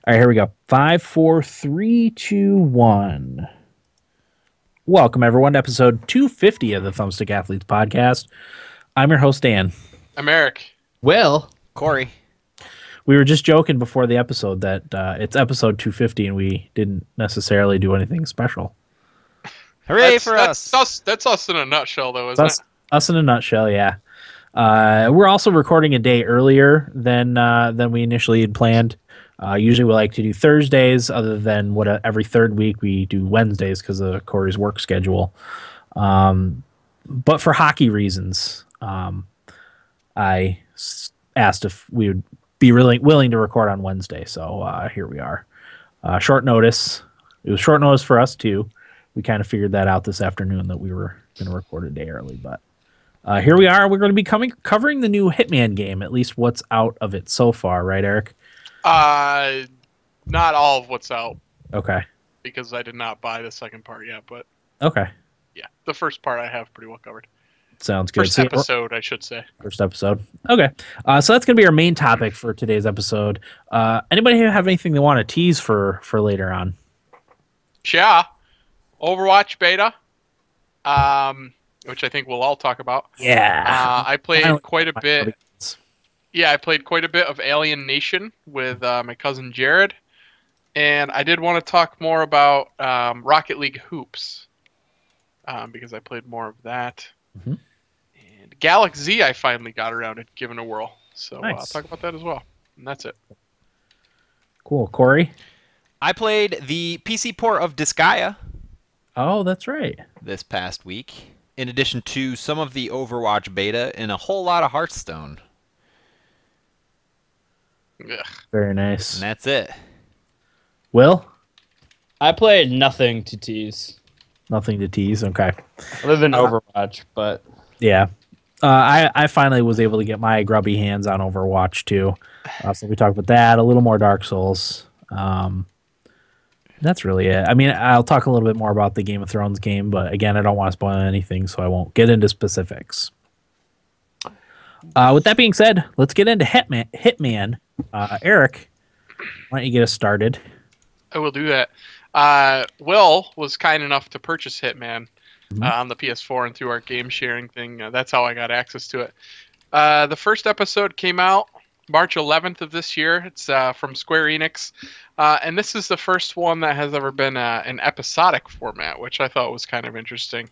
All right, here we go. 5, 4, 3, 2, 1. Welcome, everyone, to episode 250 of the Thumbstick Athletes podcast. I'm your host, Dan. I'm Eric. Will. Corey. We were just joking before the episode that it's episode 250 and we didn't necessarily do anything special. Hooray for us. That's us in a nutshell, though, isn't it? Us in a nutshell, yeah. We're also recording a day earlier than we initially had planned. Usually we like to do Thursdays, other than every third week we do Wednesdays because of Corey's work schedule. But for hockey reasons, I asked if we would be really willing to record on Wednesday. So here we are. Short notice. It was short notice for us too. We kind of figured that out this afternoon that we were going to record a day early, but here we are. We're going to be covering the new Hitman game, at least what's out of it so far, right, Eric? Not all of what's out. Okay. Because I did not buy the second part yet, but okay. Yeah, the first part I have pretty well covered. Sounds good. First episode, I should say. First episode. Okay. So that's going to be our main topic for today's episode. Anybody have anything they want to tease for later on? Yeah. Overwatch beta, which I think we'll all talk about. Yeah. I played quite a bit. Yeah, I played quite a bit of Alien Nation with my cousin Jared, and I did want to talk more about Rocket League Hoops because I played more of that. Mm-hmm. And Galak Z, I finally got around to giving a whirl, so nice. I'll talk about that as well. And that's it. Cool. Corey? I played the PC port of Disgaea Oh, that's right. this past week, in addition to some of the Overwatch beta and a whole lot of Hearthstone. Ugh. Very nice. And that's it. Will? I played nothing to tease Nothing to tease. Okay. other than Overwatch, but Yeah. I finally was able to get my grubby hands on Overwatch too. So we talked about that, a little more Dark Souls. That's really it. I mean, I'll talk a little bit more about the Game of Thrones game, but again, I don't want to spoil anything, so I won't get into specifics. With that being said, let's get into Hitman. Eric, why don't you get us started? I will do that. Will was kind enough to purchase Hitman on the PS4 and through our game sharing thing. That's how I got access to it. The first episode came out March 11th of this year. It's from Square Enix. And this is the first one that has ever been an episodic format, which I thought was kind of interesting.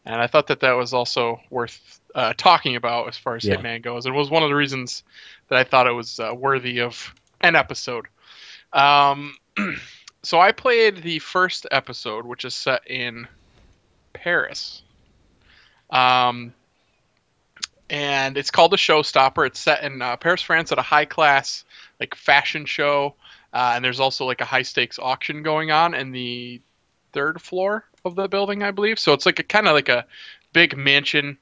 And I thought that was also worth talking about as far as Hitman goes. It was one of the reasons that I thought it was worthy of an episode. So I played the first episode, which is set in Paris. And it's called The Showstopper. It's set in Paris, France at a high-class fashion show. And there's also a high-stakes auction going on in the third floor of the building, I believe. So it's kind of like a big mansion.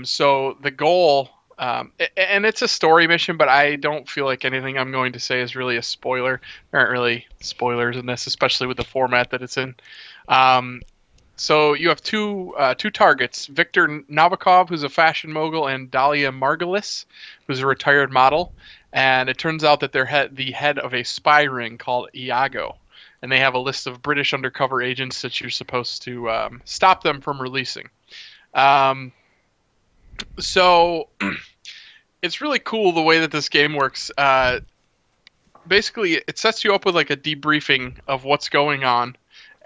So the goal, and it's a story mission, but I don't feel like anything I'm going to say is really a spoiler. There aren't really spoilers in this, especially with the format that it's in. So you have two targets, Viktor Novikov, who's a fashion mogul, and Dalia Margulis, who's a retired model. And it turns out that they're the head of a spy ring called Iago. And they have a list of British undercover agents that you're supposed to stop them from releasing. So it's really cool the way that this game works. Basically, it sets you up with a debriefing of what's going on.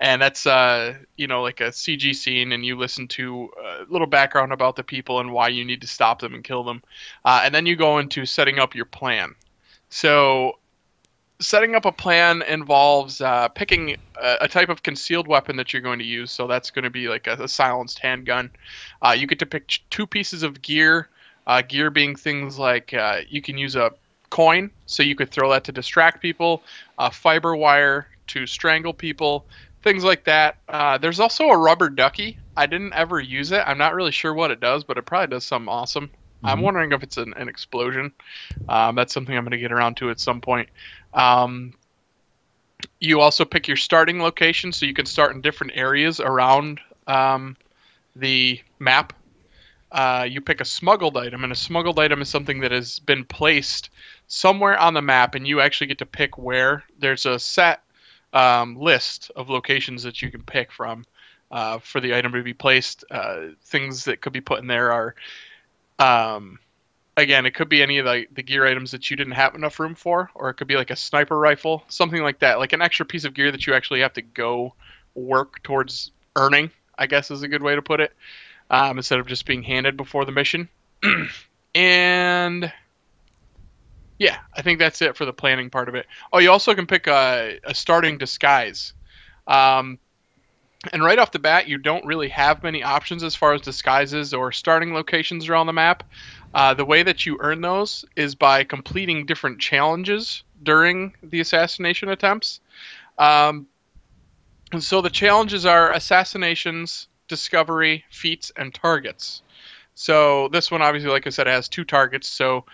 And that's, a CG scene, and you listen to a little background about the people and why you need to stop them and kill them. And then you go into setting up your plan. So setting up a plan involves picking a type of concealed weapon that you're going to use. So that's going to be a silenced handgun. You get to pick two pieces of gear. Gear being things like you can use a coin, so you could throw that to distract people, fiber wire to strangle people, things like that. There's also a rubber ducky. I didn't ever use it. I'm not really sure what it does, but it probably does something awesome. Mm-hmm. I'm wondering if it's an explosion. That's something I'm going to get around to at some point. You also pick your starting location, so you can start in different areas around the map. You pick a smuggled item, and a smuggled item is something that has been placed somewhere on the map, and you actually get to pick where. There's a set list of locations that you can pick from for the item to be placed. Things that could be put in there are, again, it could be any of the gear items that you didn't have enough room for, or it could be like a sniper rifle, something like that, like an extra piece of gear that you actually have to go work towards earning, I guess is a good way to put it, instead of just being handed before the mission. And yeah, I think that's it for the planning part of it. Oh, you also can pick a starting disguise. And right off the bat, you don't really have many options as far as disguises or starting locations around the map. The way that you earn those is by completing different challenges during the assassination attempts. And so the challenges are assassinations, discovery, feats, and targets. So this one, obviously, like I said, has 2 targets. So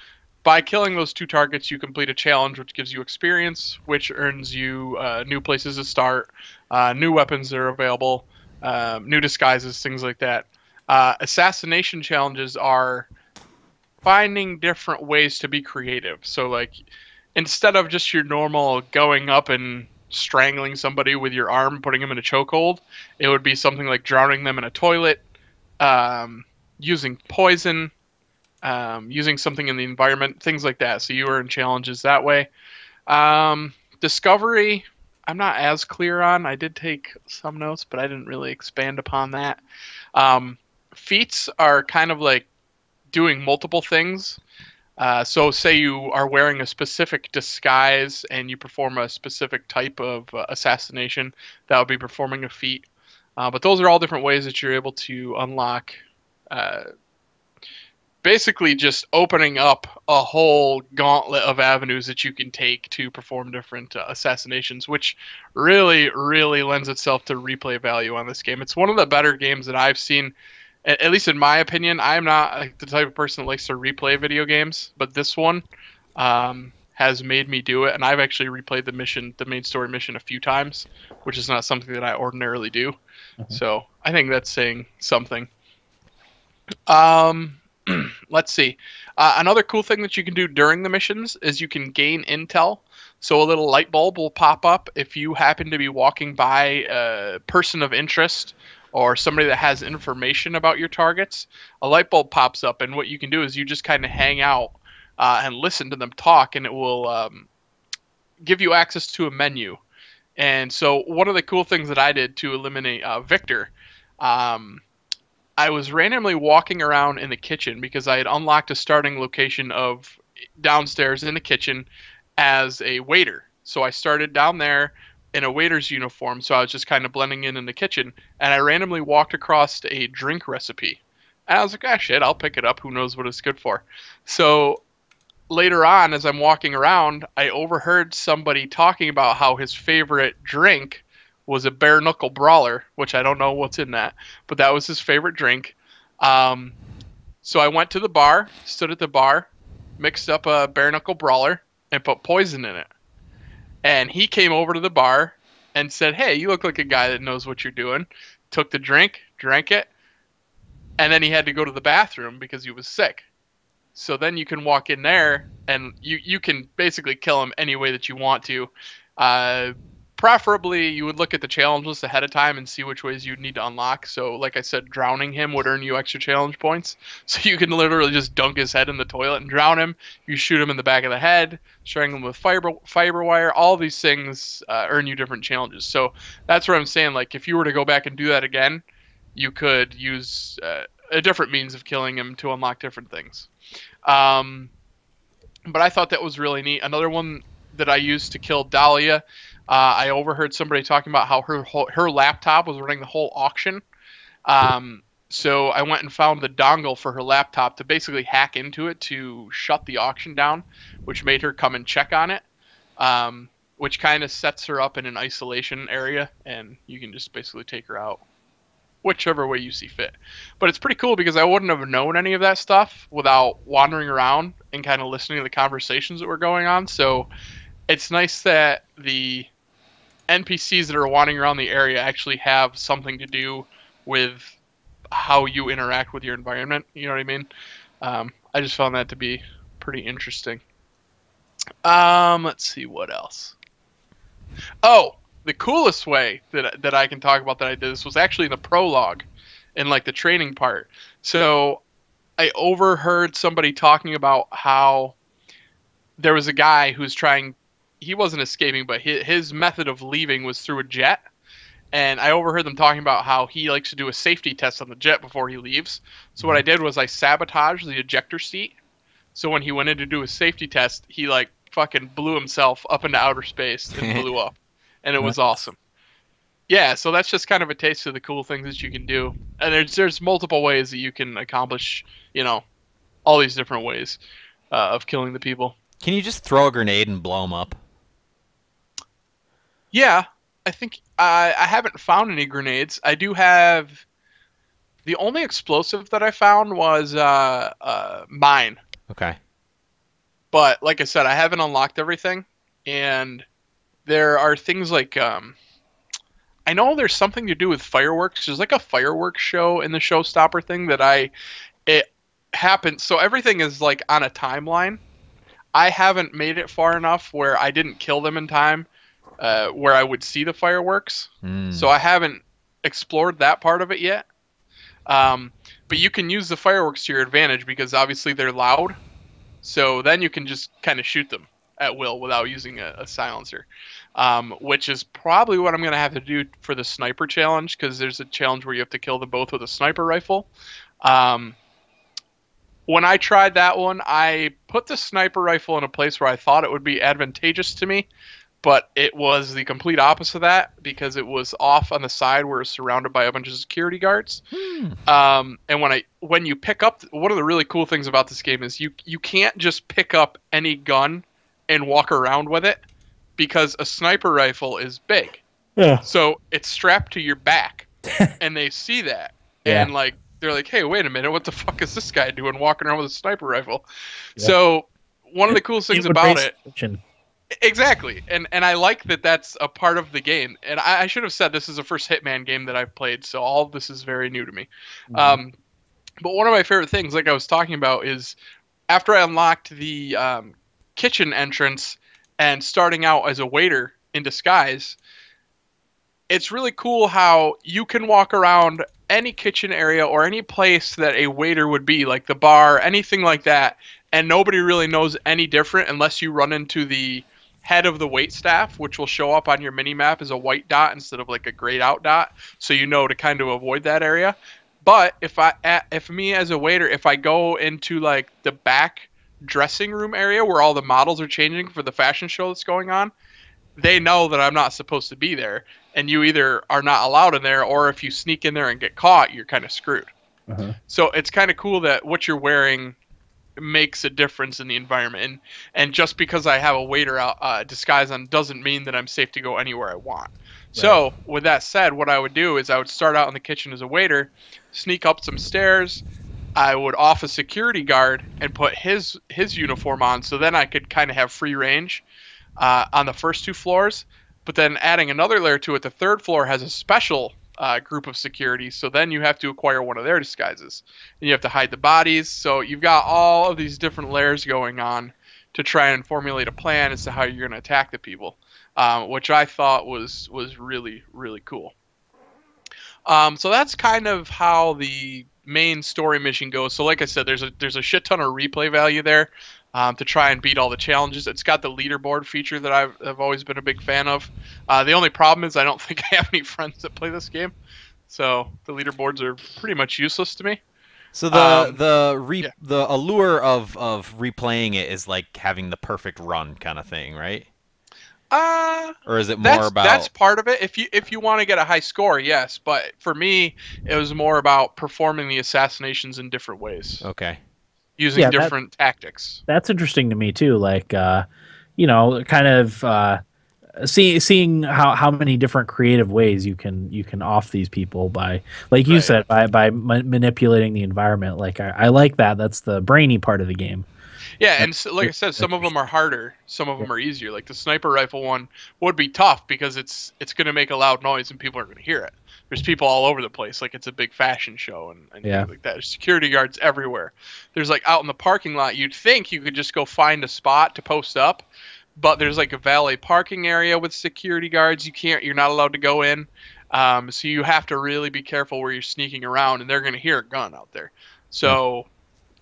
by killing those 2 targets, you complete a challenge, which gives you experience, which earns you new places to start, new weapons that are available, new disguises, things like that. Assassination challenges are finding different ways to be creative. So, like, instead of just your normal going up and strangling somebody with your arm, putting them in a chokehold, it would be something like drowning them in a toilet, using poison, using something in the environment, things like that. So you earn challenges that way. Discovery, I'm not as clear on. I did take some notes, but I didn't really expand upon that. Feats are kind of like doing multiple things. So say you are wearing a specific disguise and you perform a specific type of assassination, that would be performing a feat. But those are all different ways that you're able to unlock basically just opening up a whole gauntlet of avenues that you can take to perform different assassinations, which really, really lends itself to replay value on this game. It's one of the better games that I've seen, at least in my opinion. I'm not the type of person that likes to replay video games, but this one has made me do it, and I've actually replayed the main story mission a few times, which is not something that I ordinarily do. So I think that's saying something. Let's see. Another cool thing that you can do during the missions is you can gain intel. So a little light bulb will pop up if you happen to be walking by a person of interest or somebody that has information about your targets. A light bulb pops up, and what you can do is you just kind of hang out and listen to them talk, and it will give you access to a menu. And so one of the cool things that I did to eliminate Victor, I was randomly walking around in the kitchen because I had unlocked a starting location of downstairs in the kitchen as a waiter. So I started down there in a waiter's uniform, so I was just kind of blending in the kitchen, and I randomly walked across a drink recipe. And I was like, ah, shit, I'll pick it up. Who knows what it's good for? So later on, as I'm walking around, I overheard somebody talking about how his favorite drink was a bare knuckle brawler, which I don't know what's in that, but that was his favorite drink. So I went to the bar, stood at the bar, mixed up a bare knuckle brawler, and put poison in it. And he came over to the bar and said, hey, you look like a guy that knows what you're doing. Took the drink, drank it, and then he had to go to the bathroom because he was sick. So then you can walk in there, and you can basically kill him any way that you want to. Preferably, you would look at the challenge list ahead of time and see which ways you'd need to unlock. So, like I said, drowning him would earn you extra challenge points. So you can literally just dunk his head in the toilet and drown him. You shoot him in the back of the head, strangle him with fiber wire. All these things earn you different challenges. So that's what I'm saying. Like, if you were to go back and do that again, you could use a different means of killing him to unlock different things. But I thought that was really neat. Another one that I used to kill Dahlia, I overheard somebody talking about how her laptop was running the whole auction. So I went and found the dongle for her laptop to basically hack into it to shut the auction down, which made her come and check on it, which kind of sets her up in an isolation area, and you can just basically take her out whichever way you see fit. But it's pretty cool because I wouldn't have known any of that stuff without wandering around and kind of listening to the conversations that were going on. So it's nice that the NPCs that are wandering around the area actually have something to do with how you interact with your environment. You know what I mean? I just found that to be pretty interesting. Let's see what else. Oh, the coolest way that I can talk about that I did this was actually in the prologue, in like the training part. So I overheard somebody talking about how there was a guy who's trying. He wasn't escaping, but his method of leaving was through a jet. And I overheard them talking about how he likes to do a safety test on the jet before he leaves. So what I did was I sabotaged the ejector seat. So when he went in to do his safety test, he like fucking blew himself up into outer space and blew up. And it was awesome. Yeah, so that's just kind of a taste of the cool things that you can do. And there's multiple ways that you can accomplish, all these different ways of killing the people. Can you just throw a grenade and blow them up? Yeah, I think I haven't found any grenades. I do have... The only explosive that I found was mine. Okay. But like I said, I haven't unlocked everything. And there are things like... I know there's something to do with fireworks. There's like a fireworks show in the Showstopper thing that it happens. So everything is like on a timeline. I haven't made it far enough where I didn't kill them in time, where I would see the fireworks. So I haven't explored that part of it yet. But you can use the fireworks to your advantage because obviously they're loud. So then you can just kind of shoot them at will without using a silencer. Which is probably what I'm going to have to do for the sniper challenge, because there's a challenge where you have to kill them both with a sniper rifle. When I tried that one, I put the sniper rifle in a place where I thought it would be advantageous to me, but it was the complete opposite of that because it was off on the side where it's surrounded by a bunch of security guards. And when you pick up, one of the really cool things about this game is you can't just pick up any gun and walk around with it, because a sniper rifle is big. Yeah. So it's strapped to your back, and they see that. Yeah. And like they're like, hey, wait a minute, what the fuck is this guy doing walking around with a sniper rifle? Yeah. So one of the coolest things about it... Exactly. And I like that that's a part of the game. And I should have said this is the first Hitman game that I've played, so all of this is very new to me. But one of my favorite things, like I was talking about, is after I unlocked the kitchen entrance and starting out as a waiter in disguise, it's really cool how you can walk around any kitchen area or any place that a waiter would be, like the bar, anything like that, and nobody really knows any different unless you run into the head of the wait staff, which will show up on your mini map as a white dot instead of like a grayed out dot, so you know to kind of avoid that area. But if me as a waiter, if I go into like the back dressing room area where all the models are changing for the fashion show that's going on, they know that I'm not supposed to be there, and you either are not allowed in there, or if you sneak in there and get caught, you're kind of screwed. So it's kind of cool that what you're wearing makes a difference in the environment, and just because I have a waiter out disguise on doesn't mean that I'm safe to go anywhere I want. Right. So with that said, what I would do is I would start out in the kitchen as a waiter, sneak up some stairs, I would off a security guard and put his uniform on, so then I could kind of have free range on the first two floors. But then adding another layer to it, the third floor has a special group of security, so then you have to acquire one of their disguises. And you have to hide the bodies, so you've got all of these different layers going on to try and formulate a plan as to how you're going to attack the people, which I thought was really, really cool. So that's kind of how the main story mission goes. So like I said, there's a shit ton of replay value there to try and beat all the challenges. It's got the leaderboard feature that I've always been a big fan of. The only problem is I don't think I have any friends that play this game, so the leaderboards are pretty much useless to me. So the allure of replaying it is like having the perfect run kind of thing, right? Or is it more about... That's part of it. If you want to get a high score, yes. But for me, it was more about performing the assassinations in different ways. Okay. Using different tactics. That's interesting to me too. Like, kind of seeing how many different creative ways you can off these people by, like you said, by manipulating the environment. Like I like that. That's the brainy part of the game. Yeah, and so, like I said, some of them are harder, some of them are easier. Like the sniper rifle one would be tough because it's going to make a loud noise and people are going to hear it. There's people all over the place, like it's a big fashion show and things like that. There's security guards everywhere. There's like out in the parking lot, you'd think you could just go find a spot to post up, but there's like a valet parking area with security guards. You're not allowed to go in. So you have to really be careful where you're sneaking around, and they're going to hear a gun out there. So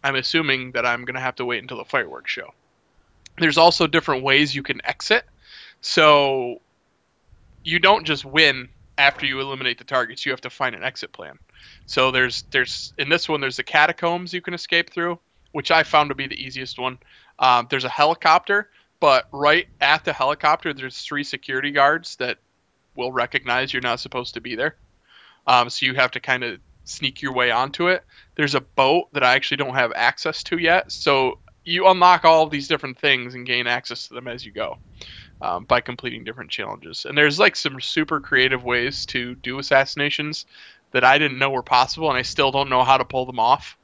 I'm assuming that I'm going to have to wait until the fireworks show. There's also different ways you can exit. So you don't just win after you eliminate the targets. You have to find an exit plan. So there's in this one, there's the catacombs you can escape through, which I found to be the easiest one. There's a helicopter, but right at the helicopter, there's 3 security guards that will recognize you're not supposed to be there. So you have to kind of sneak your way onto it. There's a boat that I actually don't have access to yet. So you unlock all of these different things and gain access to them as you go by completing different challenges. And there's like some super creative ways to do assassinations that I didn't know were possible, and I still don't know how to pull them off.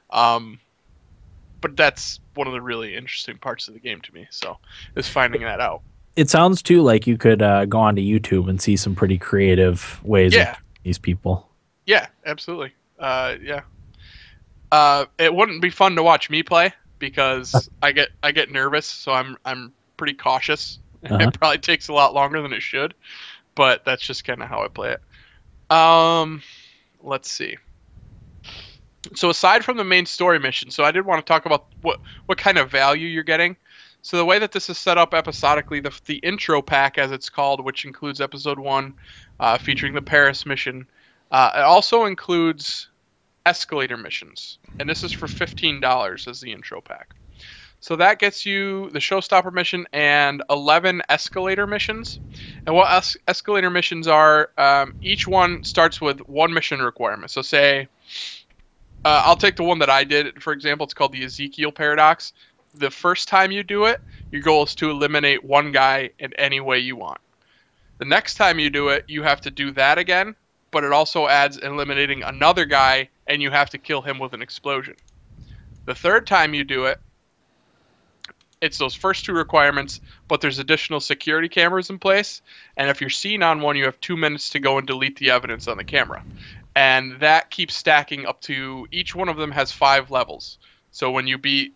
But that's one of the really interesting parts of the game to me. So is finding that out. It sounds too like you could go onto YouTube and see some pretty creative ways of these people. Yeah, absolutely. It wouldn't be fun to watch me play because I get nervous, so I'm pretty cautious. It probably takes a lot longer than it should, but that's just kind of how I play it. Let's see. So aside from the main story mission, so I did want to talk about what kind of value you're getting. So the way that this is set up episodically, the intro pack, as it's called, which includes episode 1, featuring the Paris mission, it also includes escalator missions, and this is for $15 as the intro pack. So that gets you the showstopper mission and 11 escalator missions. And what escalator missions are, each one starts with 1 mission requirement. So say, I'll take the one that I did, for example. It's called the Ezekiel Paradox. The first time you do it, your goal is to eliminate 1 guy in any way you want. The next time you do it, you have to do that again, but it also adds eliminating another guy, and you have to kill him with an explosion. The third time you do it, it's those first 2 requirements, but there's additional security cameras in place, and if you're seen on one, you have 2 minutes to go and delete the evidence on the camera. And that keeps stacking up to, each one of them has 5 levels. So when you beat,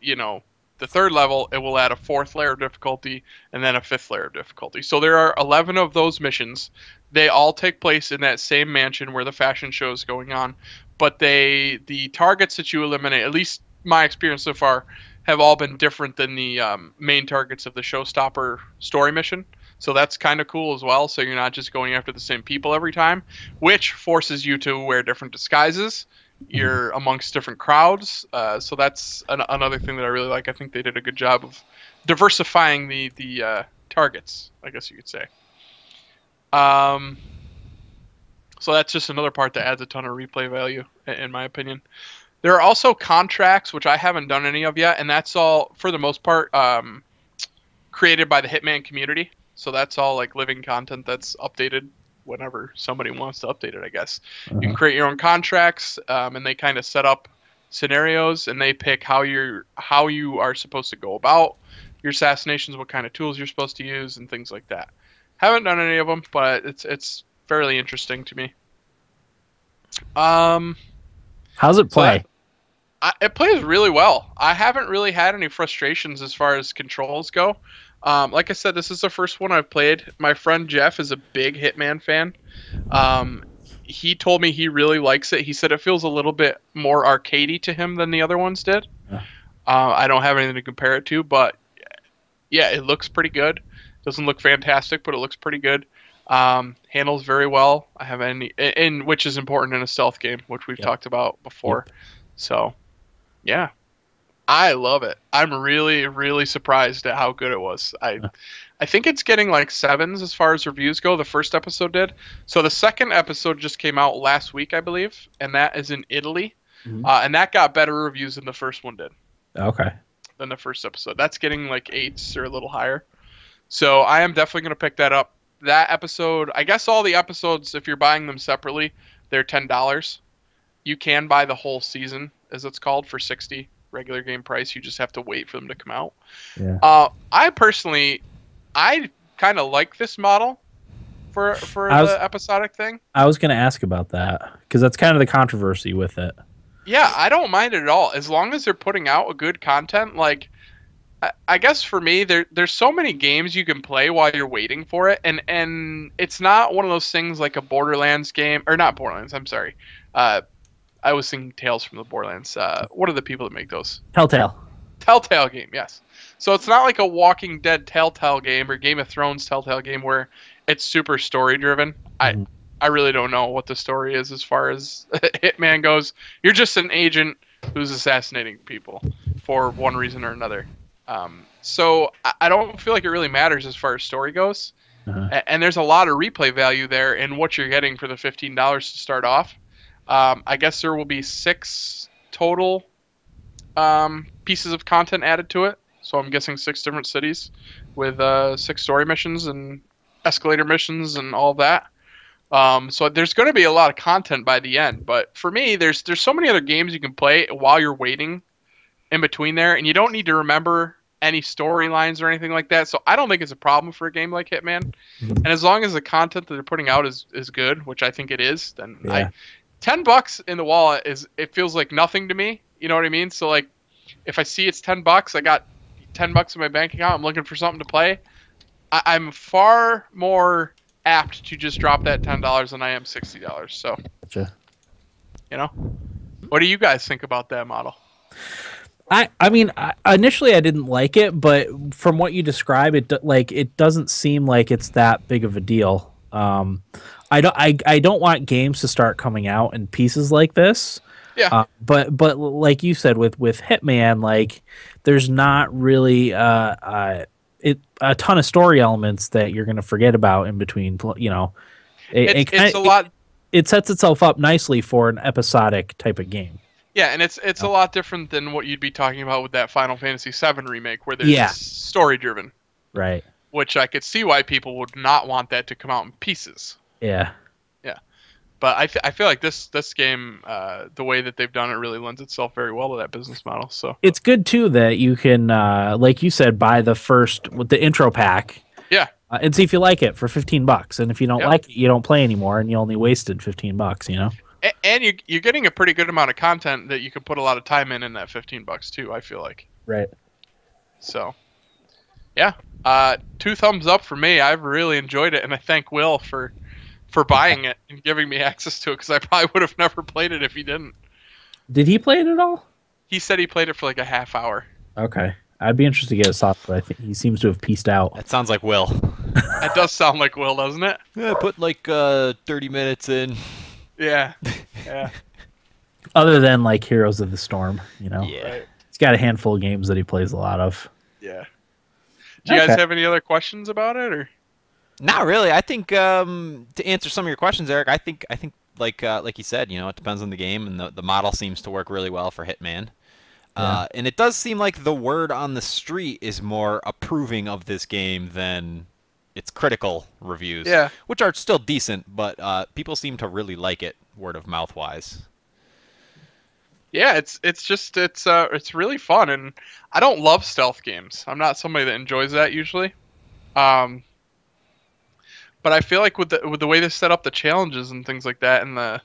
the 3rd level, it will add a 4th layer of difficulty and then a 5th layer of difficulty. So there are 11 of those missions. They all take place in that same mansion where the fashion show is going on. But the targets that you eliminate, at least my experience so far, have all been different than the main targets of the showstopper story mission. So that's kind of cool as well. So you're not just going after the same people every time, which forces you to wear different disguises. You're amongst different crowds, so that's another thing that I really like. I think they did a good job of diversifying the targets, I guess you could say. So that's just another part that adds a ton of replay value, in my opinion. There are also contracts, which I haven't done any of yet, and that's all, for the most part, created by the Hitman community. So that's all like living content that's updated whenever somebody wants to update it, I guess. You can create your own contracts, and they kind of set up scenarios, and they pick how you are supposed to go about your assassinations, what kind of tools you're supposed to use, and things like that. Haven't done any of them, but it's fairly interesting to me. How's it play? It plays really well. I haven't really had any frustrations as far as controls go. Like I said, this is the first one I've played. My friend Jeff is a big Hitman fan. He told me he really likes it. He said it feels a little bit more arcadey to him than the other ones did. I don't have anything to compare it to, but yeah, it looks pretty good. Doesn't look fantastic, but it looks pretty good. Handles very well. I have which is important in a stealth game, which we've talked about before. So, yeah. I love it. I'm really, really surprised at how good it was. I think it's getting like 7s as far as reviews go. The first episode did. So the second episode just came out last week, I believe, and that is in Italy. And that got better reviews than the first one did. Okay. Than the first episode. That's getting like 8s or a little higher. So I am definitely going to pick that up. That episode, I guess all the episodes, if you're buying them separately, they're $10. You can buy the whole season, as it's called, for $60 regular game price. You just have to wait for them to come out. Yeah. I kind of like this model for the episodic thing. I was going to ask about that because that's kind of the controversy with it. Yeah, I don't mind it at all as long as they're putting out a good content. Like, I guess for me, there's so many games you can play while you're waiting for it, and it's not one of those things like a Borderlands game, or not Borderlands. I'm sorry, I was thinking Tales from the Borderlands. What are the people that make those? Telltale game, yes. So it's not like a Walking Dead Telltale game or Game of Thrones Telltale game where it's super story driven. I really don't know what the story is as far as Hitman goes. You're just an agent who's assassinating people for one reason or another. So I don't feel like it really matters as far as story goes. And there's a lot of replay value there in what you're getting for the $15 to start off. I guess there will be 6 total pieces of content added to it. So I'm guessing 6 different cities with 6 story missions and escalator missions and all that. So there's going to be a lot of content by the end. But for me, there's so many other games you can play while you're waiting in between there, and you don't need to remember any storylines or anything like that. So I don't think it's a problem for a game like Hitman. And as long as the content that they're putting out is good, which I think it is, then $10 in the wallet it feels like nothing to me. You know what I mean? So like, if I see it's $10, I got $10 in my bank account, I'm looking for something to play, I'm far more apt to just drop that $10 than I am $60. So, Gotcha. You know, what do you guys think about that model? I mean, initially I didn't like it, but from what you describe, it doesn't seem like it's that big of a deal. I don't want games to start coming out in pieces like this. Yeah. But like you said with Hitman, like there's not really a ton of story elements that you're going to forget about in between. You know, it sets itself up nicely for an episodic type of game. Yeah, and it's a lot different than what you'd be talking about with that Final Fantasy VII remake, where there's story driven. Right. Which I could see why people would not want that to come out in pieces. Yeah. Yeah. But I feel like this game, the way that they've done it, really lends itself very well to that business model. So it's good too that you can, like you said, buy the intro pack. Yeah. And see if you like it for $15. And if you don't like it, you don't play anymore, and you only wasted $15. You know. And you're getting a pretty good amount of content that you can put a lot of time in that $15 too. I feel like. Right. So, yeah, 2 thumbs up for me. I've really enjoyed it, and I thank Will for buying it and giving me access to it, because I probably would have never played it if he didn't. Did he play it at all? He said he played it for like a half hour. Okay, I'd be interested to get his thoughts, but I think he seems to have pieced out. That sounds like Will. That does sound like Will, doesn't it? Yeah, put like 30 minutes in. Yeah. Yeah. Other than like Heroes of the Storm, you know. Yeah. Right. He's got a handful of games that he plays a lot of. Yeah. Do you guys have any other questions about it, or? Not really. I think to answer some of your questions, Eric, I think like you said, you know, it depends on the game, and the model seems to work really well for Hitman. Yeah. And it does seem like the word on the street is more approving of this game than its critical reviews, which are still decent, but people seem to really like it, word of mouth wise. Yeah, it's really fun, and I don't love stealth games. I'm not somebody that enjoys that usually. But I feel like with the way they set up the challenges and things like that, and the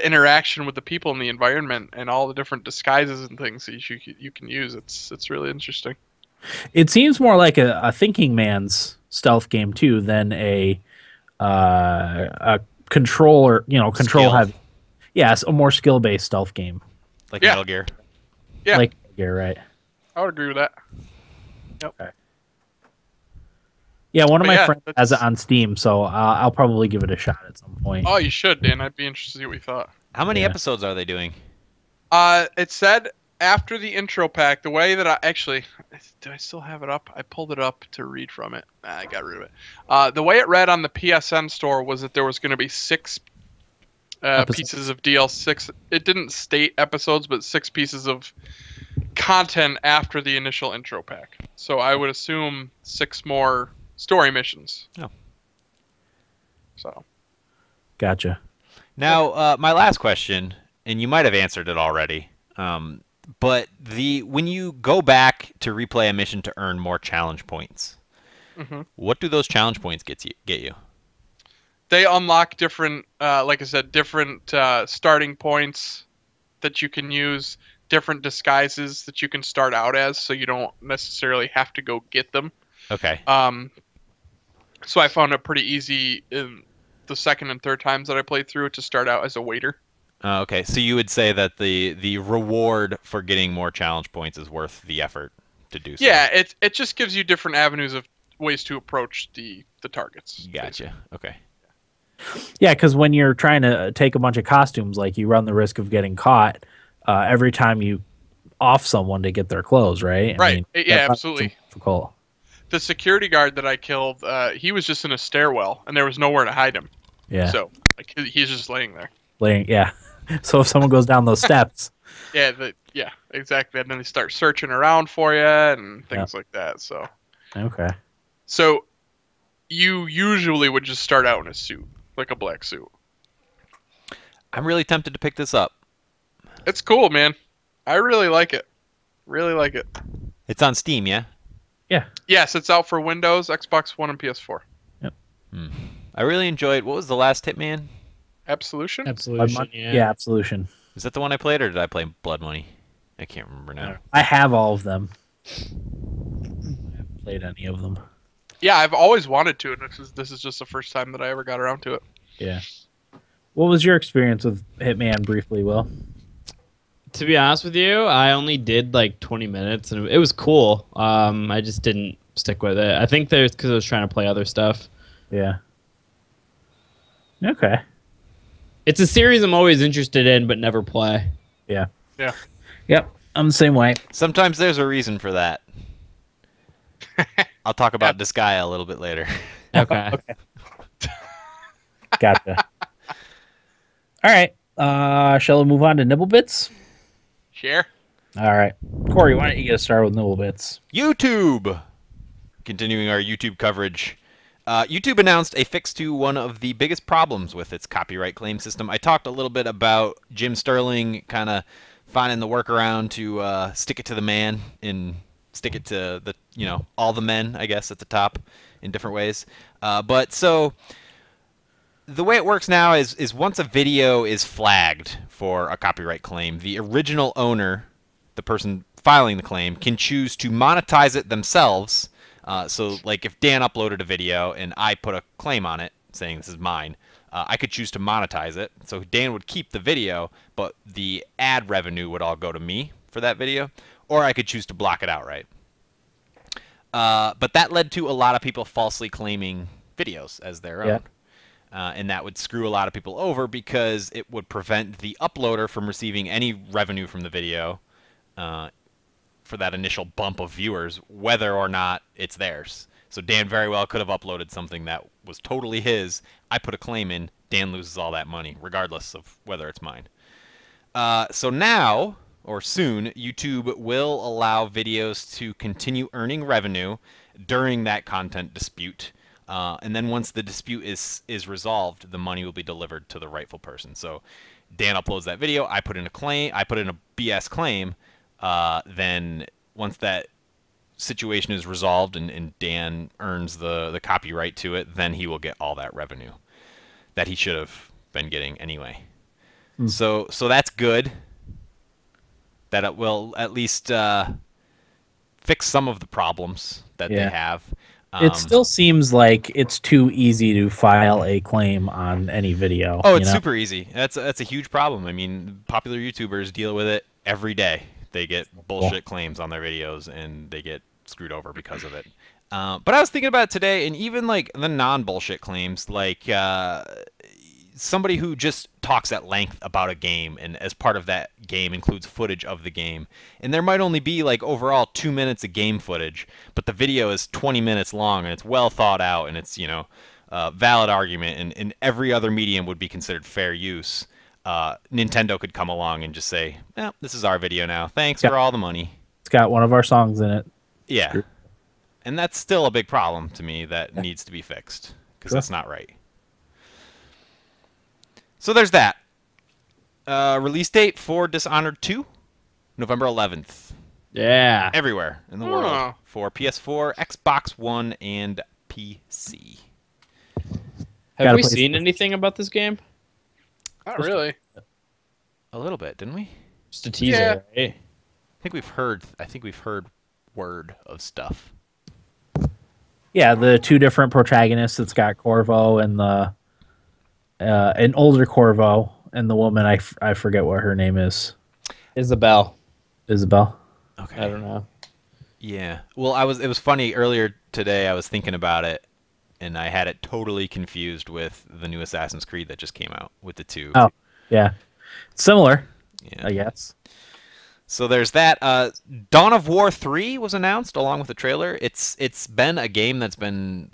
interaction with the people in the environment and all the different disguises and things that you can use, it's really interesting. It seems more like a thinking man's stealth game too than a control heavy. Yes, a more skill based stealth game. Like Metal Gear. Yeah. Like Metal Gear, right. I would agree with that. Yep. Okay. Yeah, one of my friends has it on Steam, so I'll probably give it a shot at some point. Oh, you should, Dan. I'd be interested to see what you thought. How many episodes are they doing? It said after the intro pack, the way that do I still have it up? I pulled it up to read from it. I got rid of it. The way it read on the PSN store was that there was going to be 6 pieces of DLC. It didn't state episodes, but 6 pieces of content after the initial intro pack. So I would assume 6 more story missions. Oh. So. Gotcha. Now, my last question, and you might have answered it already. But when you go back to replay a mission to earn more challenge points, what do those challenge points get you? They unlock different, like I said, different starting points that you can use, different disguises that you can start out as, so you don't necessarily have to go get them. Okay. So I found it pretty easy in the second and third times that I played through it to start out as a waiter. Okay, so you would say that the reward for getting more challenge points is worth the effort to do so. Yeah, it just gives you different avenues of ways to approach the targets. Gotcha. Basically. Okay. Yeah, because when you're trying to take a bunch of costumes, like you run the risk of getting caught every time you off someone to get their clothes, right? Right. Yeah, absolutely. Difficult. The security guard that I killed, he was just in a stairwell, and there was nowhere to hide him. Yeah. So like, he's just laying there. Yeah. So if someone goes down those steps. Yeah, exactly. And then they start searching around for you and things like that. So. Okay. So you usually would just start out in a suit, like a black suit. I'm really tempted to pick this up. It's cool, man. I really like it. Really like it. It's on Steam, yeah? Yeah. Yes, it's out for Windows, Xbox One, and PS4. Yep. I really enjoyed. What was the last Hitman? Absolution? Absolution, yeah. Yeah, Absolution. Is that the one I played, or did I play Blood Money? I can't remember now. I have all of them. I haven't played any of them. Yeah, I've always wanted to, and this is just the first time that I ever got around to it. Yeah. What was your experience with Hitman briefly, Will? To be honest with you, I only did like 20 minutes, and it was cool. I just didn't stick with it. I think there's because I was trying to play other stuff. Yeah. Okay. It's a series I'm always interested in, but never play. Yeah. Yeah. Yep. I'm the same way. Sometimes there's a reason for that. I'll talk about Disgaea a little bit later. Okay. Gotcha. All right. Shall we move on to Nibble Bits? Sure. All right. Corey, why don't you get us started with Nibble Bits? YouTube! Continuing our YouTube coverage. YouTube announced a fix to one of the biggest problems with its copyright claim system. I talked a little bit about Jim Sterling kind of finding the workaround to stick it to the man and stick it to the all the men, I guess, at the top in different ways. But so the way it works now is once a video is flagged for a copyright claim, the original owner, the person filing the claim, can choose to monetize it themselves. So, like, if Dan uploaded a video and I put a claim on it saying this is mine, I could choose to monetize it. So Dan would keep the video, but the ad revenue would all go to me for that video. Or I could choose to block it outright. But that led to a lot of people falsely claiming videos as their own. And that would screw a lot of people over because it would prevent the uploader from receiving any revenue from the video for that initial bump of viewers, whether or not it's theirs. So Dan very well could have uploaded something that was totally his. I put a claim in. Dan loses all that money, regardless of whether it's mine. So now, or soon, YouTube will allow videos to continue earning revenue during that content dispute. And then once the dispute is resolved, the money will be delivered to the rightful person. So Dan uploads that video. I put in a claim. I put in a BS claim. Then once that situation is resolved and Dan earns the copyright to it, then he will get all that revenue that he should have been getting anyway. So that's good. That it will at least fix some of the problems that they have. It still seems like it's too easy to file a claim on any video. Oh, it's super easy. That's a huge problem. I mean, popular YouTubers deal with it every day. They get bullshit claims on their videos, and they get screwed over because of it. But I was thinking about it today, and even like the non-bullshit claims, like somebody who just talks at length about a game, and as part of that game includes footage of the game, and there might only be like overall 2 minutes of game footage, but the video is 20 minutes long, and it's well thought out, and it's valid argument, and every other medium would be considered fair use. Nintendo could come along and just say, this is our video now. Thanks for all the money. It's got one of our songs in it. Yeah. And that's still a big problem to me that needs to be fixed, because that's not right. So there's that. Release date for Dishonored 2. November 11th. Yeah. Everywhere in the world for PS4, Xbox One, and PC. Have we seen anything about this game? Not really. A little bit, didn't we? Just a teaser, right? I think we've heard word of stuff. Yeah, the two different protagonists. It's got Corvo and an older Corvo and the woman. I forget what her name is. Isabel. Okay. I don't know. Yeah. Well, it was funny earlier today. I was thinking about it, and I had it totally confused with the new Assassin's Creed that just came out with the two. Oh, yeah. Similar, yeah. I guess. So there's that. Dawn of War 3 was announced along with the trailer. It's been a game that's been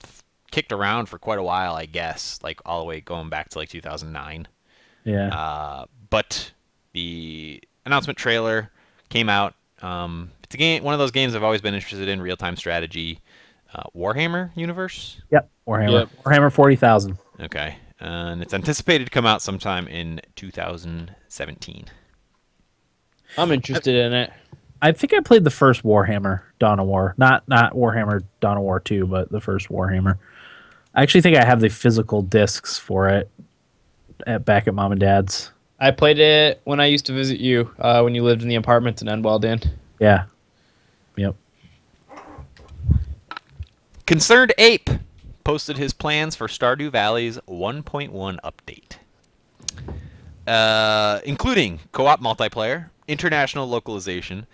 kicked around for quite a while, I guess, like all the way going back to like 2009. Yeah. But the announcement trailer came out. It's a game, one of those games I've always been interested in, real-time strategy. Warhammer universe? Yep, Warhammer. Yep. Warhammer 40,000. Okay. And it's anticipated to come out sometime in 2017. I'm interested in it. I think I played the first Warhammer Dawn of War. Not Warhammer Dawn of War 2, but the first Warhammer. I actually think I have the physical discs for it back at Mom and Dad's. I played it when I used to visit you when you lived in the apartments in Endwell, Dan. Yeah. Yep. Concerned Ape posted his plans for Stardew Valley's 1.1 update, including co-op multiplayer, international localization,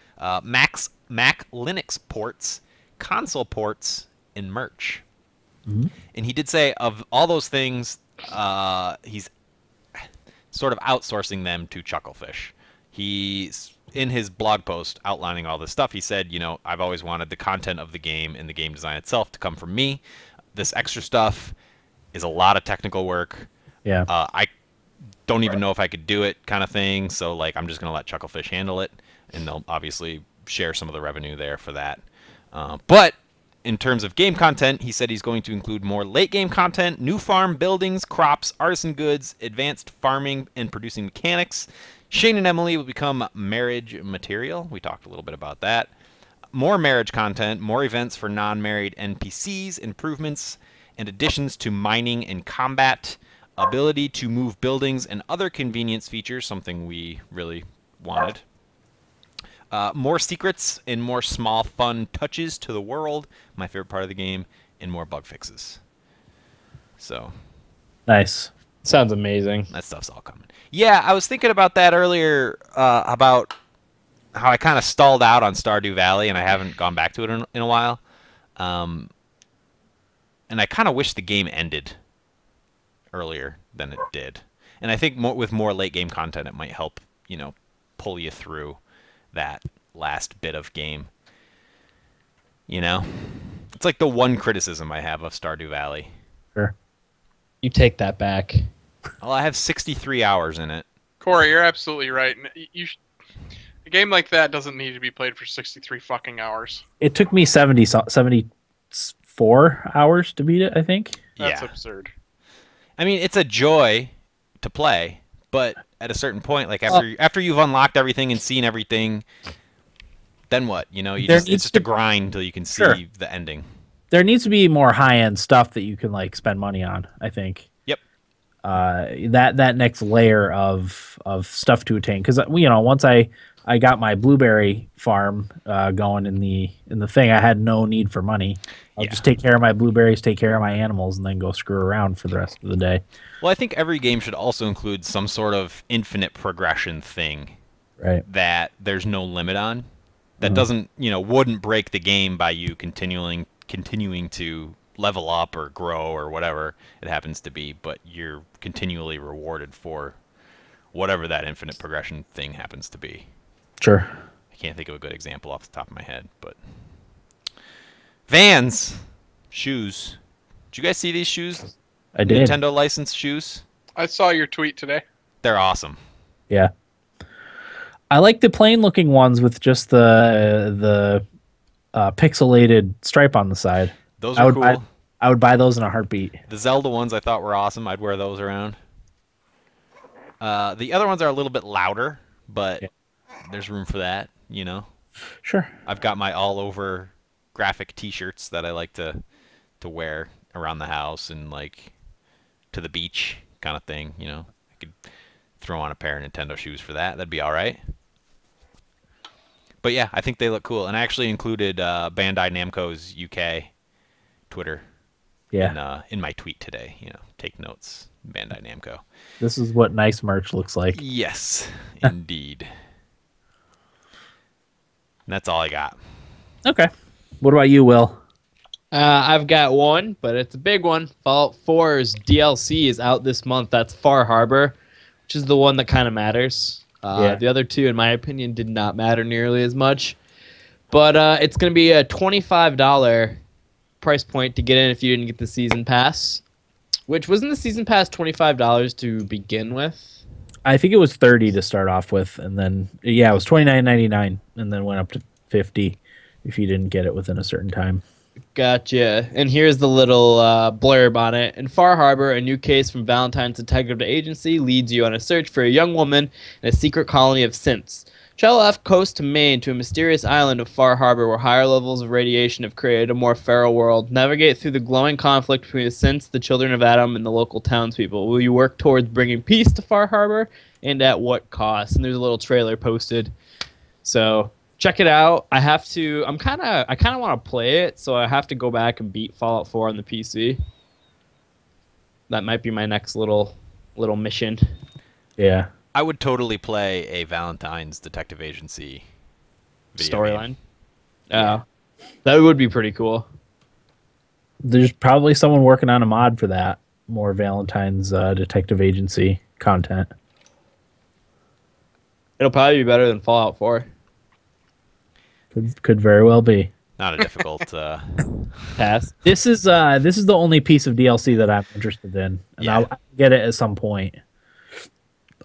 Mac Linux ports, console ports, and merch. Mm-hmm. And he did say of all those things, he's sort of outsourcing them to Chucklefish. He's in his blog post outlining all this stuff. He said, you know, I've always wanted the content of the game and the game design itself to come from me. This extra stuff is a lot of technical work. Yeah. I don't even know if I could do it, kind of thing. So, like, I'm just going to let Chucklefish handle it, and they'll obviously share some of the revenue there for that. But in terms of game content, he said he's going to include more late-game content, new farm buildings, crops, artisan goods, advanced farming and producing mechanics. Shane and Emily will become marriage material. We talked a little bit about that. More marriage content, more events for non-married NPCs, improvements and additions to mining and combat, ability to move buildings and other convenience features, something we really wanted. More secrets and more small fun touches to the world, my favorite part of the game, and more bug fixes. So, nice. Sounds amazing. That stuff's all coming. Yeah, I was thinking about that earlier, about how I kind of stalled out on Stardew Valley, and I haven't gone back to it in a while. And I kind of wish the game ended earlier than it did. And I think with more late game content, it might help, you know, pull you through that last bit of game. You know? It's like the one criticism I have of Stardew Valley. Sure. You take that back. Well, I have 63 hours in it. Corey, you're absolutely right. A game like that doesn't need to be played for 63 fucking hours. It took me 74 hours to beat it, I think. That's absurd. I mean, it's a joy to play, but at a certain point, like after you've unlocked everything and seen everything, then what? You know, it's just a grind until you can see the ending. There needs to be more high-end stuff that you can like spend money on, I think. Yep. That next layer of stuff to attain, because you know, once I got my blueberry farm going in the thing, I had no need for money. I'll just take care of my blueberries, take care of my animals, and then go screw around for the rest of the day. Well, I think every game should also include some sort of infinite progression thing, right? That there's no limit on. That doesn't, you know, wouldn't break the game by you continuing to level up or grow or whatever it happens to be, but you're continually rewarded for whatever that infinite progression thing happens to be. Sure. I can't think of a good example off the top of my head, but Vans shoes. Did you guys see these shoes? I did. Nintendo licensed shoes. I saw your tweet today. They're awesome. Yeah. I like the plain looking ones with just the pixelated stripe on the side. Those are cool. I would buy those in a heartbeat. The Zelda ones I thought were awesome. I'd wear those around. The other ones are a little bit louder, but there's room for that, you know. Sure. I've got my all-over graphic T-shirts that I like to wear around the house and like to the beach kind of thing, you know. I could throw on a pair of Nintendo shoes for that. That'd be all right. But yeah, I think they look cool, and I actually included Bandai Namco's UK Twitter in my tweet today. You know, take notes, Bandai Namco. This is what nice merch looks like. Yes, indeed. And that's all I got. Okay. What about you, Will? I've got one, but it's a big one. Fallout 4's DLC is out this month. That's Far Harbor, which is the one that kind of matters. The other two, in my opinion, did not matter nearly as much. But it's going to be a $25 price point to get in if you didn't get the season pass. Which, wasn't the season pass $25 to begin with? I think it was $30 to start off with, and then it was $29.99, and then went up to $50 if you didn't get it within a certain time. Gotcha. And here's the little blurb on it. In Far Harbor, a new case from Valentine's Detective Agency leads you on a search for a young woman in a secret colony of synths. Travel off coast to Maine to a mysterious island of Far Harbor where higher levels of radiation have created a more feral world. Navigate through the glowing conflict between the synths, the children of Adam, and the local townspeople. Will you work towards bringing peace to Far Harbor, and at what cost? And there's a little trailer posted. So check it out. I kind of want to play it, so I have to go back and beat Fallout 4 on the PC. That might be my next little mission. Yeah. I would totally play a Valentine's Detective Agency storyline. Yeah. That would be pretty cool. There's probably someone working on a mod for that. More Valentine's Detective Agency content. It'll probably be better than Fallout 4. Could very well be. Not a difficult pass. This is the only piece of DLC that I'm interested in, and I'll get it at some point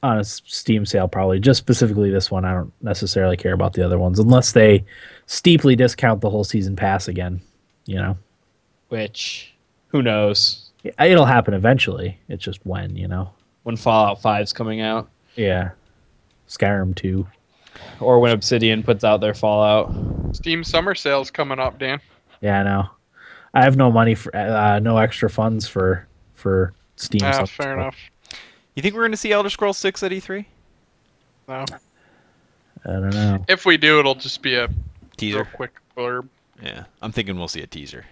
on a Steam sale, probably. Just specifically this one. I don't necessarily care about the other ones unless they steeply discount the whole season pass again. You know, which who knows? It'll happen eventually. It's just when, you know, when Fallout 5's coming out. Yeah, Skyrim 2. Or when Obsidian puts out their Fallout. Steam summer sale's coming up, Dan. Yeah, I know. I have no money for no extra funds for Steam. Fair enough. You think we're going to see Elder Scrolls 6 at E3? No. I don't know. If we do, it'll just be a teaser, real quick blurb. Yeah, I'm thinking we'll see a teaser.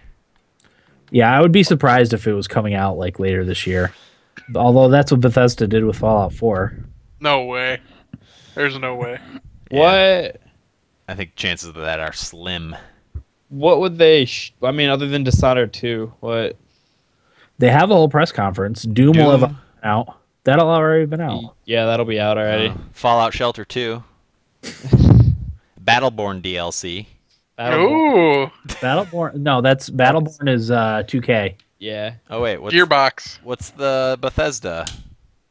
Yeah, I would be surprised if it was coming out like later this year. Although that's what Bethesda did with Fallout 4. No way. There's no way. Yeah. What? I think chances of that are slim. What would they... I mean, other than Dishonored 2, what... They have a whole press conference. Doom will have been out. That'll already been out. Yeah, that'll be out already. Fallout Shelter 2. Battleborn DLC. Ooh. Battleborn. No, that's Battleborn is 2K. Yeah. Oh wait, Gearbox. What's the Bethesda?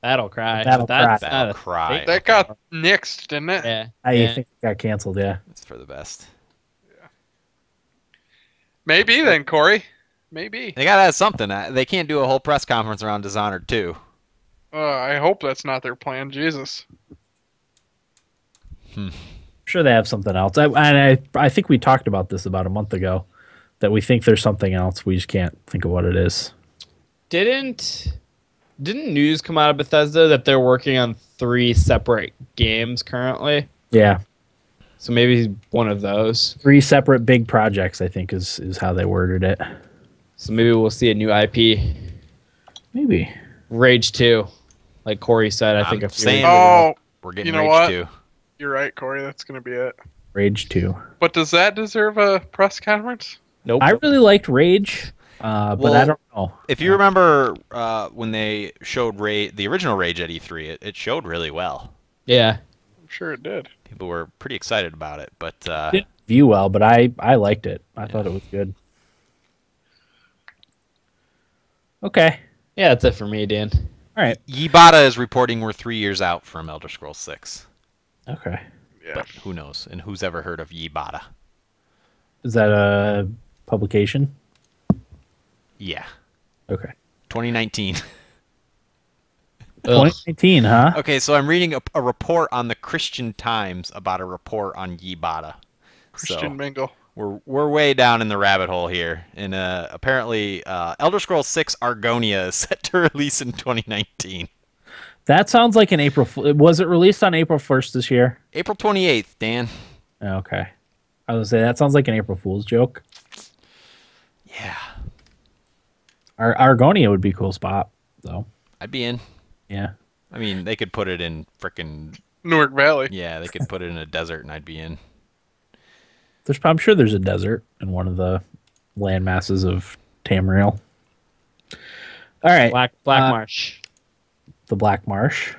Battlecry. Battlecry. That got nixed, didn't it? Yeah. I think it got canceled. Yeah. It's for the best. Yeah. Maybe then, Corey. Maybe. They gotta have something. They can't do a whole press conference around Dishonored 2. I hope that's not their plan. Jesus. I'm sure they have something else. I think we talked about this about a month ago, that we think there's something else. We just can't think of what it is. Didn't news come out of Bethesda that they're working on 3 separate games currently? Yeah. So maybe one of those. 3 separate big projects, I think, is how they worded it. So maybe we'll see a new IP. Maybe. Rage 2. Like Corey said, I think a few saying we're getting you know Rage what? 2. You're right, Corey. That's going to be it. Rage 2. But does that deserve a press conference? Nope. I really liked Rage, but I don't know. If you remember when they showed the original Rage at E3, it showed really well. Yeah. I'm sure it did. People were pretty excited about it, but it didn't view well, but I liked it. I thought it was good. Okay. Yeah, that's it for me, Dan. All right. Yibata is reporting we're 3 years out from Elder Scrolls 6. Okay. Yeah. But who knows? And who's ever heard of Yibata? Is that a publication? Yeah. Okay. 2019. Ugh. 2019, huh? Okay, so I'm reading a report on the Christian Times about a report on Yibata. Christian Mingle. We're way down in the rabbit hole here, and apparently Elder Scrolls 6 Argonia is set to release in 2019. That sounds like an April. Was it released on April 1st this year? April 28th, Dan. Okay. I was gonna say that sounds like an April Fool's joke. Yeah. Argonia would be a cool spot, though. I'd be in. Yeah. I mean, they could put it in frickin' Newark Valley. Yeah, they could put it in a desert, and I'd be in. I'm sure there's a desert in one of the land masses of Tamriel. All right. Black Marsh. The Black Marsh.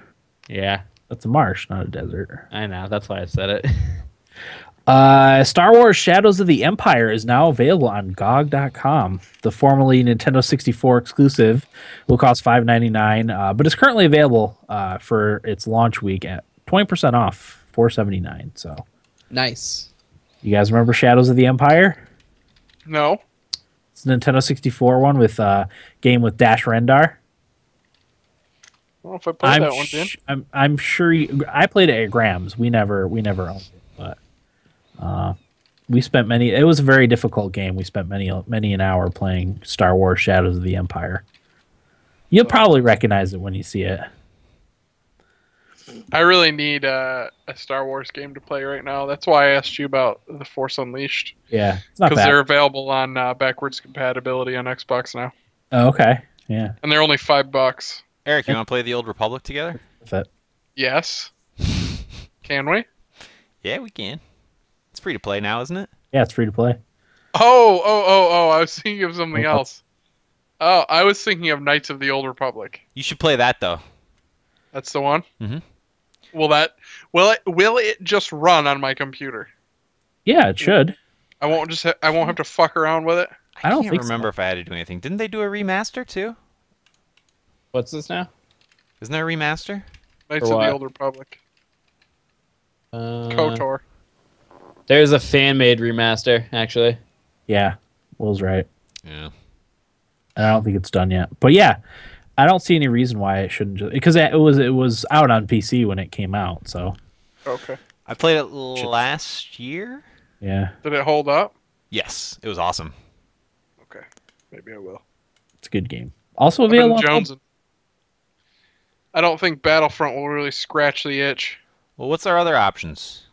Yeah. That's a marsh, not a desert. I know. That's why I said it. Star Wars Shadows of the Empire is now available on GOG.com. The formerly Nintendo 64 exclusive will cost $5.99, but it's currently available for its launch week at 20% off, $4.79. So Nice. you guys remember Shadows of the Empire? No. It's a Nintendo 64 one with game with Dash Rendar. I don't know if I played that one, Dan. I'm sure I played it at Graham's. We never owned it, but we spent many. It was a very difficult game. We spent many an hour playing Star Wars Shadows of the Empire. You'll probably recognize it when you see it. I really need a Star Wars game to play right now. That's why I asked you about The Force Unleashed. Yeah, it's not because bad. they're available on backwards compatibility on Xbox now. Oh, okay, yeah. And they're only $5. Eric, you want to play the Old Republic together? Yes. Can we? Yeah, we can. It's free to play now, isn't it? Yeah, it's free to play. Oh! I was thinking of something else. Oh, I was thinking of Knights of the Old Republic. You should play that though. That's the one. Mm-hmm. Will it just run on my computer? Yeah, it should. I won't have to fuck around with it. I don't can't remember if I had to do anything. Didn't they do a remaster too? What's this now? Isn't there a remaster? Knights of the Old Republic. KOTOR. There's a fan-made remaster, actually. Yeah, Will's right. Yeah. And I don't think it's done yet. But yeah, I don't see any reason why it shouldn't just because it was out on PC when it came out. So Okay. I played it last year. yeah, Did it hold up? Yes, it was awesome. Okay. Maybe I will. it's a good game. Also I've been available. jonesing. I don't think Battlefront will really scratch the itch. Well, what's our other options?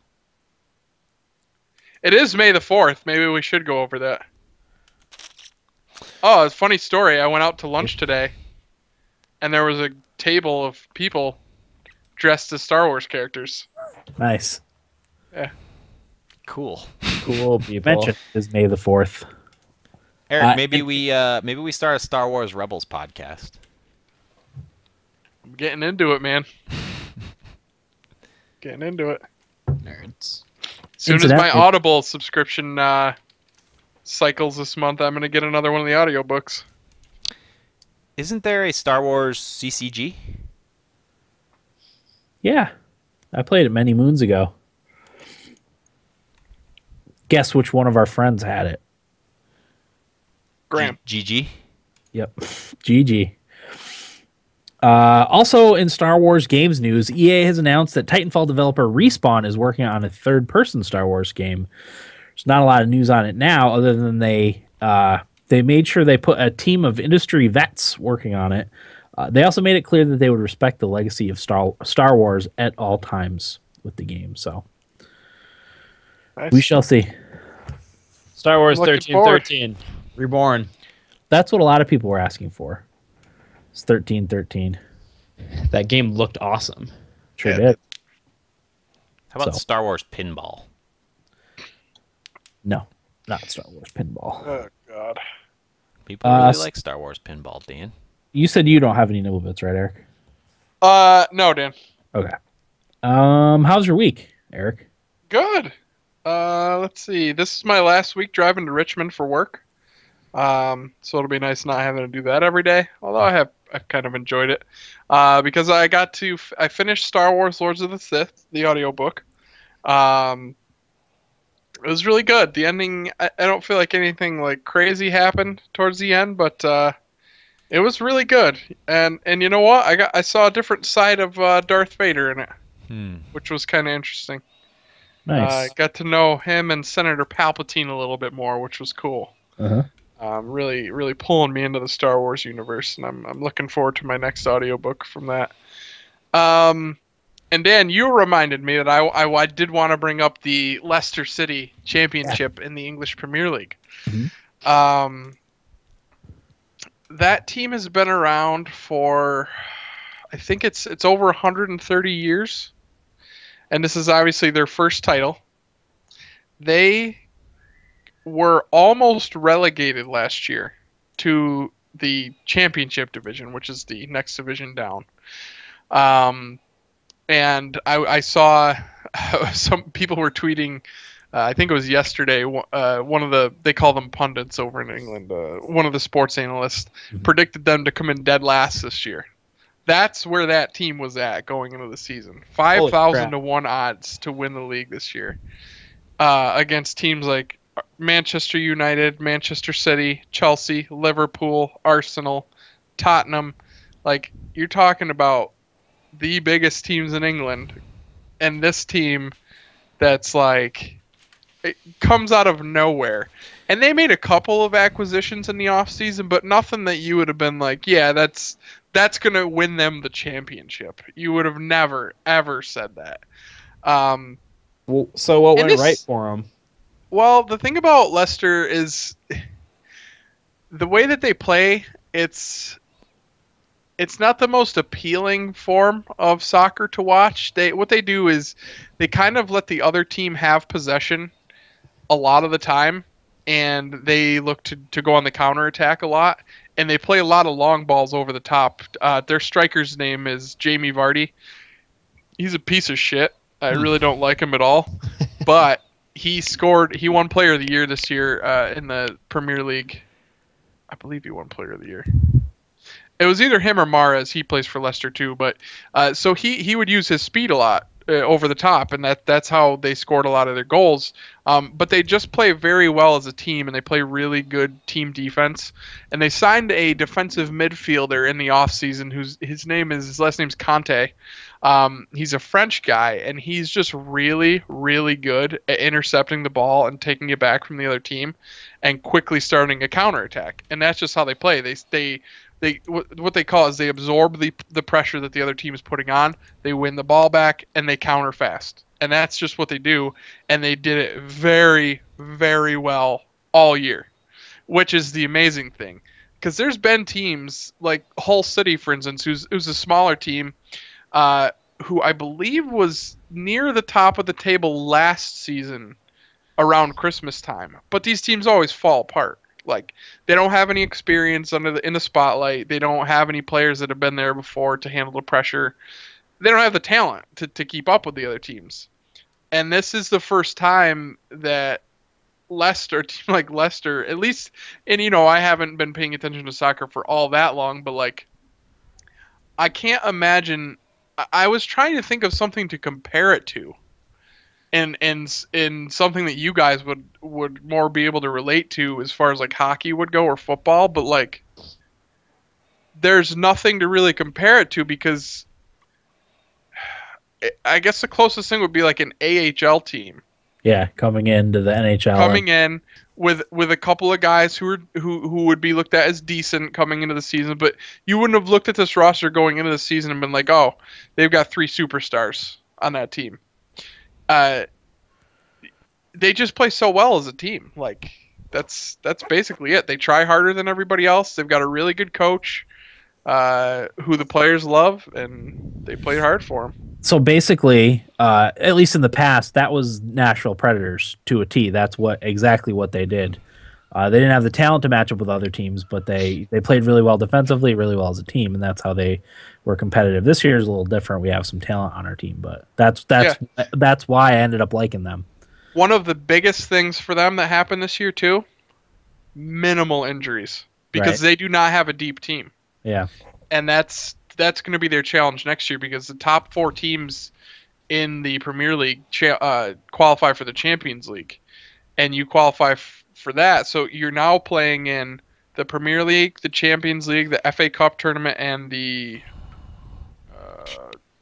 It is May the 4th. Maybe we should go over that. Oh, it's a funny story. I went out to lunch today, and there was a table of people dressed as Star Wars characters. Nice. Yeah. Cool. Cool people. Mention is May the 4th. Eric, maybe we start a Star Wars Rebels podcast. I'm getting into it, man. Getting into it. Nerds. As soon as my Audible subscription cycles this month, I'm going to get another one of the audiobooks. Isn't there a Star Wars CCG? Yeah, I played it many moons ago. Guess which one of our friends had it? Graham. GG. Yep, GG. Also, in Star Wars games news, EA has announced that Titanfall developer Respawn is working on a third-person Star Wars game. There's not a lot of news on it now, other than they made sure they put a team of industry vets working on it. They also made it clear that they would respect the legacy of Star Wars at all times with the game. So Nice. we shall see. Star Wars I'm looking 1313. Reborn. That's what a lot of people were asking for. It's 1313. That game looked awesome. Sure Yeah. did. How about So. Star Wars Pinball? No, not Star Wars Pinball. Oh, God. People really like Star Wars Pinball, Dan. You said you don't have any nibble bits, right, Eric? No, Dan. Okay. How's your week, Eric? Good. Let's see. This is my last week driving to Richmond for work. So it'll be nice not having to do that every day. Although I've kind of enjoyed it. Because I finished Star Wars Lords of the Sith, the audiobook. It was really good. The ending, I don't feel like anything like crazy happened towards the end, but It was really good, and you know what? I saw a different side of Darth Vader in it, which was kind of interesting. Nice. I got to know him and Senator Palpatine a little bit more, which was cool. Really, really pulling me into the Star Wars universe, and I'm looking forward to my next audiobook from that. And Dan, you reminded me that I did want to bring up the Leicester City Championship in the English Premier League. That team has been around for, I think it's over 130 years, and this is obviously their first title. They were almost relegated last year to the Championship division, which is the next division down. And I saw some people were tweeting, I think it was yesterday, they call them pundits over in England, one of the sports analysts predicted them to come in dead last this year. That's where that team was at going into the season. 5,000 to 1 odds to win the league this year, against teams like Manchester United, Manchester City, Chelsea, Liverpool, Arsenal, Tottenham. Like, you're talking about the biggest teams in England, and this team that's like, it comes out of nowhere. And they made a couple of acquisitions in the offseason, but nothing that you would have been like, yeah, that's going to win them the championship. You would have never, ever said that. So what went right for them? Well, the thing about Leicester is the way that they play, it's not the most appealing form of soccer to watch. What they do is they kind of let the other team have possession a lot of the time, and they look to go on the counterattack a lot, and they play a lot of long balls over the top. Their striker's name is Jamie Vardy. He's a piece of shit. I really don't like him at all, but he won Player of the Year this year in the Premier League. I believe he won Player of the Year. It was either him or Mahrez. He plays for Leicester too, but so he would use his speed a lot over the top, and that's how they scored a lot of their goals. But they just play very well as a team, and they play really good team defense. And they signed a defensive midfielder in the offseason his last name's Conte. He's a French guy, and he's just really, really good at intercepting the ball and taking it back from the other team and quickly starting a counterattack. And that's just how they play. What they call is they absorb the pressure that the other team is putting on. They win the ball back, and they counter fast. And that's just what they do. And they did it very, very well all year, which is the amazing thing. Because there's been teams like Hull City, for instance, who's a smaller team, who I believe was near the top of the table last season around Christmas time. But these teams always fall apart. Like, they don't have any experience in the spotlight. They don't have any players that have been there before to handle the pressure. They don't have the talent to keep up with the other teams. And this is the first time that a team like Leicester, at least, and I haven't been paying attention to soccer for all that long, but like, I can't imagine. I was trying to think of something to compare it to. And in something that you guys would more be able to relate to as far as like hockey would go or football, but like there's nothing to really compare it to, because I guess the closest thing would be like an AHL team. Yeah, coming into the NHL. Coming in with a couple of guys who would be looked at as decent coming into the season, but you wouldn't have looked at this roster going into the season and been like, oh, they've got 3 superstars on that team. They just play so well as a team. Like, that's basically it. They try harder than everybody else. They've got a really good coach, who the players love, and they played hard for him. So basically, at least in the past, that was Nashville Predators to a T. That's exactly what they did. They didn't have the talent to match up with other teams, but they played really well defensively, really well as a team, and that's how they were competitive. This year is a little different. We have some talent on our team, but that's why I ended up liking them. One of the biggest things for them that happened this year too, minimal injuries, because they do not have a deep team. Yeah, and that's going to be their challenge next year, because the top 4 teams in the Premier League qualify for the Champions League, and you qualify for that. So you're now playing in the Premier League, the Champions League, the FA Cup tournament, and the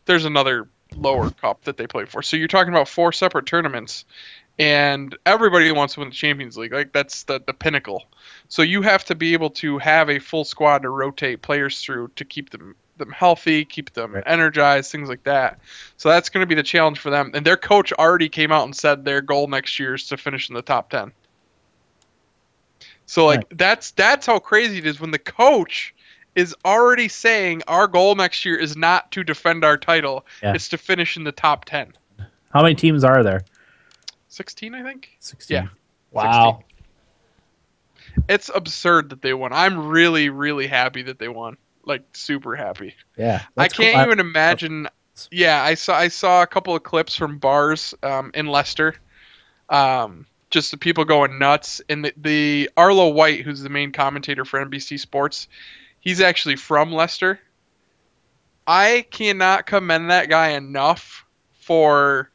there's another lower cup that they play for. So you're talking about 4 separate tournaments, and everybody wants to win the Champions League. Like, that's the pinnacle. So you have to be able to have a full squad to rotate players through to keep them healthy, keep them energized, things like that. So that's going to be the challenge for them. And their coach already came out and said their goal next year is to finish in the top 10. So like that's how crazy it is when the coach is already saying our goal next year is not to defend our title, it's to finish in the top 10. How many teams are there? 16, I think. 16. Yeah. Wow. 16. It's absurd that they won. I'm really, really happy that they won. Like, super happy. Yeah. I can't even imagine. Yeah, I saw a couple of clips from bars in Leicester. Just the people going nuts. And the Arlo White, who's the main commentator for NBC Sports, he's actually from Leicester. I cannot commend that guy enough for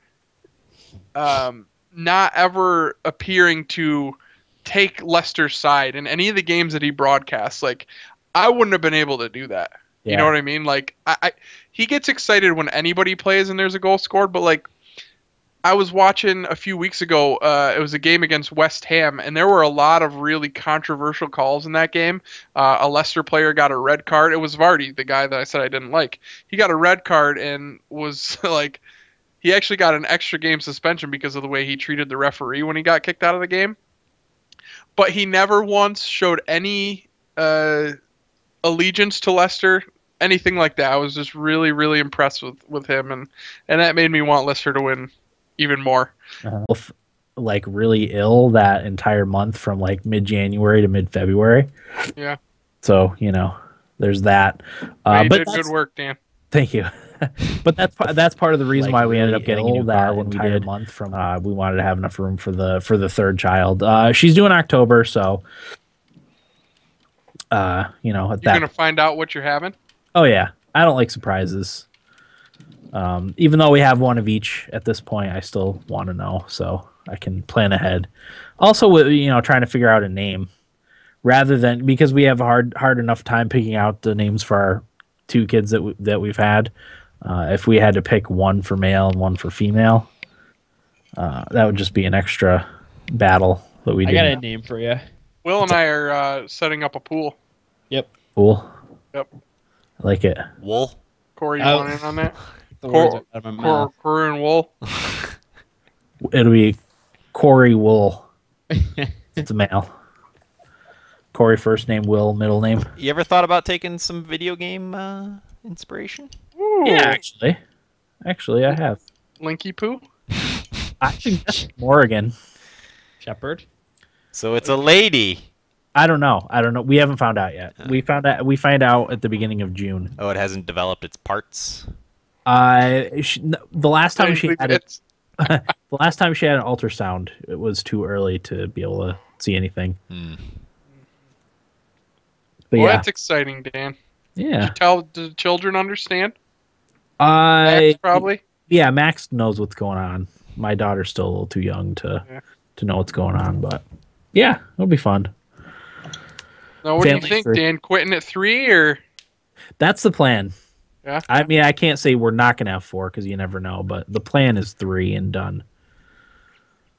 not ever appearing to take Leicester's side in any of the games that he broadcasts. Like, I wouldn't have been able to do that. You know what I mean? Like, he gets excited when anybody plays and there's a goal scored, but like, I was watching a few weeks ago, it was a game against West Ham, and there were a lot of really controversial calls in that game. A Leicester player got a red card. It was Vardy, the guy that I said I didn't like. He got a red card and was like, he actually got an extra game suspension because of the way he treated the referee when he got kicked out of the game. But he never once showed any allegiance to Leicester, anything like that. I was just really, really impressed with him, and that made me want Leicester to win even more. Like, really ill that entire month from like mid-January to mid-February. Yeah. So, there's that. You did good work, Dan. Thank you. But that's part of the reason why we ended up getting a new car when we did. Month from we wanted to have enough room for the third child. She's due in October, so you're gonna find out what you're having. Oh yeah, I don't like surprises. Even though we have one of each at this point, I still want to know so I can plan ahead. Also, with trying to figure out a name rather than, because we have a hard enough time picking out the names for our 2 kids that we've had. If we had to pick one for male and one for female, that would just be an extra battle that we did. I got a name for you. Will and I are setting up a pool. Yep. Pool. Yep. I like it. Wool. Corey, you want in on that? Corey and Wool. It'll be Corey Wool. It's a male. Corey first name, Will middle name. You ever thought about taking some video game inspiration? Ooh. Yeah, actually, I have. Linky Poo. I think that's Morrigan. Shepherd. So it's a lady. I don't know. We haven't found out yet. We find out at the beginning of June. Oh, it hasn't developed its parts. The last time she had it, the last time she had an ultrasound, it was too early to be able to see anything. But well, yeah, that's exciting, Dan. Yeah. Did you tell the children understand? Max probably. Yeah, Max knows what's going on. My daughter's still a little too young to know what's going on, but yeah, it'll be fun. Now, what do you think, Dan? Quitting at 3 or? That's the plan. Yeah. I mean, I can't say we're not gonna have 4 because you never know, but the plan is 3 and done.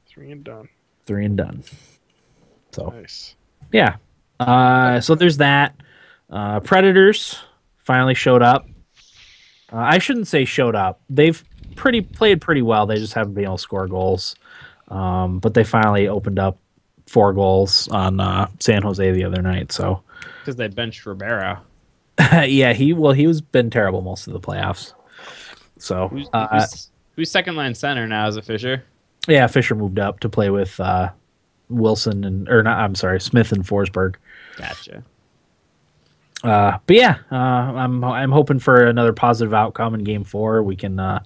3 and done. 3 and done. So nice. Yeah. So there's that. Predators finally showed up. I shouldn't say showed up. They've played pretty well. They just haven't been able to score goals. But they finally opened up 4 goals on San Jose the other night. So because they benched Ribeiro. Yeah, he's been terrible most of the playoffs. So who's second line center now? Is it Fisher? Yeah, Fisher moved up to play with Wilson Smith and Forsberg. Gotcha. But yeah, I'm hoping for another positive outcome in Game 4. We can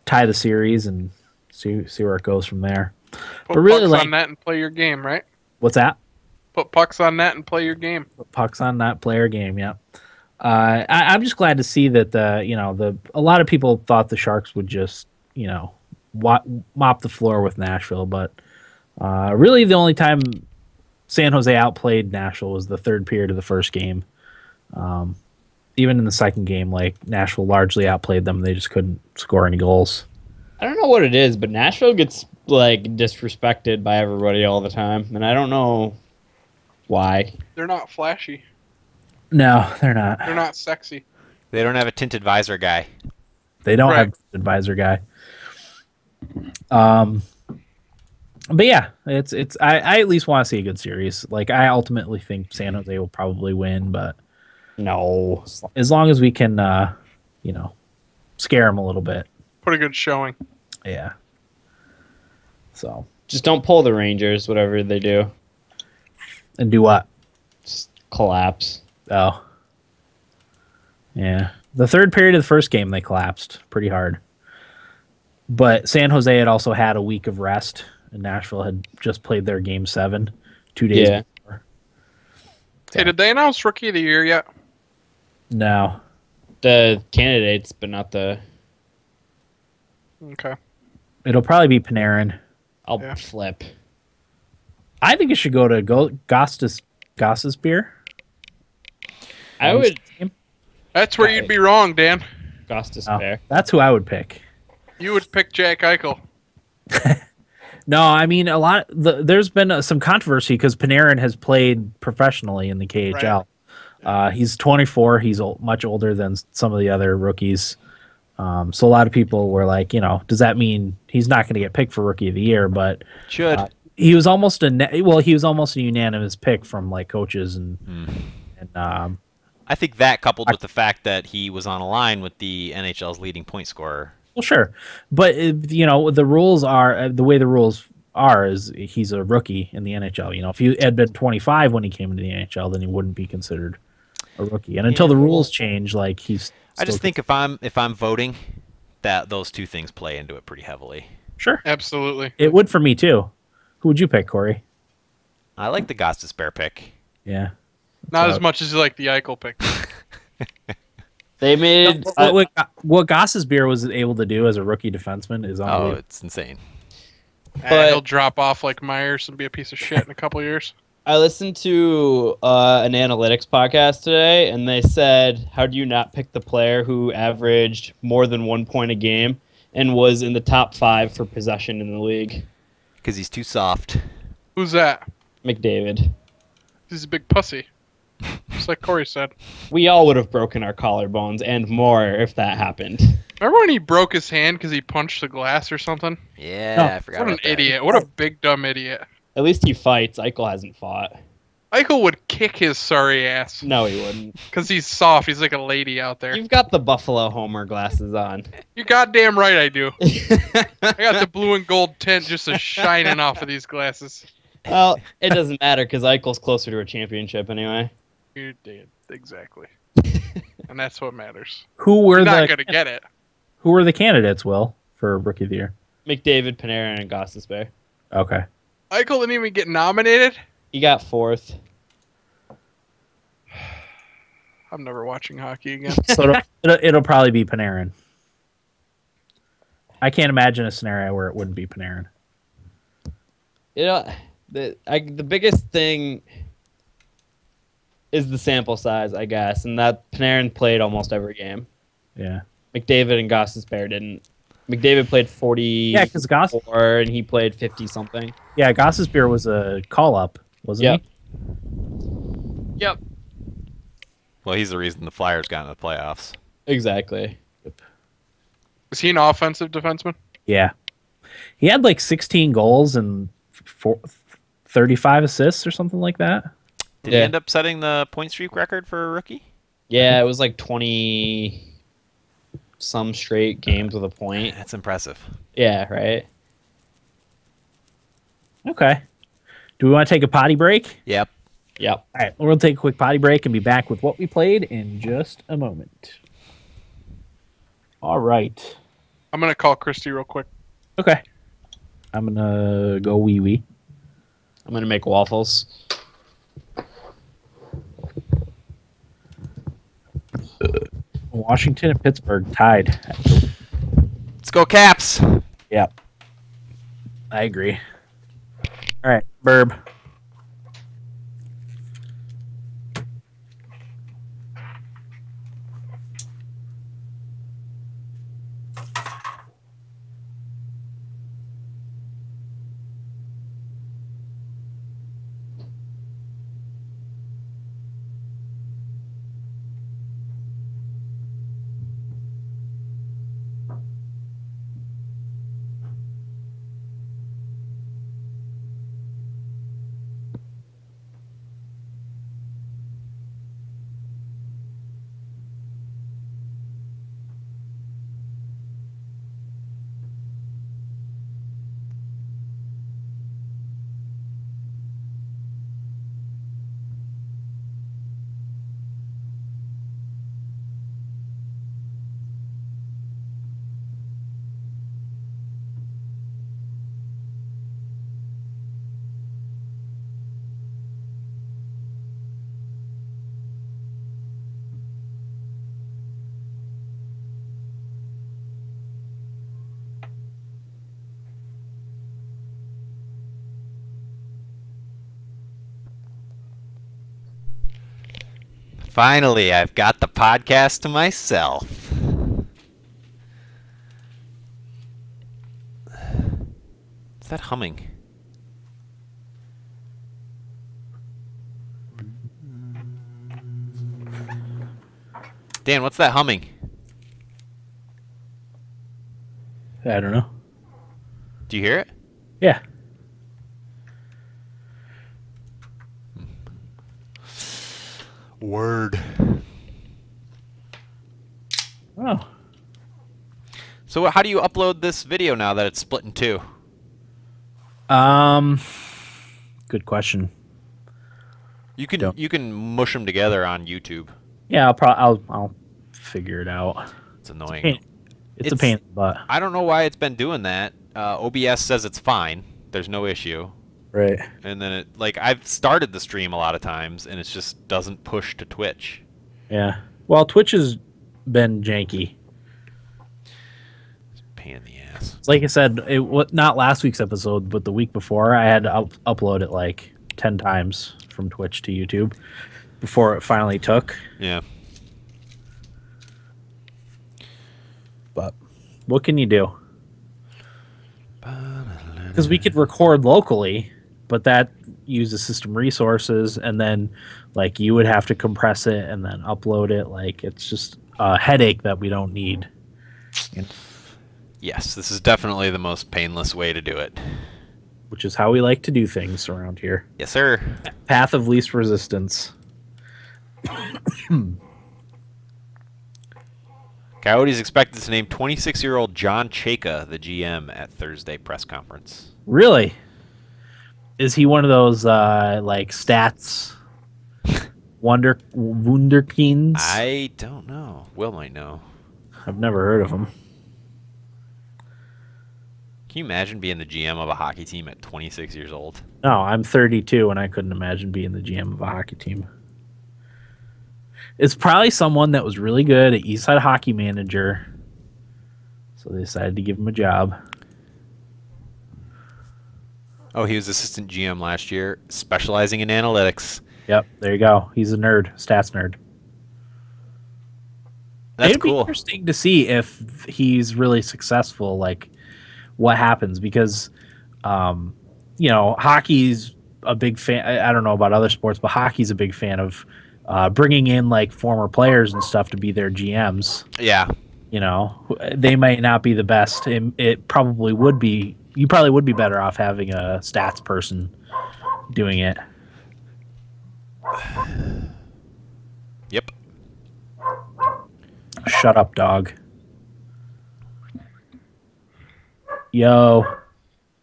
tie the series and see where it goes from there. Put but really, pucks on that and play your game, right? What's that? Put pucks on that and play your game. Put pucks on that, play your game. Yeah. I'm just glad to see that a lot of people thought the Sharks would just mop the floor with Nashville, but really the only time San Jose outplayed Nashville was the third period of the first game. Even in the second game, like Nashville largely outplayed them. They just couldn't score any goals. I don't know what it is, but Nashville gets like disrespected by everybody all the time, and I don't know why. They're not flashy. No, they're not. They're not sexy. They don't have a tinted visor guy. They don't have an advisor guy. But yeah, it's I at least want to see a good series. Like I ultimately think San Jose will probably win, but No. as long as we can, scare them a little bit. Put a good showing. Yeah. So. Just don't pull the Rangers, whatever they do. And do what? Just collapse. Oh. Yeah. The third period of the first game, they collapsed pretty hard. But San Jose had also had a week of rest, and Nashville had just played their Game 7 2 days before. Hey, did they announce Rookie of the Year yet? No. The candidates, but not the... Okay. It'll probably be Panarin. I'll flip. I think it should go to Goss's beer. I would... That's where you'd be wrong, Dan. Gostis Oh, Bear. that's who I would pick. You would pick Jack Eichel. No, I mean there's been some controversy because Panarin has played professionally in the KHL. Right. He's 24. He's much older than some of the other rookies. So a lot of people were like, does that mean he's not going to get picked for Rookie of the Year? But he was almost a unanimous pick from like coaches and I think that coupled with the fact that he was on a line with the NHL's leading point scorer. Well, sure, but the rules are the way the rules are is he's a rookie in the NHL. If he had been 25 when he came into the NHL, then he wouldn't be considered a rookie. And until the rules change, like he's. I just think if I'm voting, that those two things play into it pretty heavily. Sure, absolutely, it would for me too. Who would you pick, Corey? I like the Gostis Bear pick. Yeah, not as much as you like the Eichel pick. They made what Goss's beer was able to do as a rookie defenseman is unbelievable. Oh, it's insane. But he'll drop off like Myers and be a piece of shit in a couple years. I listened to an analytics podcast today, and they said, how do you not pick the player who averaged more than 1 point a game and was in the top 5 for possession in the league? Because he's too soft. Who's that? McDavid. He's a big pussy. Just like Corey said. We all would have broken our collarbones and more if that happened. Remember when he broke his hand because he punched the glass or something? Yeah, I forgot. What an idiot. What a big, dumb idiot. At least he fights. Eichel hasn't fought. Eichel would kick his sorry ass. No, he wouldn't. Because he's soft. He's like a lady out there. You've got the Buffalo Homer glasses on. You're goddamn right I do. I got the blue and gold tint just shining off of these glasses. Well, it doesn't matter because Eichel's closer to a championship anyway. You did. Exactly. And that's what matters. Who were You're not going to get it. Who were the candidates, Will, for Rookie of the Year? McDavid, Panarin, and Gostis Bear. Okay. Eichel didn't even get nominated? He got 4th. I'm never watching hockey again. So it'll probably be Panarin. I can't imagine a scenario where it wouldn't be Panarin. The biggest thing is the sample size, I guess, and that Panarin played almost every game. Yeah. McDavid and Gostis Bear didn't. McDavid played 40. Yeah, because and he played 50 something. Yeah, Goss's beer was a call up, wasn't he? Yep. Well, he's the reason the Flyers got in the playoffs. Exactly. Is he an offensive defenseman? Yeah. He had like 16 goals and 35 assists or something like that. Did he end up setting the point streak record for a rookie? Yeah, it was like 20 some straight games with a point. That's impressive. Yeah, right? Okay. Do we want to take a potty break? Yep. Yep. All right, we'll take a quick potty break and be back with what we played in just a moment. All right. I'm going to call Christy real quick. Okay. I'm going to go wee-wee. I'm going to make waffles. Washington and Pittsburgh tied. Let's go Caps. Yep. I agree. All right, Burb. Finally, I've got the podcast to myself. What's that humming? Dan, what's that humming? I don't know. Do you hear it? Yeah. Word. Oh. So how do you upload this video now that it's split in two? Good question. You can mush them together on YouTube. Yeah, I'll figure it out. It's annoying. It's a pain in the butt. I don't know why it's been doing that. OBS says it's fine. There's no issue. Right. And then I've started the stream a lot of times, and it just doesn't push to Twitch. Yeah. Well, Twitch has been janky. It's a pain in the ass. Like I said, not last week's episode, but the week before, I had to upload it like 10 times from Twitch to YouTube before it finally took. Yeah. But what can you do? Because we could record locally, but that uses system resources, and then like you would have to compress it and then upload it. Like it's just a headache that we don't need. You know? Yes, this is definitely the most painless way to do it. Which is how we like to do things around here. Yes, sir. Path of least resistance. Coyote's expected to name 26-year-old John Chayka the GM at Thursday press conference. Really? Is he one of those like stats wunderkinds? I don't know. Will might know. I've never heard of him. Can you imagine being the GM of a hockey team at 26 years old? No, I'm 32, and I couldn't imagine being the GM of a hockey team. It's probably someone that was really good at Eastside Hockey Manager, so they decided to give him a job. Oh, he was assistant GM last year, specializing in analytics. Yep, there you go. He's a nerd, stats nerd. That's It'd cool. be interesting to see if he's really successful, like what happens, because hockey's a big fan. I don't know about other sports, but hockey's a big fan of bringing in like former players and stuff to be their GMs. Yeah. They might not be the best. It probably would be. You probably would be better off having a stats person doing it. Yep. Shut up, dog. Yo.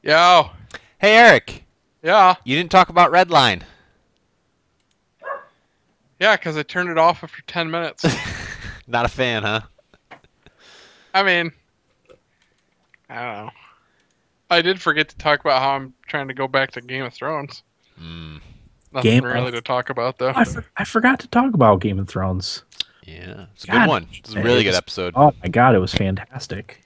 Yo. Hey, Eric. Yeah. You didn't talk about Redline. Yeah, because I turned it off after 10 minutes. Not a fan, huh? I mean, I don't know. I did forget to talk about how I'm trying to go back to Game of Thrones. Nothing really to talk about, though. I forgot to talk about Game of Thrones. Yeah, it's a good one. It's a really good episode. Oh my god, it was fantastic.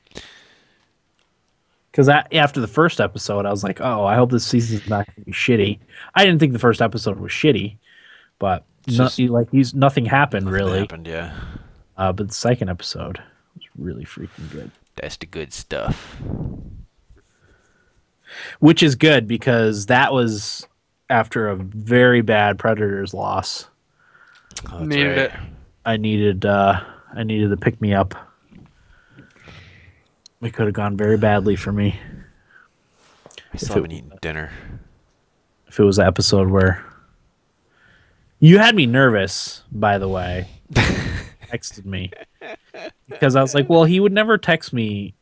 Because after the first episode, I was like, "Oh, I hope this season's not going to be shitty." I didn't think the first episode was shitty, but nothing happened really. Happened, yeah. But the second episode was really freaking good. That's the good stuff. Which is good because that was after a very bad Predators loss. Oh, Needed it. I needed to pick me up. It could have gone very badly for me. I still haven't eaten dinner. If it was an episode where you had me nervous, by the way, texted me because I was like, well, he would never text me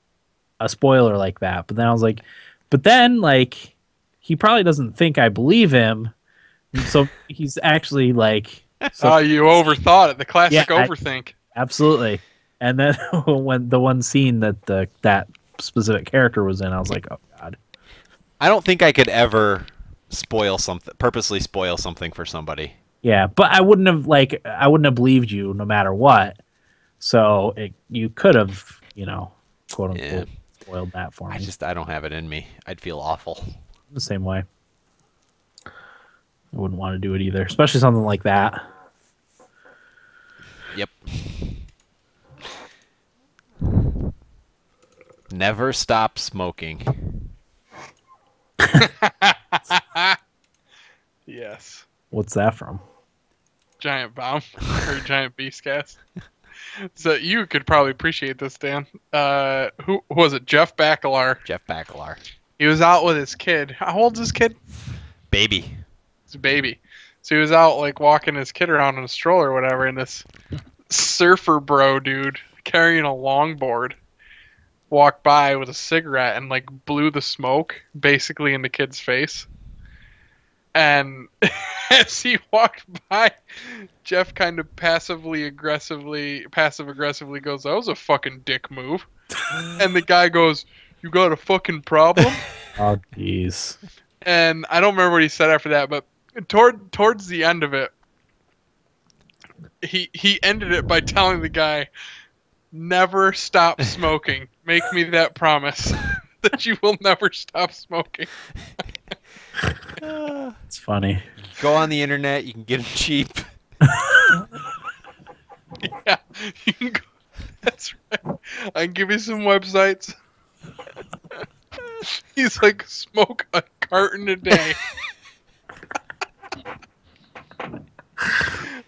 a spoiler like that. But then I was like, he probably doesn't think I believe him. So he's actually like, you overthought it. The classic overthink. Absolutely. And then when the one scene that that specific character was in, I was like, oh God. I don't think I could ever purposely spoil something for somebody. Yeah, but I wouldn't have believed you no matter what. So you could have, quote unquote, spoiled that for me. I don't have it in me. I'd feel awful. The same way. I wouldn't want to do it either, especially something like that. Yep. Never stop smoking. Yes. What's that from? Giant Bomb or Giant Beast Cast. So you could probably appreciate this, Dan. Who was it? Jeff Bakalar. Jeff Bakalar. He was out with his kid. How old's his kid? Baby. It's a baby. So he was out like walking his kid around in a stroller or whatever, and this surfer bro dude carrying a longboard walked by with a cigarette and like blew the smoke basically in the kid's face. And as he walked by, Jeff kind of passive aggressively goes, "That was a fucking dick move." And the guy goes, "You got a fucking problem?" Oh, jeez. And I don't remember what he said after that, but towards the end of it, he ended it by telling the guy, "Never stop smoking. Make me that promise that you will never stop smoking." It's funny. Go on the internet. You can get them cheap. Yeah, you can go. That's right. I can give you some websites. He's like, smoke a carton a day.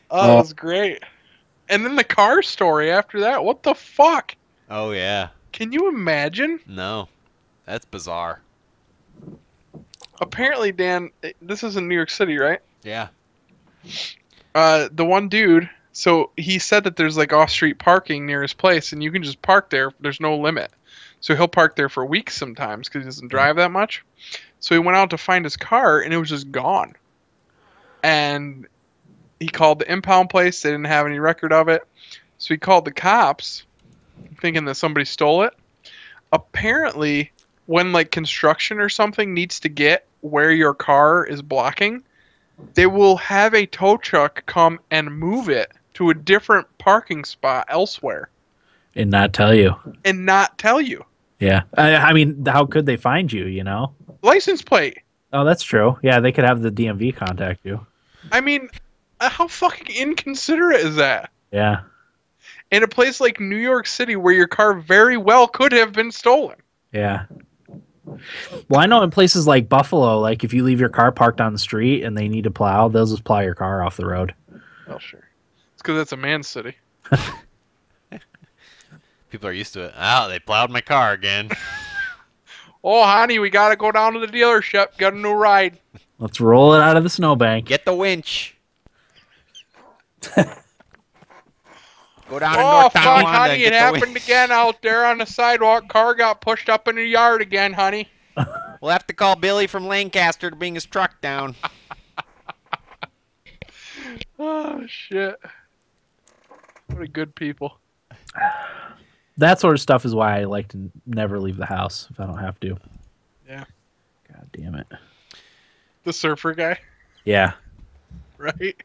Oh, it was great. And then the car story after that. What the fuck? Oh, yeah. Can you imagine? No. That's bizarre. Apparently, Dan, this is in New York City, right? Yeah. The one dude, so he said that there's like off-street parking near his place, and you can just park there. There's no limit. So he'll park there for weeks sometimes because he doesn't drive that much. So he went out to find his car, and it was just gone. And he called the impound place. They didn't have any record of it. So he called the cops, thinking that somebody stole it. Apparently, when like construction or something needs to get where your car is blocking, they will have a tow truck come and move it to a different parking spot elsewhere. And not tell you. Yeah. I mean, how could they find you, License plate. Oh, that's true. Yeah, they could have the DMV contact you. I mean, how fucking inconsiderate is that? Yeah. In a place like New York City where your car very well could have been stolen. Yeah. Well, I know in places like Buffalo, like if you leave your car parked on the street and they need to plow, they'll just plow your car off the road. Oh, sure. It's because it's a man's city. People are used to it. Oh, they plowed my car again. Oh, honey, we got to go down to the dealership. Got a new ride. Let's roll it out of the snowbank. Get the winch. Go down to Oh, North fuck, Tonawanda and honey, get it the happened winch. again out there on the sidewalk. Car got pushed up in the yard again, honey. We'll have to call Billy from Lancaster to bring his truck down. Oh, shit. What a good people. That sort of stuff is why I like to never leave the house if I don't have to. Yeah. God damn it. The surfer guy, Yeah. right?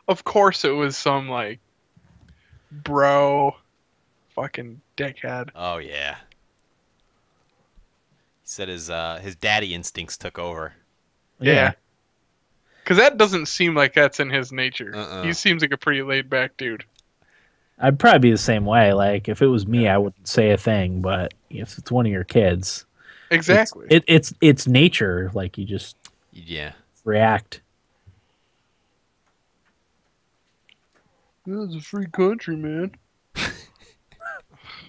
Of course it was some, like, bro fucking dickhead. Oh, yeah. He said his daddy instincts took over. Yeah. Because that doesn't seem like that's in his nature. Uh-uh. He seems like a pretty laid-back dude. I'd probably be the same way. Like if it was me, I wouldn't say a thing. But if it's one of your kids, Exactly. it's nature. Like you just react. This is a free country, man.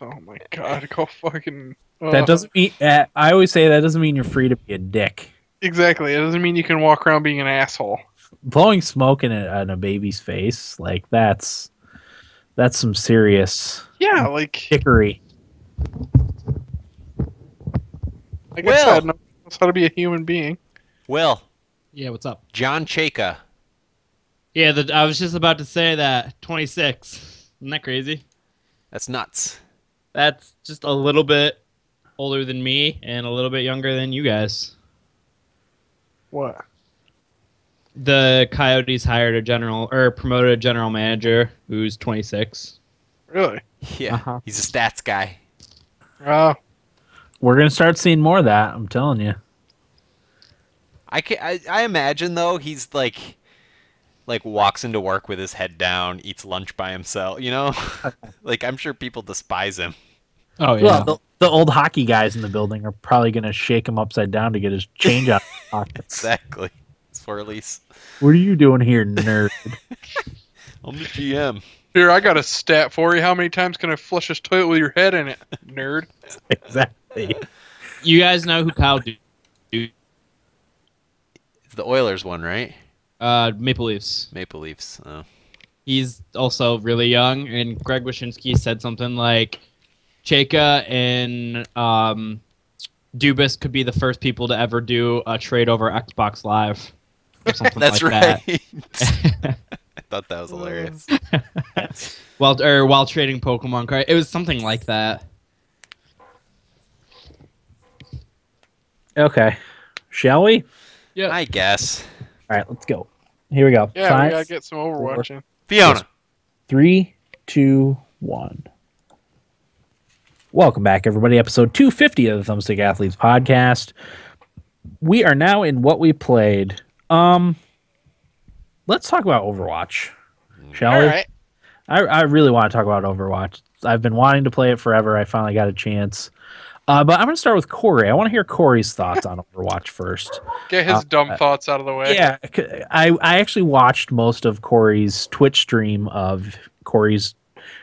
Oh my god, go fucking. That doesn't mean. I always say that doesn't mean you're free to be a dick. Exactly. It doesn't mean you can walk around being an asshole. Blowing smoke in a baby's face, like that's some serious dickery. I guess I knows how to be a human being. Will. Yeah, what's up? John Chaka. Yeah, I was just about to say that. 26. Isn't that crazy? That's nuts. That's just a little bit older than me and a little bit younger than you guys. What? The Coyotes hired promoted a general manager who's 26. Really? Yeah, he's a stats guy. We're gonna start seeing more of that. I'm telling you. I imagine though he's like walks into work with his head down, eats lunch by himself. You know, like I'm sure people despise him. Oh yeah. Well, the old hockey guys in the building are probably gonna shake him upside down to get his change out of his pockets. Exactly. Swirlies. What are you doing here, nerd? I'm the GM. Here, I got a stat for you. How many times can I flush this toilet with your head in it, nerd? Exactly. You guys know who Kyle Dude? It's the Oilers one, right? Maple Leafs. Maple Leafs. Oh. He's also really young, and Greg Wyshynski said something like, Chaka and Dubas could be the first people to ever do a trade over Xbox Live. Or something That's like right. That. I thought that was hilarious. while trading Pokemon cards. It was something like that. Okay. Shall we? Yeah. I guess. All right, let's go. Here we go. Yeah, 5, we gotta get some Overwatch in. Fiona. 3, 2, 1. Welcome back, everybody. Episode 250 of the Thumbstick Athletes podcast. We are now in what we played. Let's talk about Overwatch, shall we? Right. I really want to talk about Overwatch. I've been wanting to play it forever. I finally got a chance. But I'm going to start with Corey. I want to hear Corey's thoughts on Overwatch first. Get his dumb thoughts out of the way. Yeah, I actually watched most of Corey's Twitch stream of Corey's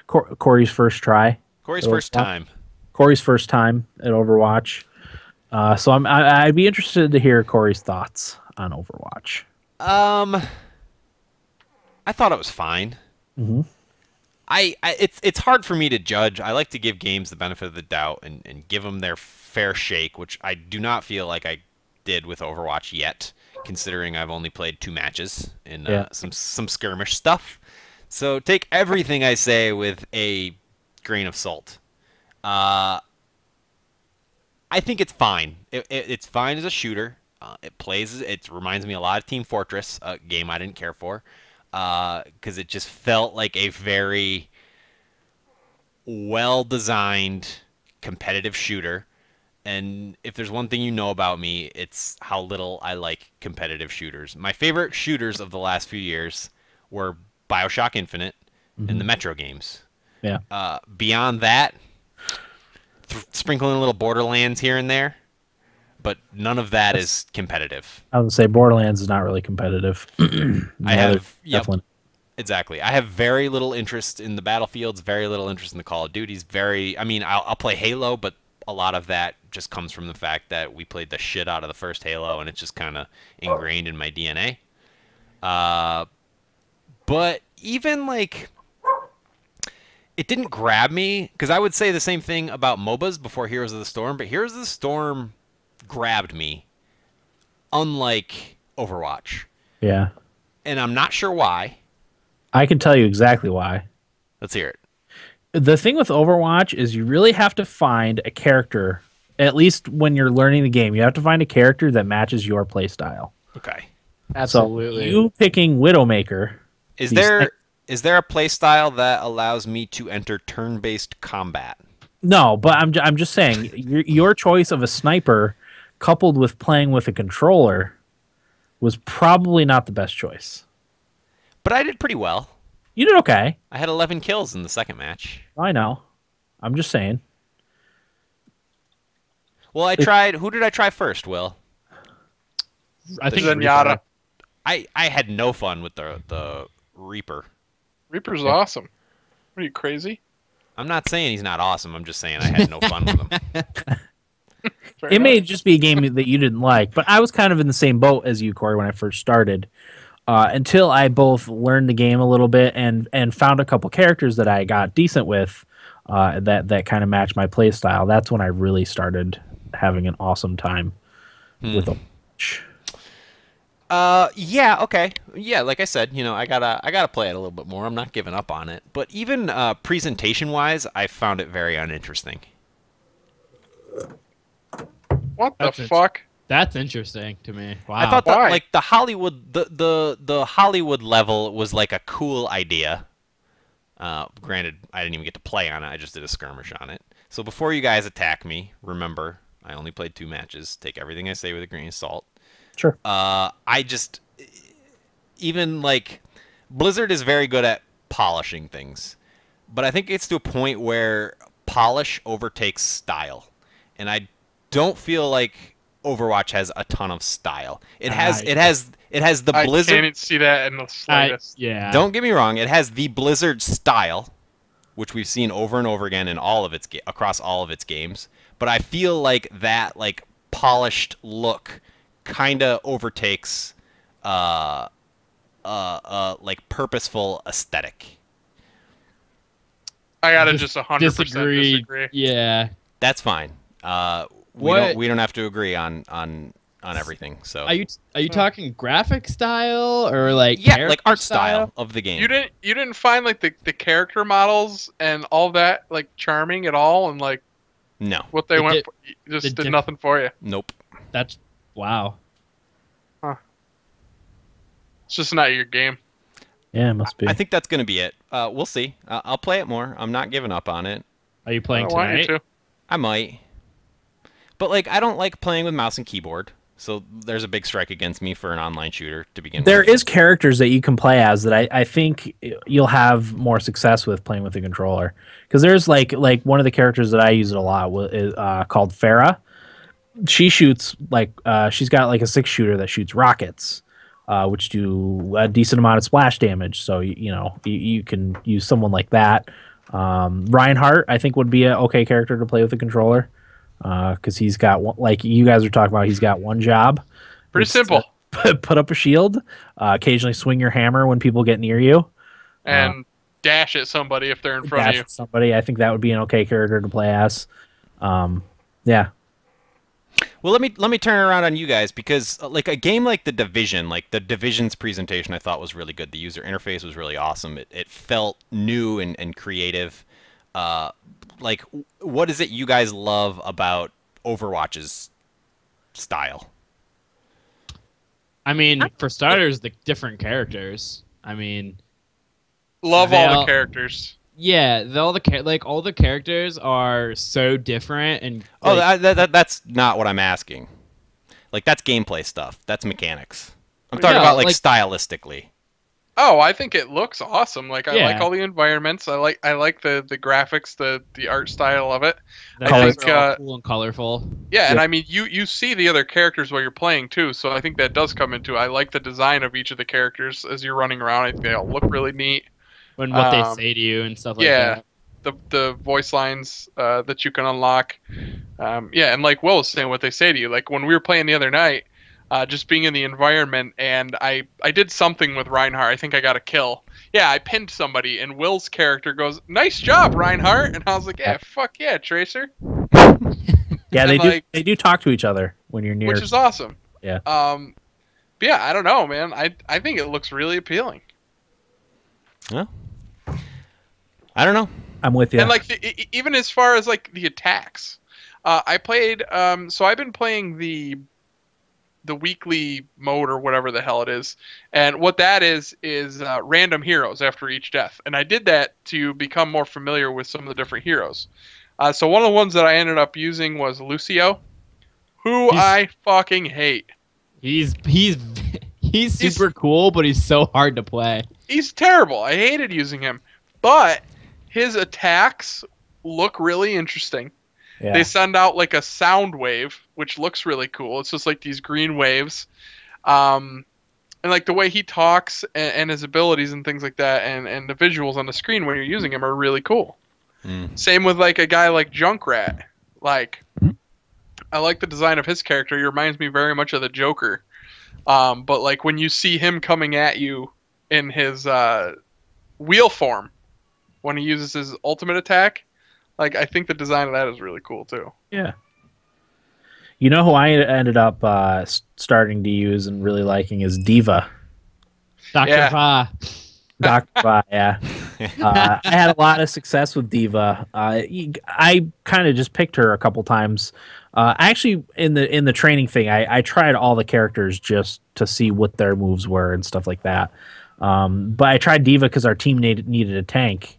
first try. Corey's first time. Corey's first time at Overwatch. So I'd be interested to hear Corey's thoughts on Overwatch. I thought it was fine. Mm-hmm. It's hard for me to judge. I like to give games the benefit of the doubt and give them their fair shake, which I do not feel like I did with Overwatch yet, considering I've only played 2 matches in some skirmish stuff. So take everything I say with a grain of salt. I think it's fine. It's fine as a shooter. It reminds me a lot of Team Fortress, a game I didn't care for, because it just felt like a very well-designed competitive shooter. And if there's one thing you know about me, it's how little I like competitive shooters. My favorite shooters of the last few years were BioShock Infinite and the Metro games. Yeah. Beyond that, sprinkling a little Borderlands here and there, but none of that is competitive. I would say Borderlands is not really competitive. Exactly. I have very little interest in the Battlefields, very little interest in the Call of Duties. I'll play Halo, but a lot of that just comes from the fact that we played the shit out of the first Halo, and it's just kind of ingrained in my DNA. But even like, it didn't grab me, because I would say the same thing about MOBAs before Heroes of the Storm, but Heroes of the Storm grabbed me, unlike Overwatch. Yeah. And I'm not sure why. I can tell you exactly why. Let's hear it. The thing with Overwatch is you really have to find a character, at least when you're learning the game, you have to find a character that matches your playstyle. Okay. Absolutely. So you picking Widowmaker. Is there a playstyle that allows me to enter turn-based combat? No, but I'm just saying your choice of a sniper coupled with playing with a controller was probably not the best choice. But I did pretty well. You did okay. I had 11 kills in the second match. I know. I'm just saying. Well, I tried. Who did I try first, Will? I think Zenyatta. I had no fun with the Reaper. Reaper's awesome. Are you crazy? I'm not saying he's not awesome. I'm just saying I had no fun with him. It may just be a game that you didn't like, but I was kind of in the same boat as you, Corey, when I first started. Until I both learned the game a little bit and found a couple characters that I got decent with, that kind of matched my play style. That's when I really started having an awesome time with Overwatch. Yeah, okay. Yeah, like I said, I gotta play it a little bit more. I'm not giving up on it. But even presentation-wise, I found it very uninteresting. What the fuck? That's interesting to me. Wow. I thought that like the Hollywood the Hollywood level was like a cool idea. Granted, I didn't even get to play on it. I just did a skirmish on it. So before you guys attack me, remember, I only played 2 matches. Take everything I say with a grain of salt. Sure. Even like Blizzard is very good at polishing things, but I think it's to a point where polish overtakes style, and I don't feel like Overwatch has a ton of style. It has the Blizzard. I can't see that in the slightest. Yeah. Don't get me wrong. It has the Blizzard style, which we've seen over and over again in all of its across all of its games. But I feel like that like polished look kind of overtakes like purposeful aesthetic. I gotta just 100% disagree. Yeah, that's fine. We don't have to agree on everything. So are you talking graphic style or like like art style of the game? You didn't find like the character models and all that like charming at all, and like no, what they went just did nothing for you. Nope. That's wow. Huh. It's just not your game. Yeah, it must be. I think that's gonna be it. We'll see. I'll play it more. I'm not giving up on it. Are you playing I want you tonight? to. I might. But like I don't like playing with mouse and keyboard, so there's a big strike against me for an online shooter to begin with. There is characters that you can play as that I think you'll have more success with playing with the controller. Because there's like one of the characters that I use it a lot is called Farah. She shoots she's got like a 6-shooter that shoots rockets, which do a decent amount of splash damage. So you can use someone like that. Reinhardt I think would be an okay character to play with the controller. Because he's got one, like you guys are talking about, he's got one job. Pretty simple. Put up a shield, occasionally swing your hammer when people get near you, and dash at somebody if they're in front of you. Somebody, I think that would be an okay character to play as. Yeah. Well, let me turn around on you guys because like a game like The Division, like the Division's presentation, I thought was really good. The user interface was really awesome. It felt new and creative. Like, what is it you guys love about Overwatch's style? I mean, for starters, the different characters. I mean, love all the characters. Yeah, all the characters are so different and. That's not what I'm asking. Like that's gameplay stuff. That's mechanics. I'm talking about like stylistically. Oh, I think it looks awesome. Like I like all the environments. I like the graphics, the art style of it. I think cool and colorful. Yeah, and I mean you see the other characters while you're playing too, so I think that does come into it. I like the design of each of the characters as you're running around. I think they all look really neat. When what they say to you and stuff like that. Yeah, the voice lines that you can unlock. Yeah, and like Will was saying, what they say to you. Like when we were playing the other night. Just being in the environment, and I did something with Reinhardt. I think I got a kill. Yeah, I pinned somebody, and Will's character goes, "Nice job, Reinhardt!" And I was like, "Yeah, fuck yeah, Tracer." Yeah, they do talk to each other when you're near, which is awesome. Yeah. But yeah, I don't know, man. I think it looks really appealing. Yeah. I don't know. I'm with you. And like even as far as like the attacks, I played. So I've been playing the weekly mode or whatever the hell it is, and what that is random heroes after each death, and I did that to become more familiar with some of the different heroes. So one of the ones that I ended up using was Lucio, who I fucking hate. He's super cool, but he's so hard to play. He's terrible. I hated using him. But his attacks look really interesting. Yeah. They send out like a sound wave, which looks really cool. It's just like these green waves. And like the way he talks and his abilities and things like that, and the visuals on the screen when you're using him are really cool. Same with like a guy like Junkrat. Like, I like the design of his character. He reminds me very much of the Joker. But like when you see him coming at you in his wheel form, when he uses his ultimate attack, like I think the design of that is really cool too. Yeah. You know who I ended up starting to use and really liking is Diva. Dr. Va. Dr. Va, yeah. I had a lot of success with Diva. I kind of just picked her a couple times. Actually, in the training thing, I tried all the characters just to see what their moves were and stuff like that. But I tried Diva because our team needed a tank,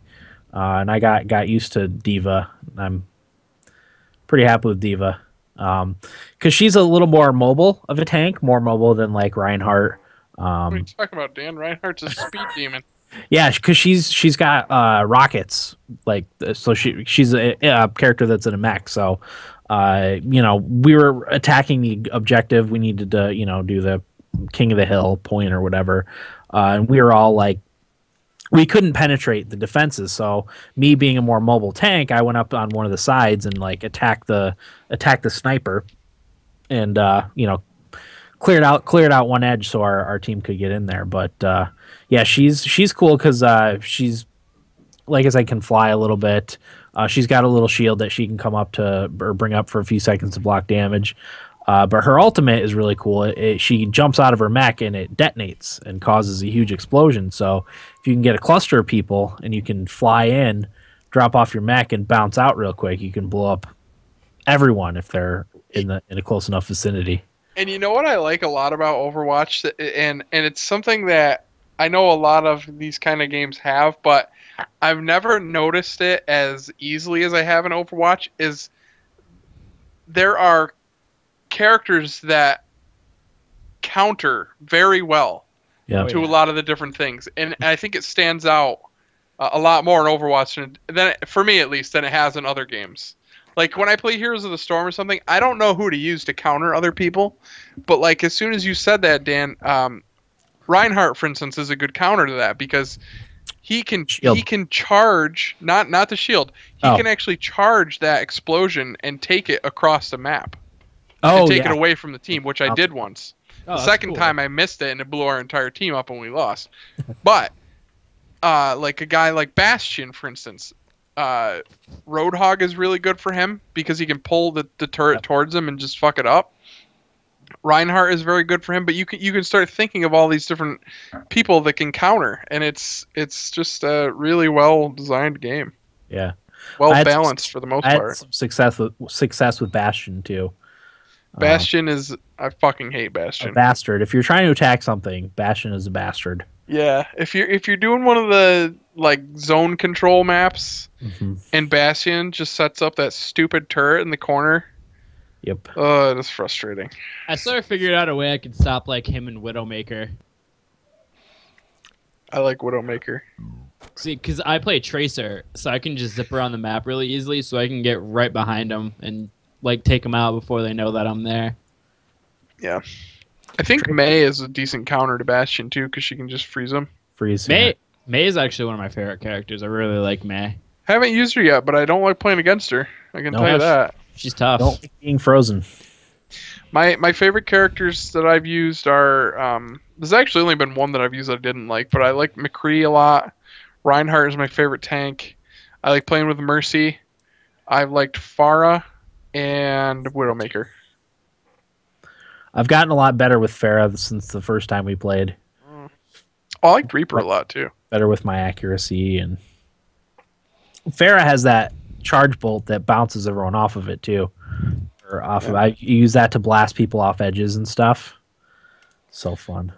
and I got used to Diva. I'm pretty happy with Diva. Because she's a little more mobile of a tank, more mobile than like Reinhardt. What are you talking about, Dan? Reinhardt's a speed demon. Yeah, because she's got rockets, like, so she's a character that's in a mech. So, we were attacking the objective. We needed to, do the King of the Hill point or whatever, and we were all like, we couldn't penetrate the defenses. So me being a more mobile tank, I went up on one of the sides and like attacked the sniper, and cleared out one edge so our team could get in there. But yeah, she's cool because she's, like I said, can fly a little bit. She's got a little shield that she can come up to or bring up for a few seconds to block damage. But her ultimate is really cool. She jumps out of her mech and it detonates and causes a huge explosion. So if you can get a cluster of people and you can fly in, drop off your mech and bounce out real quick, you can blow up everyone if they're in a close enough vicinity. And you know what I like a lot about Overwatch, and it's something that I know a lot of these kind of games have, but I've never noticed it as easily as I have in Overwatch, is there are characters that counter very well to a lot of the different things. And I think it stands out a lot more in Overwatch, than for me at least, than it has in other games. Like when I play Heroes of the Storm or something, I don't know who to use to counter other people. But like as soon as you said that, Dan, Reinhardt, for instance, is a good counter to that because he can charge, not the shield. He can actually charge that explosion and take it across the map. And take it away from the team, which I did once. The second time I missed it and it blew our entire team up and we lost. But like a guy like Bastion, for instance, Roadhog is really good for him because he can pull the turret towards him and just fuck it up. Reinhardt is very good for him, but you can start thinking of all these different people that can counter, and it's just a really well designed game. Yeah, well balanced for the most part. I had some success with Bastion too. Bastion is, I fucking hate Bastion. A bastard. If you're trying to attack something, Bastion is a bastard. Yeah, if you're doing one of the like zone control maps, and Bastion just sets up that stupid turret in the corner. Yep. Oh, it is frustrating. I sort of figured out a way I could stop like him and Widowmaker. I like Widowmaker. See, because I play Tracer, so I can just zip around the map really easily, so I can get right behind them and like take them out before they know that I'm there. Yeah. I think May is a decent counter to Bastion too, because she can just freeze them. May is actually one of my favorite characters. I really like May. Haven't used her yet, but I don't like playing against her. I can tell you that. She's tough. Don't like being frozen. My favorite characters that I've used are there's actually only been one that I've used that I didn't like, but I like McCree a lot. Reinhardt is my favorite tank. I like playing with Mercy. I've liked Pharah and Widowmaker. I've gotten a lot better with Pharah since the first time we played. Oh, I liked Reaper a lot too. Better with my accuracy, and Pharah has that charge bolt that bounces everyone off of it too. Or off of, I use that to blast people off edges and stuff. So fun.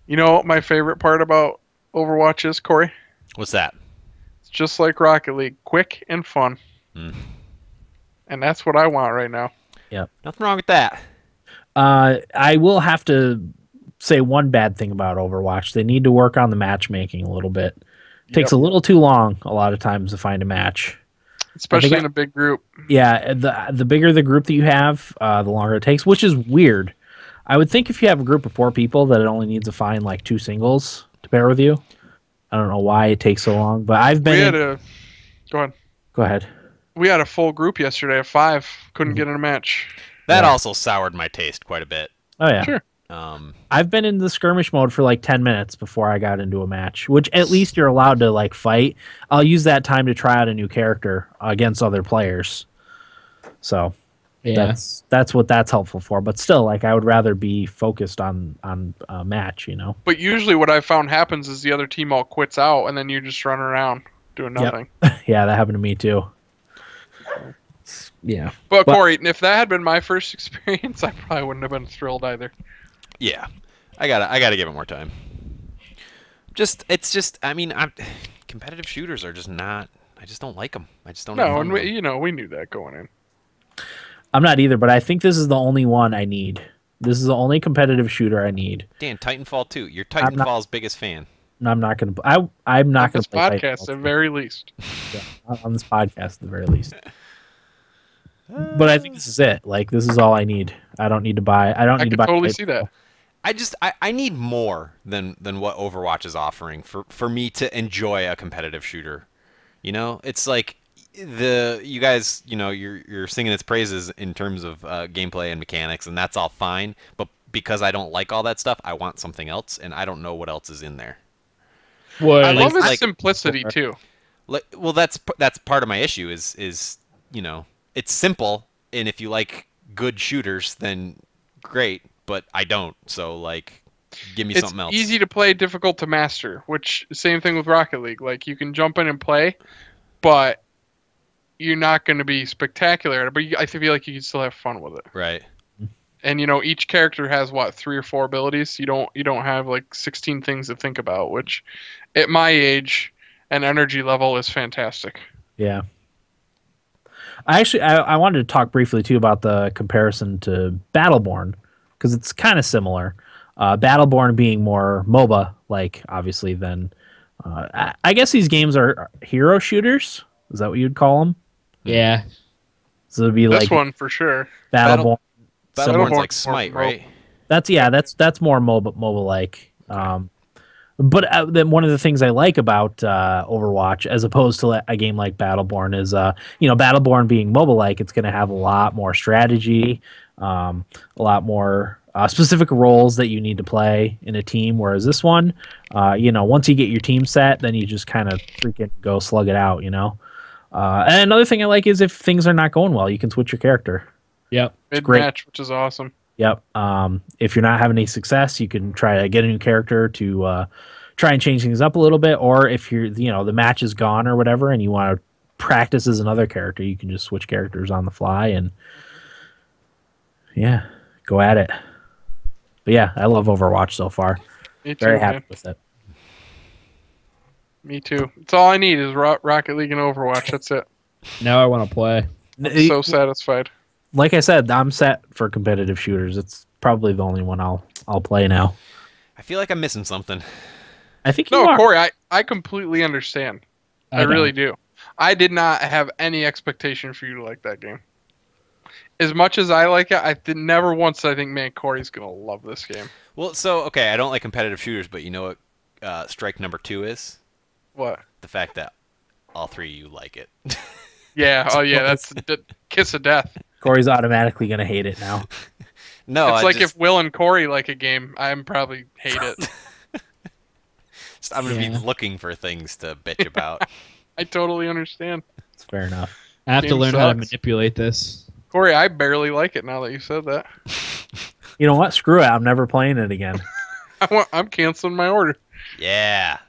You know what my favorite part about Overwatch is, Corey? What's that? It's just like Rocket League, quick and fun. And that's what I want right now. Yeah. Nothing wrong with that. I will have to say one bad thing about Overwatch. They need to work on the matchmaking a little bit. It takes Yep. a little too long a lot of times to find a match. Especially in a big group. Yeah, the bigger the group that you have, the longer it takes, which is weird. I would think if you have a group of 4 people that it only needs to find like 2 singles to pair with you. I don't know why it takes so long, but I've been. Go ahead. Go ahead. We had a full group yesterday of 5. Couldn't get in a match. That also soured my taste quite a bit. Oh yeah. Sure. I've been in the skirmish mode for like 10 minutes before I got into a match, which at least you're allowed to like fight. I'll use that time to try out a new character against other players. So that's what that's helpful for. But still, like I would rather be focused on a match, you know. But usually what I've found happens is the other team all quits out and then you just run around doing nothing. Yep. Yeah, that happened to me too. Yeah. But Corey, if that had been my first experience, I probably wouldn't have been thrilled either. Yeah, I gotta give it more time. I mean, competitive shooters are just not. I just don't like them. I just don't. No, and we knew that going in. I'm not either, but I think this is the only one I need. This is the only competitive shooter I need. Dan, Titanfall 2. You're Titanfall's biggest fan. I'm not gonna. I'm not gonna play this podcast at very least. Yeah, on this podcast at the very least. But I think this is it. Like this is all I need. I don't need to buy. I can totally see that. I need more than what Overwatch is offering for me to enjoy a competitive shooter. You know, it's like you guys, you're singing its praises in terms of gameplay and mechanics, and that's all fine. But because I don't like all that stuff, I want something else, and I don't know what else is in there. I love its simplicity too. Well, that's part of my issue is it's simple, and if you like good shooters, then great. But I don't, so like, give me something else. It's easy to play, difficult to master. Which same thing with Rocket League. Like you can jump in and play, but you're not going to be spectacular at it. But I feel like you can still have fun with it. Right. And each character has 3 or 4 abilities. You don't have like 16 things to think about, which at my age and energy level is fantastic. Yeah. I wanted to talk briefly too about the comparison to Battleborn, because it's kind of similar. Battleborn being more MOBA like, obviously, than I guess these games are hero shooters. Is that what you'd call them? Yeah. So it'd be this like one for sure. Battleborn. Battleborn's like Smite, right? That's more MOBA like. But then one of the things I like about Overwatch, as opposed to a game like Battleborn, is Battleborn being MOBA-like, it's going to have a lot more strategy, a lot more specific roles that you need to play in a team. Whereas this one, once you get your team set, then you just kind of freaking go slug it out. And another thing I like is if things are not going well, you can switch your character. Yep, mid-match, which is awesome. Yep. If you're not having any success, you can try to get a new character to try and change things up a little bit. Or if you're, the match is gone or whatever, and you want to practice as another character, you can just switch characters on the fly and go at it. But yeah, I love Overwatch so far. Me too, Very happy with it. Me too. It's all I need is Rocket League and Overwatch. That's it. Now I want to play. I'm so satisfied. Like I said, I'm set for competitive shooters. It's probably the only one I'll play now. I feel like I'm missing something. I think you are. Corey, I completely understand. I really do. I did not have any expectation for you to like that game. As much as I like it, never once I think, man, Corey's gonna love this game. Well, okay, I don't like competitive shooters, but you know what strike number 2 is? What? The fact that all 3 of you like it. Yeah, that's the kiss of death. Corey's automatically going to hate it now. No, it's if Will and Corey like a game, I'm probably hate it. I'm going to be looking for things to bitch about. I totally understand. It's fair enough. I have to learn how to manipulate this. Corey, I barely like it now that you said that. You know what? Screw it. I'm never playing it again. I'm canceling my order. Yeah.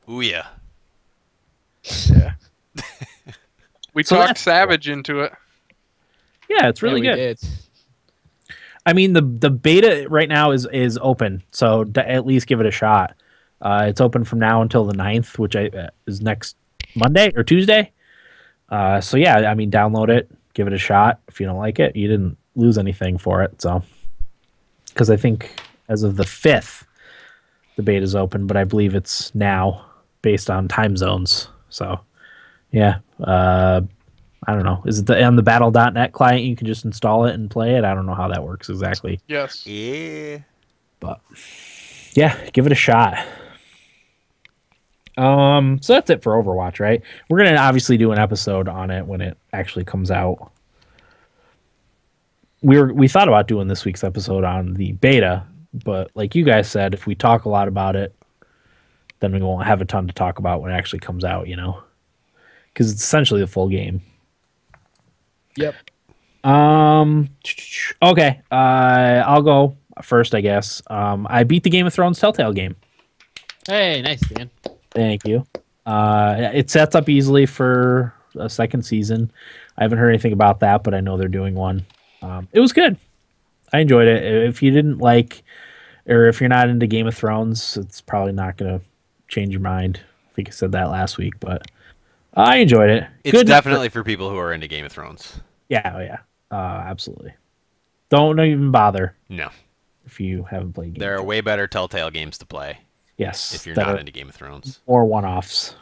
Ooh, yeah. Yeah. We talked Savage into it. Yeah, it's really good. Did. I mean, the beta right now is open, so at least give it a shot. It's open from now until the 9th, which is next Monday or Tuesday. So yeah, I mean, download it, give it a shot. If you don't like it, you didn't lose anything for it. So, because I think as of the 5th. The beta is open, but I believe it's now based on time zones. So, yeah. I don't know. Is it on the Battle.net client? You can just install it and play it. I don't know how that works exactly. Yes. Yeah. But yeah, give it a shot. So that's it for Overwatch, right? We're gonna obviously do an episode on it when it actually comes out. We thought about doing this week's episode on the beta, but like you guys said, if we talk a lot about it, then we won't have a ton to talk about when it actually comes out, you know? Because it's essentially the full game. Yep. Okay. I'll go first, I guess. I beat the Game of Thrones Telltale game. Hey, nice, Dan. Thank you. It sets up easily for a second season. I haven't heard anything about that, but I know they're doing one. It was good. I enjoyed it. If you didn't like, or if you're not into Game of Thrones, it's probably not going to change your mind. I think I said that last week, but I enjoyed it. It's good definitely for people who are into Game of Thrones. Yeah, oh yeah. Absolutely. Don't even bother No. if you haven't played Game There of are Thrones. way better Telltale games to play Yes. if you're that not are into Game of Thrones. Or one-offs.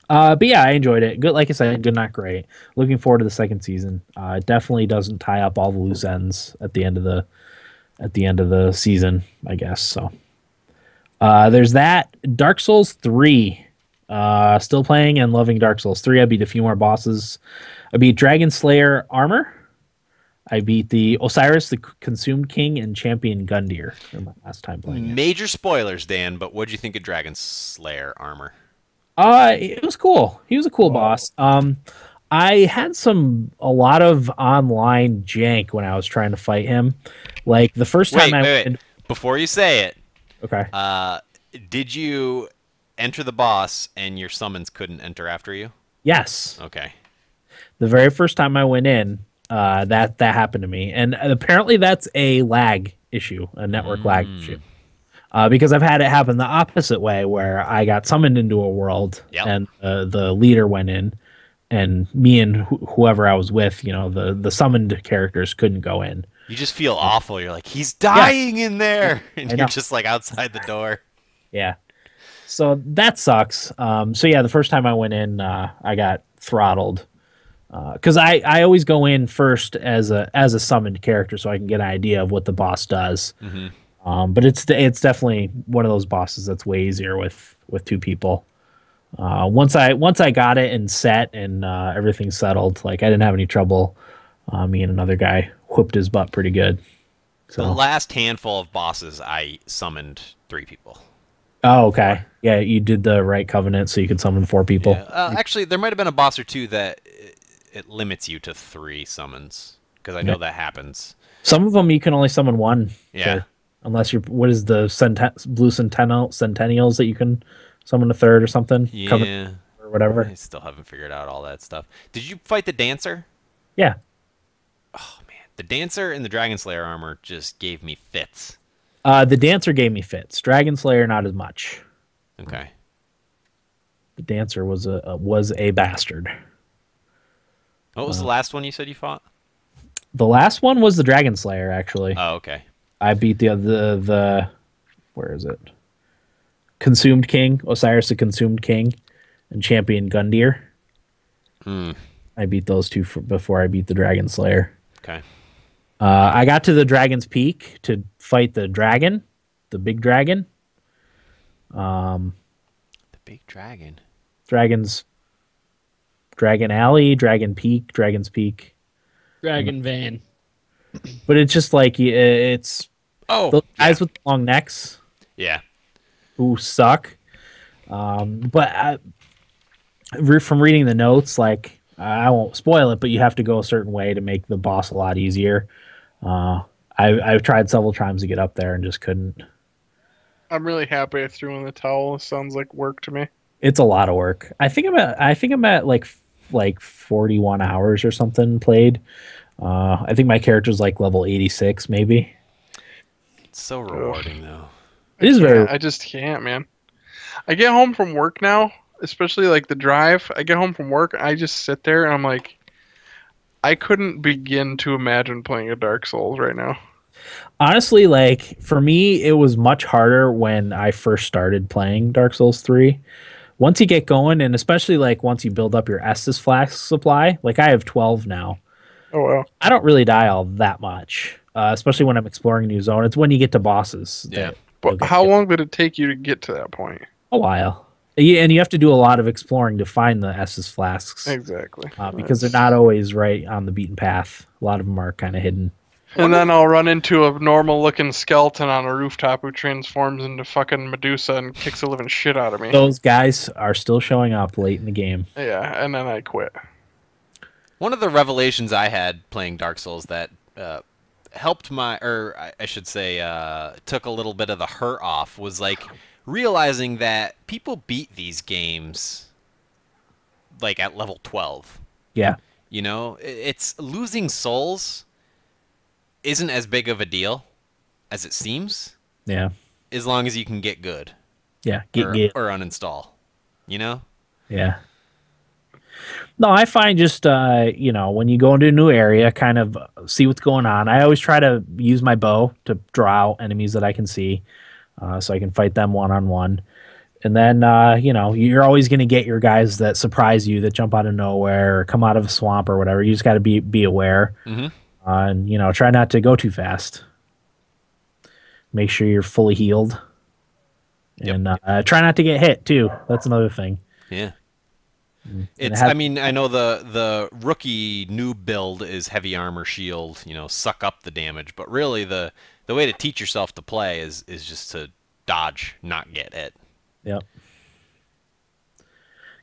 But yeah, I enjoyed it. Good, like I said, good, not great. Looking forward to the second season. It definitely doesn't tie up all the loose ends at the end of the season, I guess. So there's that. Dark Souls 3. Still playing and loving Dark Souls 3. I beat a few more bosses. I beat Dragon Slayer Armor. I beat the Osiris, the Consumed King, and Champion Gundyr. My last time playing it. Major spoilers, Dan, but what'd you think of Dragon Slayer Armor? It was cool. He was a cool boss. I had a lot of online jank when I was trying to fight him. Like the first time wait. Before you say it, okay. Did you enter the boss and your summons couldn't enter after you? Yes. Okay. The very first time I went in, that happened to me, and apparently that's a lag issue, a network lag issue. Because I've had it happen the opposite way, where I got summoned into a world, and the leader went in, and me and whoever I was with, you know, the summoned characters couldn't go in. You just feel awful. You're like, he's dying in there, and you're just like outside the door. Yeah. So that sucks. So yeah, the first time I went in, I got throttled. Because I always go in first as a summoned character, so I can get an idea of what the boss does. Mm-hmm. But it's definitely one of those bosses that's way easier with two people. Once I got it and set and everything settled, like I didn't have any trouble. Me and another guy whooped his butt pretty good. So The last handful of bosses, I summoned 3 people. Oh, okay. Yeah, you did the right covenant, so you could summon 4 people. Yeah. Actually, there might have been a boss or two that it limits you to 3 summons, because I know that happens. Some of them you can only summon 1. Yeah. So, unless you're, what is the blue centennials that you can summon a 3rd or something? Yeah. Covenant or whatever. I still haven't figured out all that stuff. Did you fight the Dancer? Yeah. Oh, man. The Dancer and the Dragon Slayer armor just gave me fits. The Dancer gave me fits. Dragon Slayer, not as much. Okay. The Dancer was a bastard. What was the last one you said you fought? The last one was the Dragon Slayer, actually. Oh, okay. I beat the where is it? Consumed King, Osiris the Consumed King, and Champion Gundyr. I beat those 2 before I beat the Dragon Slayer. Okay. I got to the Dragon's Peak to fight the dragon, the big dragon. The big dragon. Dragon Alley, Dragon Peak, Dragon's Peak. Dragon Van. But it's just like it's those guys with long necks. Yeah. Who suck. But from reading the notes, like I won't spoil it, but you have to go a certain way to make the boss a lot easier. I've tried several times to get up there and just couldn't. I'm really happy I threw in the towel. It sounds like work to me. It's a lot of work. I think I'm at like 41 hours or something played. I think my character's like level 86 maybe. It's so rewarding though. It is very. I just can't, man. I get home from work now, especially like the drive. I get home from work, I just sit there and I'm like, I couldn't begin to imagine playing a Dark Souls right now. Honestly, like for me, it was much harder when I first started playing Dark Souls 3. Once you get going, and especially like once you build up your Estus flask supply, like I have 12 now. Oh wow. I don't really die all that much, especially when I'm exploring a new zone. It's when you get to bosses. Yeah. But how long did it take you to get to that point? A while. Yeah, and you have to do a lot of exploring to find the Estus flasks. Exactly. Because they're not always right on the beaten path. A lot of them are kind of hidden. And then I'll run into a normal-looking skeleton on a rooftop who transforms into fucking Medusa and kicks the living shit out of me. Those guys are still showing up late in the game. Yeah, and then I quit. One of the revelations I had playing Dark Souls that helped I should say, took a little bit of the hurt off was like realizing that people beat these games like at level 12. Yeah. You know, it's losing souls isn't as big of a deal as it seems. Yeah. As long as you can get good. Yeah. Or uninstall. You know? Yeah. No, I find just, when you go into a new area, kind of see what's going on. I always try to use my bow to draw out enemies that I can see so I can fight them one-on-one. And then, you're always going to get your guys that surprise you, that jump out of nowhere or come out of a swamp or whatever. You just got to be aware. Mm-hmm. And, try not to go too fast. Make sure you're fully healed. Yep. And try not to get hit, too. That's another thing. Yeah. I know the rookie noob build is heavy armor shield, suck up the damage. But really, the way to teach yourself to play is just to dodge, not get hit. Yep.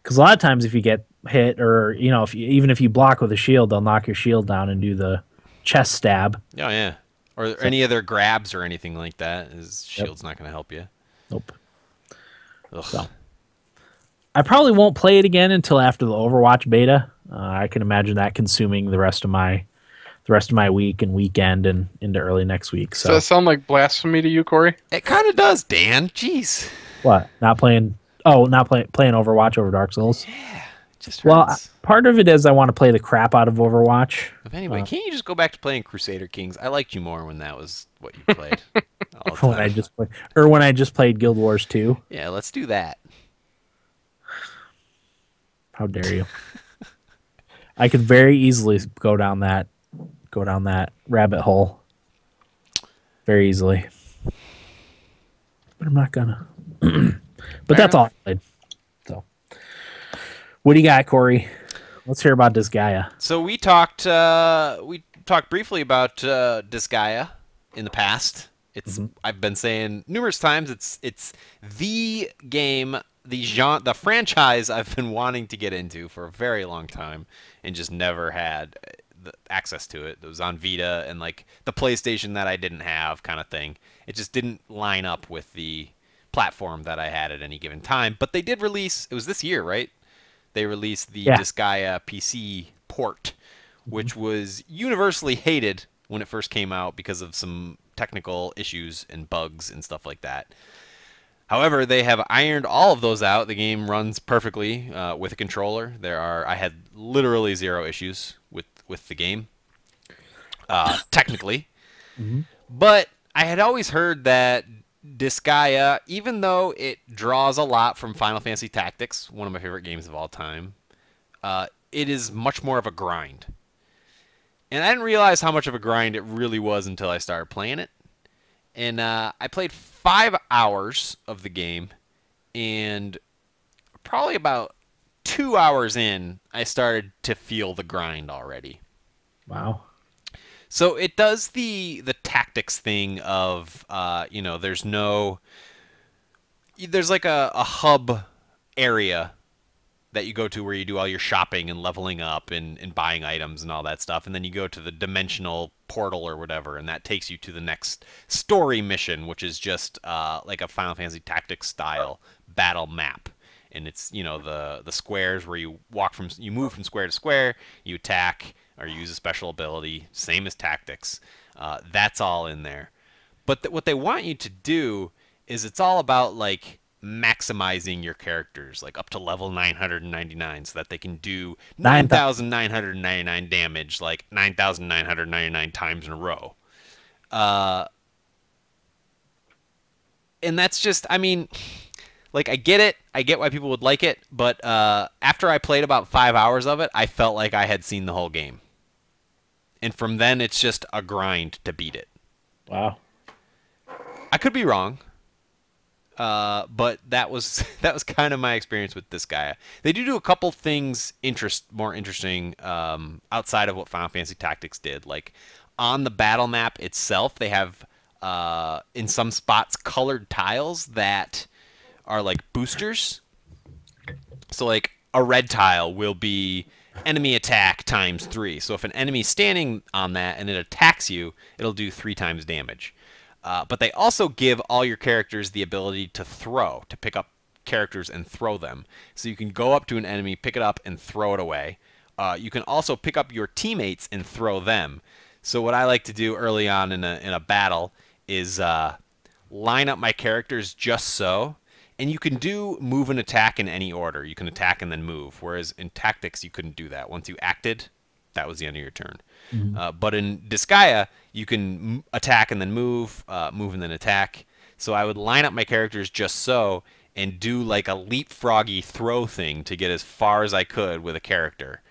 Because a lot of times if you get hit or, even if you block with a shield, they'll knock your shield down and do the chest stab. Oh, yeah. Or any other grabs or anything like that. His shield's not going to help you. Nope. Ugh. So, I probably won't play it again until after the Overwatch beta. I can imagine that consuming the rest of my week and weekend and into early next week. So does that sound like blasphemy to you, Corey? It kind of does, Dan. Jeez. What? Not playing Overwatch over Dark Souls? Yeah. Just well, hurts. part of it is I want to play the crap out of Overwatch. But anyway, can't you just go back to playing Crusader Kings? I liked you more when that was what you played. When I just played Guild Wars 2. Yeah, let's do that. How dare you? I could very easily go down that rabbit hole. Very easily. But I'm not gonna. But that's all I played. So, what do you got, Corey? Let's hear about Disgaea. So we talked briefly about Disgaea in the past. It's I've been saying numerous times it's the game, the franchise I've been wanting to get into for a very long time and just never had the access to it. It was on Vita and like the PlayStation that I didn't have kind of thing. It just didn't line up with the platform that I had at any given time. But they did release, it was this year, right? They released the Disgaea PC port, which was universally hated when it first came out because of some technical issues and bugs and stuff like that. However, they have ironed all of those out. The game runs perfectly with a controller. I had literally zero issues with the game, technically. But I had always heard that Disgaea, even though it draws a lot from Final Fantasy Tactics, one of my favorite games of all time, it is much more of a grind. And I didn't realize how much of a grind it really was until I started playing it. And I played 5 hours of the game, and probably about 2 hours in, I started to feel the grind already. Wow. So it does the tactics thing of, there's like a hub area that you go to where you do all your shopping and leveling up and buying items and all that stuff. And then you go to the dimensional portal or whatever, and that takes you to the next story mission, which is just like a Final Fantasy Tactics style battle map. And it's, the squares where you move from square to square, you attack, or you use a special ability, same as Tactics. That's all in there. But what they want you to do is it's all about, like, maximizing your characters, like up to level 999, so that they can do 9,999 damage, like 9,999 times in a row. And that's just, I mean, like, I get it. I get why people would like it. But after I played about 5 hours of it, I felt like I had seen the whole game. And from then, it's just a grind to beat it. Wow. I could be wrong. But that was kind of my experience with Disgaea. They do a couple things more interesting outside of what Final Fantasy Tactics did. Like, on the battle map itself, they have... in some spots, colored tiles that are like boosters. So like a red tile will be enemy attack ×3. So if an enemy's standing on that and it attacks you, it'll do 3 times damage. But they also give all your characters the ability to throw, to pick up characters and throw them. So you can go up to an enemy, pick it up, and throw it away. You can also pick up your teammates and throw them. So what I like to do early on in a battle is line up my characters just so. And you can do move and attack in any order. You can attack and then move. Whereas in Tactics, you couldn't do that. Once you acted, that was the end of your turn. Mm-hmm. But in Disgaea, you can attack and then move, move and then attack. So I would line up my characters just so and do like a leapfroggy throw thing to get as far as I could with a character.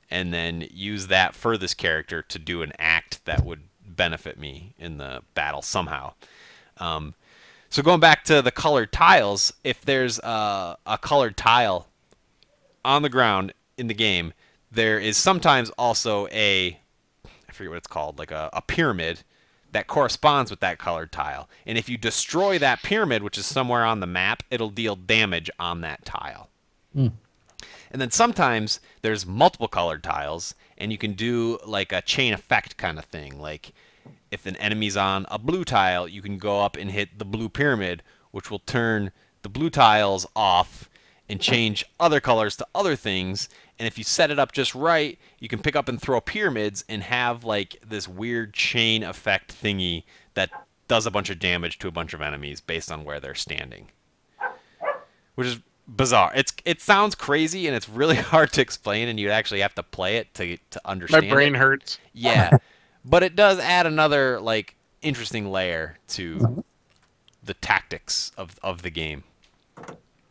And then use that for this character to do an act that would benefit me in the battle somehow. So going back to the colored tiles, if there's a colored tile on the ground in the game, there is sometimes also I forget what it's called, like a pyramid that corresponds with that colored tile. And if you destroy that pyramid, which is somewhere on the map, it'll deal damage on that tile. Mm. And then sometimes there's multiple colored tiles, and you can do like a chain effect kind of thing. Like if an enemy's on a blue tile, you can go up and hit the blue pyramid, which will turn the blue tiles off and change other colors to other things. And if you set it up just right, you can pick up and throw pyramids and have like this weird chain effect thingy that does a bunch of damage to a bunch of enemies based on where they're standing. Which is bizarre. It sounds crazy and it's really hard to explain, and you'd actually have to play it to understand it. My brain hurts. Yeah. But it does add another like interesting layer to the tactics of the game.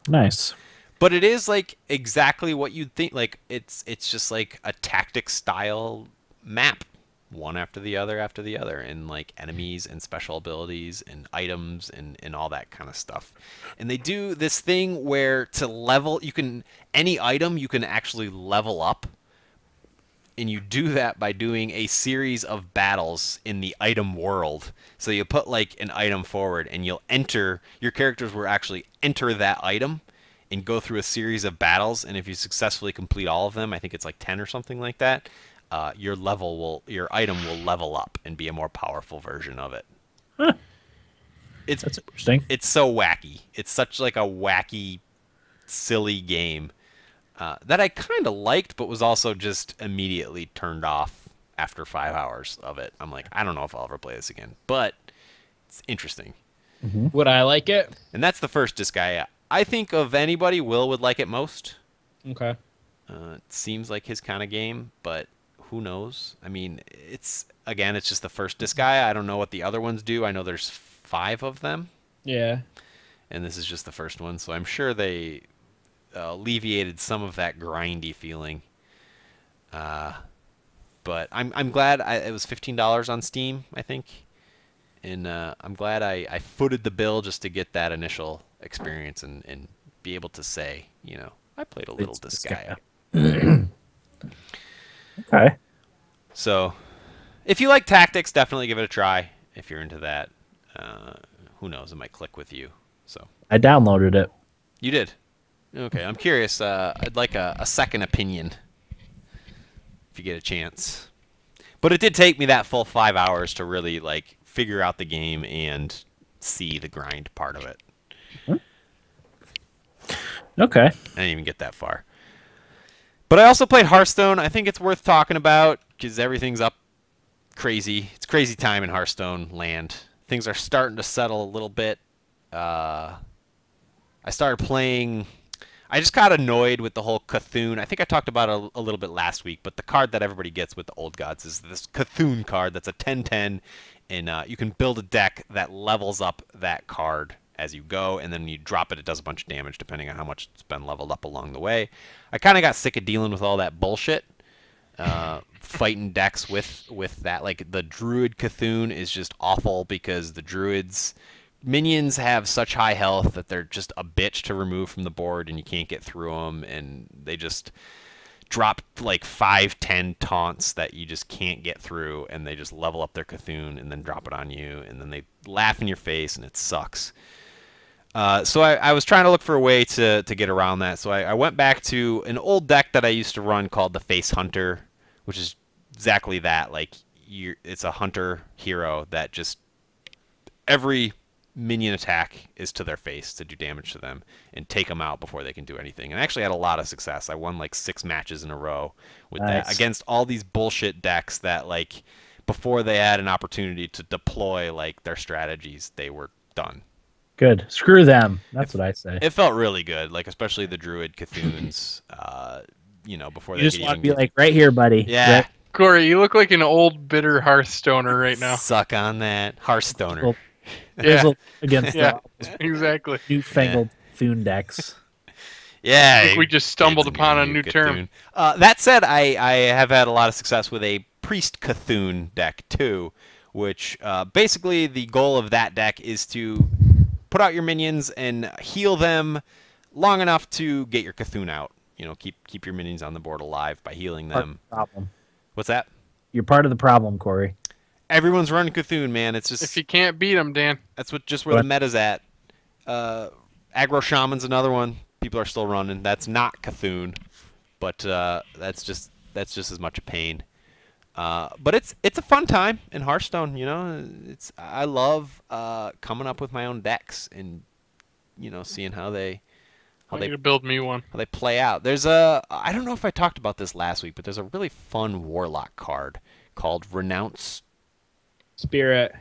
Nice. But it is like exactly what you'd think. Like it's just like a tactics style map, one after the other, and like enemies and special abilities and items and all that kind of stuff. And they do this thing where to level, any item you can actually level up. And you do that by doing a series of battles in the item world. So you put like an item forward and your characters will actually enter that item and go through a series of battles. And if you successfully complete all of them, I think it's like 10 or something like that, your item will level up and be a more powerful version of it. Huh. That's interesting. It's so wacky. It's such like a wacky, silly game. That I kind of liked, but was also just immediately turned off after 5 hours of it. I'm like, I don't know if I'll ever play this again, but it's interesting. Mm-hmm. Would I like it? And that's the first Disgaea. I think of anybody, Will would like it most. Okay. It seems like his kind of game, but who knows? I mean, it's just the first Disgaea. I don't know what the other ones do. I know there's 5 of them. Yeah. And this is just the first one, so I'm sure they alleviated some of that grindy feeling. But I'm glad it was $15 on Steam, I think. And I'm glad I footed the bill just to get that initial experience and be able to say, I played a little Disgaea. Okay. So, if you like tactics, definitely give it a try. If you're into that, who knows? It might click with you. So I downloaded it. You did? Okay, I'm curious. I'd like a second opinion if you get a chance. But it did take me that full 5 hours to really like figure out the game and see the grind part of it. Okay. I didn't even get that far. But I also played Hearthstone. I think it's worth talking about because everything's up crazy. It's crazy time in Hearthstone land. Things are starting to settle a little bit. I started playing... I just got annoyed with the whole Cthulhu. I think I talked about it a little bit last week, but the card that everybody gets with the Old Gods is this Cthulhu card that's a 10/10, And you can build a deck that levels up that card as you go, and then when you drop it, it does a bunch of damage depending on how much it's been leveled up along the way. I kind of got sick of dealing with all that bullshit. Fighting decks with that. Like, the Druid Cthulhu is just awful because the Druids minions have such high health that they're just a bitch to remove from the board, and you can't get through them, and they just drop like 5-10 taunts that you just can't get through, and they just level up their Cthulhu and then drop it on you, and then they laugh in your face, and it sucks. So I was trying to look for a way to get around that, so I went back to an old deck that I used to run called the Face Hunter, which is exactly that. Like, it's a hunter hero that just every minion attack is to their face to do damage to them and take them out before they can do anything. And I actually had a lot of success. I won like 6 matches in a row with that against all these bullshit decks that, like, before they had an opportunity to deploy like their strategies, they were done. Good. Screw them. That's what I say. It felt really good, like especially the Druid Cthulhu's, you know, before You they just could want even to be like, right here, buddy. Yeah. Right. Corey, you look like an old bitter Hearthstoner right now. Suck on that. Hearthstoner. Well, Yeah. Against Yeah, the exactly. newfangled Thune decks. Yeah. I think we just stumbled upon a new term. That said, I have had a lot of success with a Priest Cthulhu deck too, which basically the goal of that deck is to put out your minions and heal them long enough to get your Cthulhu out. You know, keep your minions on the board alive by healing them. Problem. What's that? You're part of the problem, Corey. Everyone's running Cthulhu, man. It's just If you can't beat them, Dan. that's where the meta's at. Aggro Shaman's another one. People are still running. That's not Cthulhu, but that's just as much a pain. But it's a fun time in Hearthstone. You know, I love coming up with my own decks and, you know, seeing how they need to build me one. How they play out. There's I don't know if I talked about this last week, but there's a really fun Warlock card called Renounce Spirit,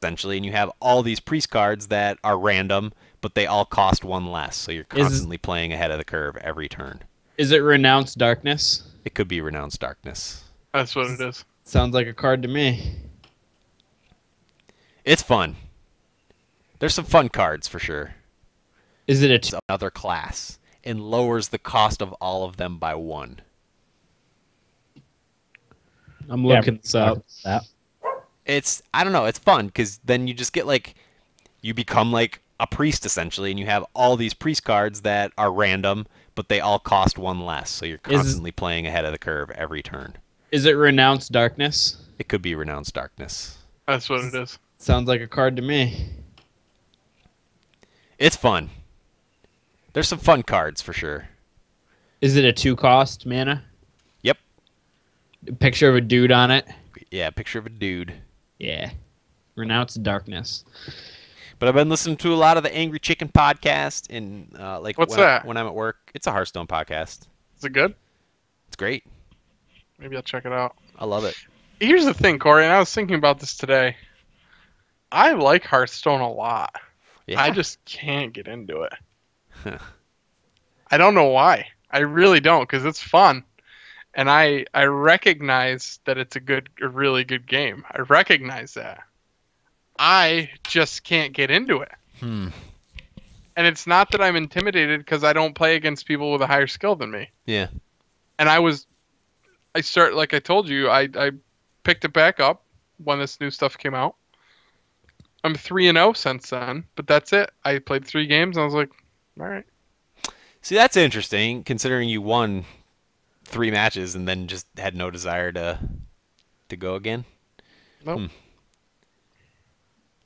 essentially, and you have all these priest cards that are random, but they all cost 1 less, so you're constantly playing ahead of the curve every turn. Is it Renounce Darkness? It could be Renounce Darkness. That's what it is. Sounds like a card to me. It's fun. There's some fun cards for sure. Is it another class and lowers the cost of all of them by 1? I'm looking this up. I don't know, it's fun because then you just get like, you become like a priest essentially, and you have all these priest cards that are random, but they all cost 1 less, so you're constantly playing ahead of the curve every turn. Is it Renounce Darkness? It could be Renounce Darkness. That's what it is. Sounds like a card to me. It's fun. There's some fun cards for sure. Is it a 2-cost mana? Yep. Picture of a dude on it? Yeah, picture of a dude. Yeah. Renounce Darkness. But I've been listening to a lot of the Angry Chicken podcast, and like What's that? When I'm at work. It's a Hearthstone podcast. Is it good? It's great. Maybe I'll check it out. I love it. Here's the thing, Corey, and I was thinking about this today. I like Hearthstone a lot. Yeah. I just can't get into it. I don't know why. I really don't, because it's fun. And I recognize that it's a really good game. I recognize that. I just can't get into it. And it's not that I'm intimidated, because I don't play against people with a higher skill than me. Yeah. And like I told you, I picked it back up when this new stuff came out. I'm 3-0 since then, but that's it. I played 3 games, and I was like, all right. See, that's interesting, considering you won 3 matches and then just had no desire to go again. Nope.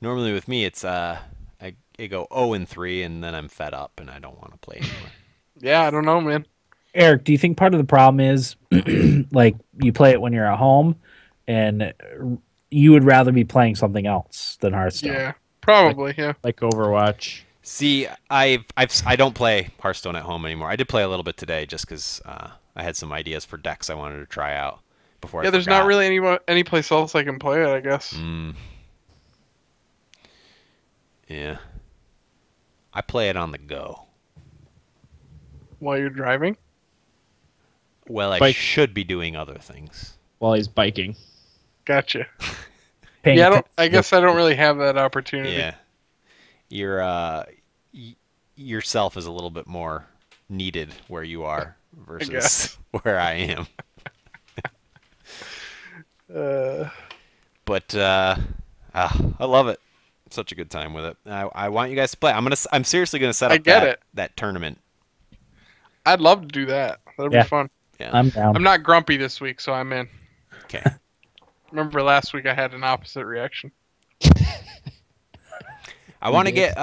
Normally with me, it's I go 0-3, and then I'm fed up and I don't want to play anymore. Yeah, I don't know, man. Eric, do you think part of the problem is like you play it when you're at home and you would rather be playing something else than Hearthstone? Yeah, probably, yeah. Like Overwatch. See, I don't play Hearthstone at home anymore. I did play a little bit today just because I had some ideas for decks I wanted to try out before. Yeah, there's not really any place else I can play it, I guess. Yeah. I play it on the go. While you're driving? Well, I should be doing other things. While he's biking. Gotcha. paying Yeah, attention. I guess I don't really have that opportunity. Yeah. Your yourself is a little bit more needed where you are versus where I am. But I love it. Such a good time with it. I want you guys to play. I'm seriously gonna set up that tournament. I'd love to do that. That'd be fun. Yeah. I'm down. I'm not grumpy this week, so I'm in. Okay. Remember last week I had an opposite reaction. I want to get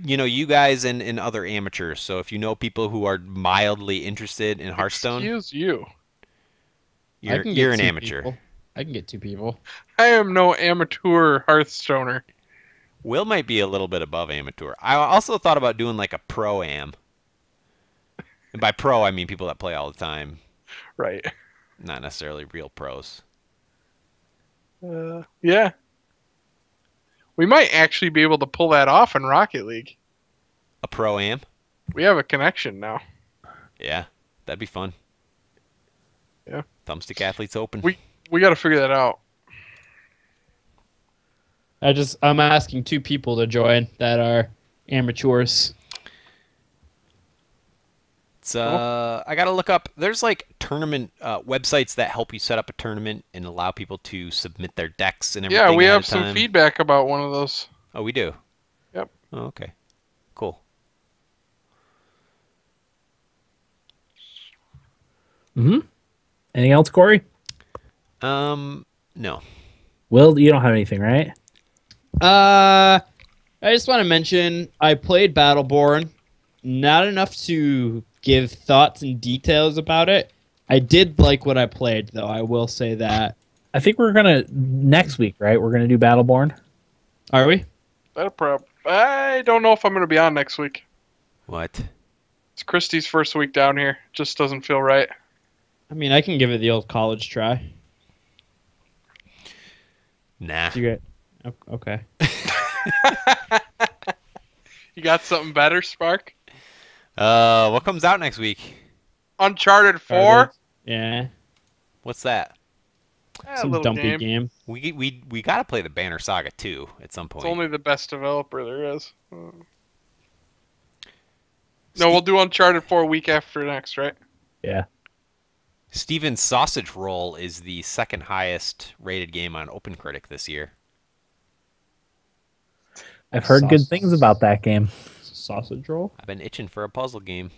you guys and other amateurs. So if you know people who are mildly interested in Hearthstone, excuse you. You're an amateur. People. I can get 2 people. I am no amateur Hearthstoner. Will might be a little bit above amateur. I also thought about doing like a pro-am. And by pro, I mean people that play all the time. Right. Not necessarily real pros. Yeah. We might actually be able to pull that off in Rocket League. A pro-am? We have a connection now. Yeah, that'd be fun. Yeah. Thumbstick Athletes Open. We got to figure that out. I'm asking 2 people to join that are amateurs. It's I gotta look up. There's like tournament websites that help you set up a tournament and allow people to submit their decks and everything. Yeah, we ahead have of some time. feedback about one of those. Oh, we do. Yep. Oh, okay. Cool. Anything else, Corey? No. Will, you don't have anything, right? I just want to mention I played Battleborn. Not enough to give thoughts and details about it. I did like what I played, though. I will say that. I think we're gonna next week, right? We're gonna do Battleborn. Are we? I don't know if I'm gonna be on next week. What? It's Christy's first week down here. Just doesn't feel right. I mean, I can give it the old college try. Nah. Okay. You got something better, Spark? What comes out next week? Uncharted 4? Yeah. What's that? Some dumpy game. We gotta play the Banner Saga 2 at some point. It's only the best developer there is. No, we'll do Uncharted 4 week after next, right? Yeah. Steven's Sausage Roll is the second highest rated game on OpenCritic this year. I've heard good things about that game. Sausage roll? I've been itching for a puzzle game.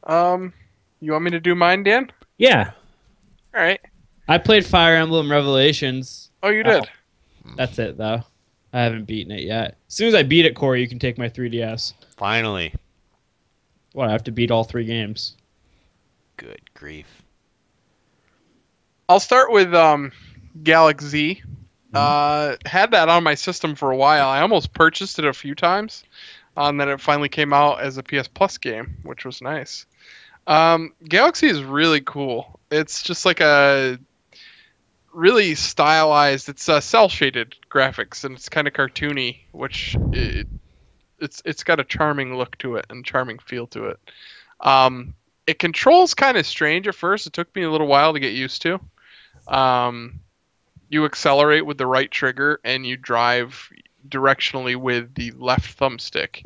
You want me to do mine, Dan? Yeah. All right. I played Fire Emblem Revelations. Oh, you did? That's it, though. I haven't beaten it yet. As soon as I beat it, Corey, you can take my 3DS. Finally. What, I have to beat all 3 games? Good grief. I'll start with Galak Z. Had that on my system for a while. I almost purchased it a few times. And then it finally came out as a PS Plus game, which was nice. Galak Z is really cool. It's just like a really stylized, it's cel-shaded graphics, and it's kind of cartoony, which it's got a charming look to it and charming feel to it. It controls kind of strange at first. It took me a little while to get used to. You accelerate with the right trigger, and you drive directionally with the left thumbstick.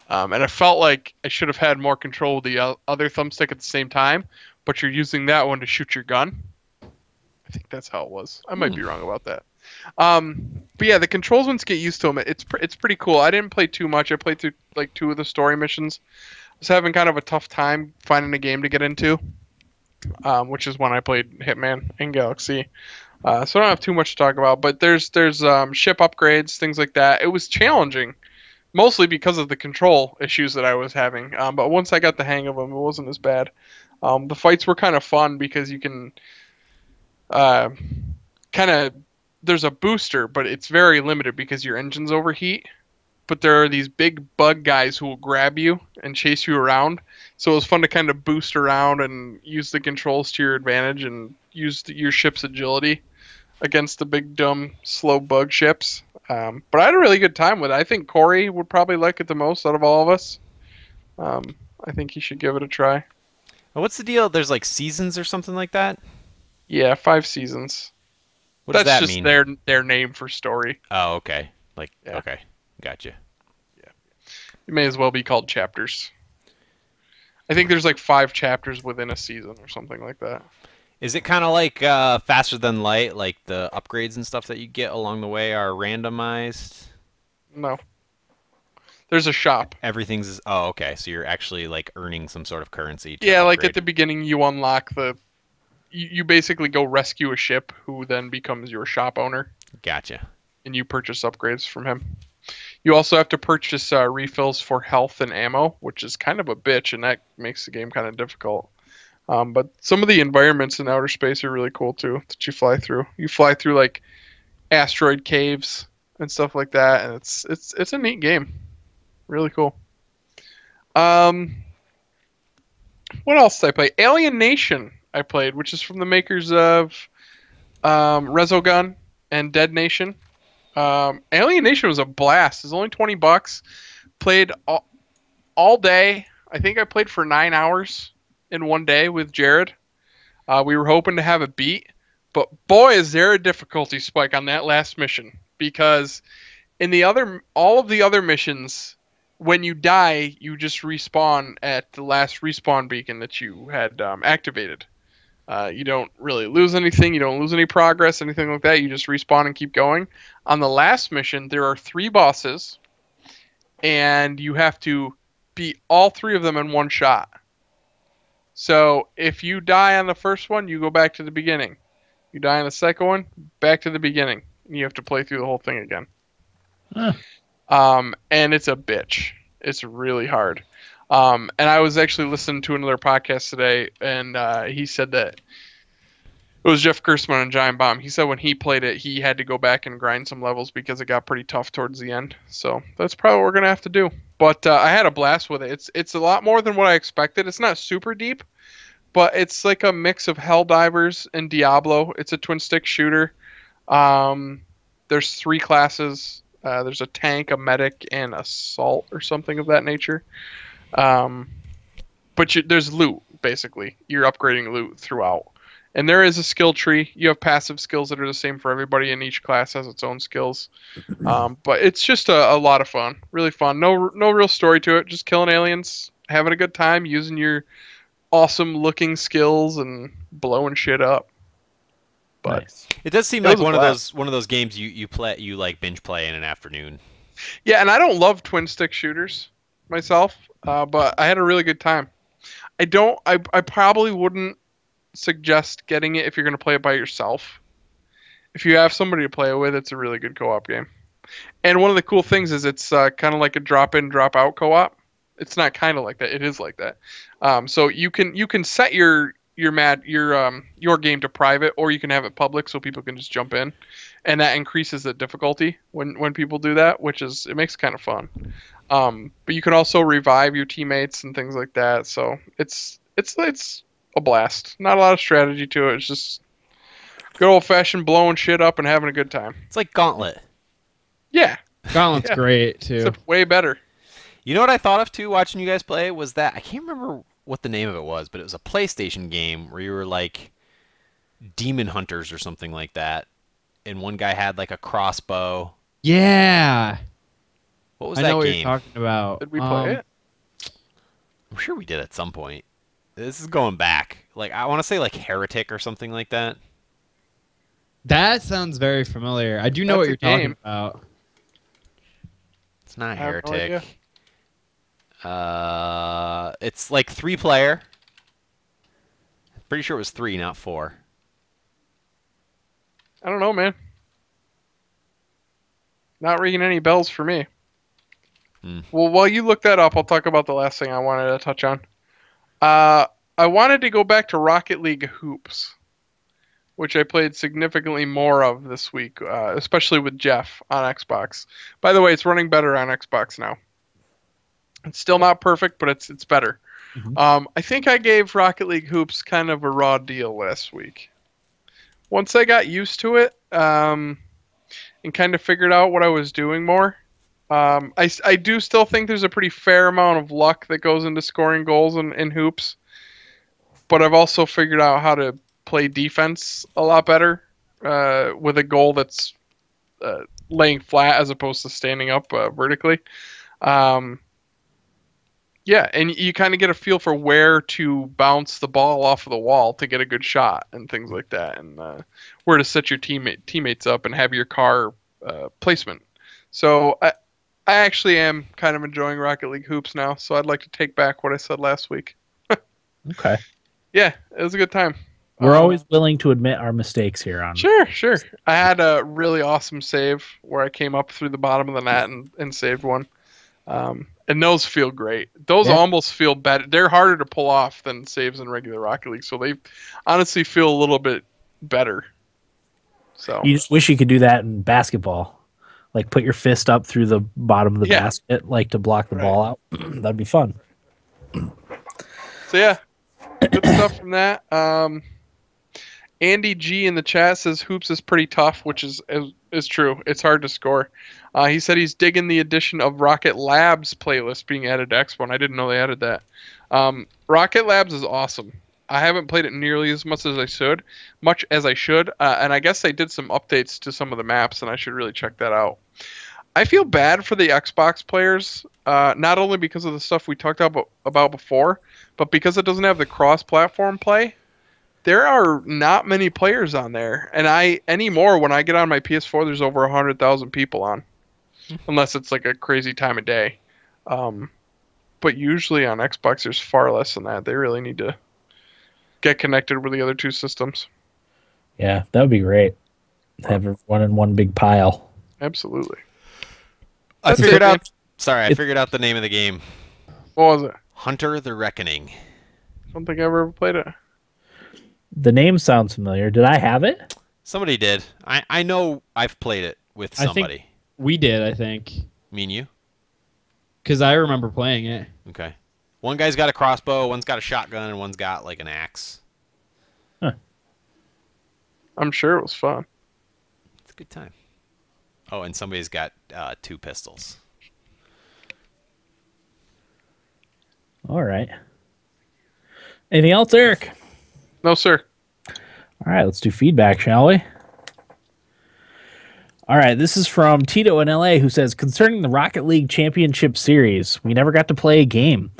And I felt like I should have had more control with the other thumbstick at the same time, but you're using that one to shoot your gun. I think that's how it was. I might be wrong about that. But yeah, the controls, once you get used to them, it's pretty cool. I didn't play too much. I played through like 2 of the story missions. I was having kind of a tough time finding a game to get into, which is when I played Hitman and Galak Z. So I don't have too much to talk about, but there's ship upgrades, things like that. It was challenging, mostly because of the control issues that I was having. But once I got the hang of them, it wasn't as bad. The fights were kind of fun because you can there's a booster, but it's very limited because your engines overheat. But there are these big bug guys who will grab you and chase you around. So it was fun to kind of boost around and use the controls to your advantage and use your ship's agility against the big, dumb, slow bug ships. But I had a really good time with it. I think Corey would probably like it the most out of all of us. I think he should give it a try. What's the deal? There's like seasons or something like that? Yeah, 5 seasons. What does That's that just mean? their name for story. Oh, okay. Like, Yeah. okay. Gotcha. Yeah. It may as well be called chapters. I think there's like 5 chapters within a season or something like that. Is it kind of like Faster Than Light, like the upgrades and stuff that you get along the way are randomized? No. There's a shop. Everything's... Oh, okay. So you're actually like earning some sort of currency to Yeah, like upgrade. at the beginning you unlock the... You basically go rescue a ship who then becomes your shop owner. Gotcha. And you purchase upgrades from him. You also have to purchase refills for health and ammo, which is kind of a bitch, and that makes the game kind of difficult. But some of the environments in outer space are really cool too that you fly through. You fly through like asteroid caves and stuff like that, and it's a neat game. Really cool. What else did I play? Alien Nation I played, which is from the makers of Resogun and Dead Nation. Alien Nation was a blast. It's only $20. Played all day. I think I played for 9 hours in one day with Jared. We were hoping to have a beat, but boy, is there a difficulty spike on that last mission, because in all of the other missions, when you die, you just respawn at the last respawn beacon that you had activated. You don't really lose anything. You don't lose any progress, anything like that. You just respawn and keep going. On the last mission, there are 3 bosses, and you have to beat all 3 of them in one shot. So if you die on the first one, you go back to the beginning. You die on the second one, back to the beginning. And you have to play through the whole thing again. And it's a bitch. It's really hard. And I was actually listening to another podcast today, and he said that it was Jeff Gerstmann and Giant Bomb. He said when he played it, he had to go back and grind some levels because it got pretty tough towards the end. So that's probably what we're gonna have to do. But I had a blast with it. It's a lot more than what I expected. It's not super deep, but it's like a mix of Helldivers and Diablo. It's a twin stick shooter. There's 3 classes. There's a tank, a medic, and assault or something of that nature. But there's loot, basically. You're upgrading loot throughout. And there is a skill tree. You have passive skills that are the same for everybody, and each class has its own skills. But it's just a lot of fun. Really fun. No real story to it. Just killing aliens, having a good time, using your awesome-looking skills, and blowing shit up. But nice. It does seem like one of those games you like binge play in an afternoon. Yeah, and I don't love twin stick shooters myself, but I had a really good time. I probably wouldn't suggest getting it if you're going to play it by yourself. If you have somebody to play it with, it's a really good co-op game. And one of the cool things is it's kind of like a drop-in, drop-out co-op. It's not kind of like that. It is like that. So you can set your game to private, or you can have it public so people can just jump in, and that increases the difficulty when people do that, it makes it kind of fun. But you can also revive your teammates and things like that. So it's a blast. Not a lot of strategy to it. It's just good old fashioned blowing shit up and having a good time. It's like Gauntlet. Yeah, Gauntlet's great too. Except way better. You know what I thought of too watching you guys play was that I can't remember what the name of it was, but it was a PlayStation game where you were like demon hunters or something like that, and one guy had like a crossbow. Yeah. What was I that know what game? you're talking about. Did we play it? I'm sure we did at some point. This is going back. Like I want to say like Heretic or something like that. That sounds very familiar. I do know what you're talking about. It's not I have no Heretic. idea. It's like 3-player. Pretty sure it was 3, not 4. I don't know, man. Not ringing any bells for me. Well, while you look that up, I'll talk about the last thing I wanted to touch on. I wanted to go back to Rocket League Hoops, which I played significantly more of this week, especially with Jeff on Xbox. By the way, it's running better on Xbox now. It's still not perfect, but it's better. Mm-hmm. I think I gave Rocket League Hoops kind of a raw deal last week. Once I got used to it and kind of figured out what I was doing more, I do still think there's a pretty fair amount of luck that goes into scoring goals in hoops. But I've also figured out how to play defense a lot better with a goal that's laying flat as opposed to standing up vertically. Yeah, and you kind of get a feel for where to bounce the ball off of the wall to get a good shot and things like that, and where to set your teammates up and have your car placement. So I actually am kind of enjoying Rocket League Hoops now, so I'd like to take back what I said last week. Okay. Yeah, it was a good time. We're always willing to admit our mistakes here on. Sure. I had a really awesome save where I came up through the bottom of the net and saved one. And those feel great. Those almost feel better. They're harder to pull off than saves in regular Rocket League, so they honestly feel a little bit better. So you just wish you could do that in basketball, like put your fist up through the bottom of the basket, like to block the ball out. That'd be fun. So yeah, good stuff from that. Andy G in the chat says Hoops is pretty tough, which is true. It's hard to score. He said he's digging the addition of Rocket Labs playlist being added to Expo, and I didn't know they added that. Rocket Labs is awesome. I haven't played it nearly as much as I should, and I guess they did some updates to some of the maps, and I should really check that out. I feel bad for the Xbox players, not only because of the stuff we talked about before, but because it doesn't have the cross-platform play. There are not many players on there, and anymore when I get on my PS4, there's over 100,000 people on, unless it's like a crazy time of day. But usually on Xbox, there's far less than that. They really need to get connected with the other two systems. Yeah, that would be great. Have everyone in one big pile. Absolutely. I figured out the name of the game. What was it? Hunter the Reckoning. I don't think I ever played it. The name sounds familiar. Did I have it? Somebody did. I know I've played it with somebody. I think we did, I think. Me and you? Because I remember playing it. Okay. One guy's got a crossbow, one's got a shotgun, and one's got like an axe. Huh. I'm sure it was fun. It's a good time. Oh, and somebody's got 2 pistols. All right. Anything else, Eric? No, sir. All right, let's do feedback, shall we? All right, this is from Tito in LA, who says, concerning the Rocket League Championship Series, we never got to play a game.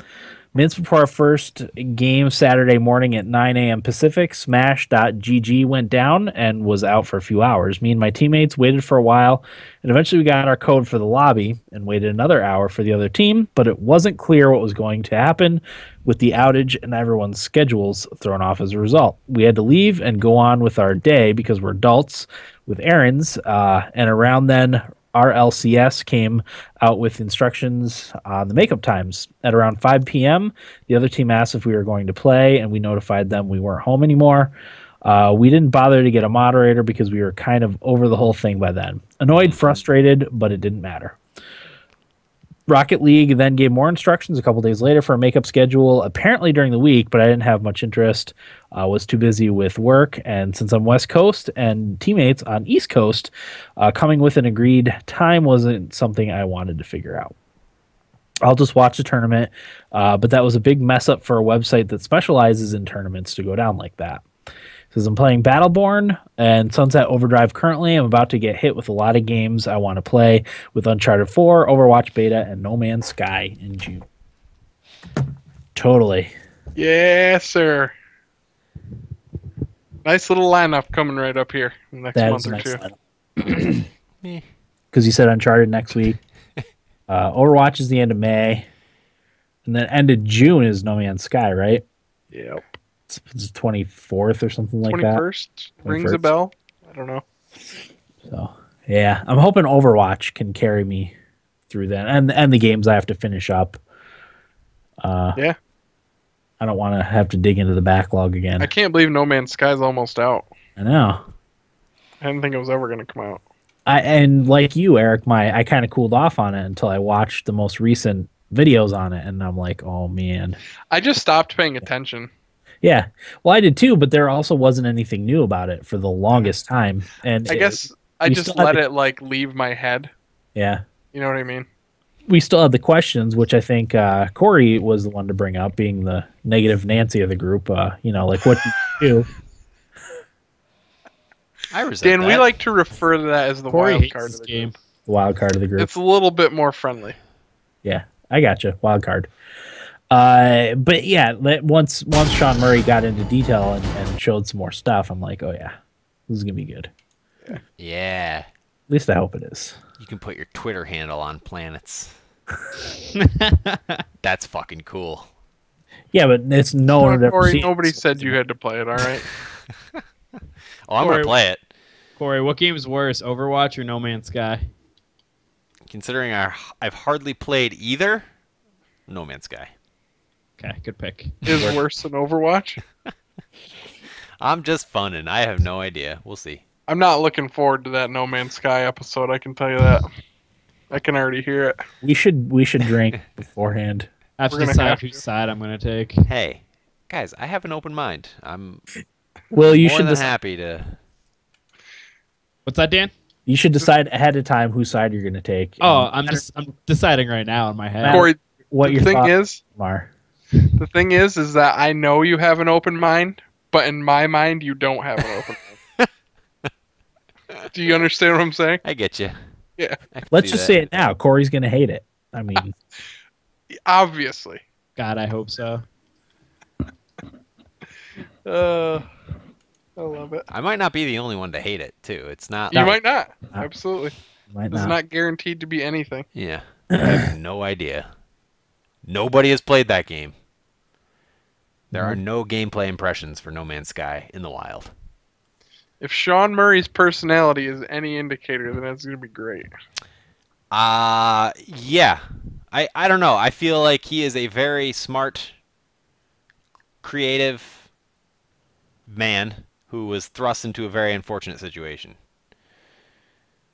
Minutes before our first game Saturday morning at 9 a.m. Pacific, Smash.gg went down and was out for a few hours. Me and my teammates waited for a while, and eventually we got our code for the lobby and waited another hour for the other team, but it wasn't clear what was going to happen with the outage and everyone's schedules thrown off as a result. We had to leave and go on with our day because we're adults with errands, and around then, our LCS came out with instructions on the makeup times. At around 5 p.m., the other team asked if we were going to play, and we notified them we weren't home anymore. We didn't bother to get a moderator because we were kind of over the whole thing by then. Annoyed, frustrated, but it didn't matter. Rocket League then gave more instructions a couple days later for a makeup schedule, apparently during the week, but I didn't have much interest. Was too busy with work, and since I'm West Coast and teammates on East Coast, coming with an agreed time wasn't something I wanted to figure out. I'll just watch the tournament, but that was a big mess up for a website that specializes in tournaments to go down like that. Says I'm playing Battleborn and Sunset Overdrive currently. I'm about to get hit with a lot of games I want to play with Uncharted 4, Overwatch Beta, and No Man's Sky in June. Totally. Yeah, sir. Nice little lineup coming right up here in the next month or two. Because you said Uncharted next week. Overwatch is the end of May. And then end of June is No Man's Sky, right? Yep. It's 24th or something like 21st? that. 21st? Rings a bell? I don't know. So, yeah. I'm hoping Overwatch can carry me through that. And the games I have to finish up. Yeah. I don't want to have to dig into the backlog again. I can't believe No Man's Sky's almost out. I know. I didn't think it was ever going to come out. And like you, Eric, I kind of cooled off on it until I watched the most recent videos on it, and I'm like, oh, man. I just stopped paying attention. Yeah. Well, I did too, but there also wasn't anything new about it for the longest time. And I guess I just let it like leave my head. Yeah. You know what I mean? We still had the questions, which I think Corey was the one to bring up, being the negative Nancy of the group. Like, what do you do? I resent Dan, that. we like to refer to that as the Corey wild hates card this of the game. group. Wild card of the group. It's a little bit more friendly. Yeah, I gotcha. Wild card. But yeah, once Sean Murray got into detail and showed some more stuff, I'm like, oh yeah, this is gonna be good. Yeah. At least I hope it is. You can put your Twitter handle on planets. That's fucking cool. Yeah, but it's no one had ever Corey, seen nobody it, so said you had to play it, all right? Oh, I'm going to play it. Corey, what game is worse, Overwatch or No Man's Sky? Considering I've hardly played either, No Man's Sky. Okay, good pick. Is worse than Overwatch? I'm just funning. I have no idea. We'll see. I'm not looking forward to that No Man's Sky episode, I can tell you that. I can already hear it. we should drink beforehand. I have to We're gonna decide have whose to. side I'm going to take. Hey, guys, I have an open mind. I'm Well, you more should than happy to. What's that, Dan? you should decide ahead of time whose side you're gonna take. Oh, and I'm deciding right now in my head. Corey, what the your thing thoughts is, are. the thing is that I know you have an open mind, but in my mind, you don't have an open mind. Do you understand what I'm saying? I get you. Yeah, Let's just say it now. Corey's gonna hate it. I mean, obviously. God, I hope so. I love it. I might not be the only one to hate it too. It's not. You No. might not. No. Absolutely. might It's not. not guaranteed to be anything. Yeah. I have no idea. Nobody has played that game. There are no gameplay impressions for No Man's Sky in the wild. If Sean Murray's personality is any indicator, then it's going to be great. Yeah. I don't know. I feel like he is a very smart, creative man who was thrust into a very unfortunate situation.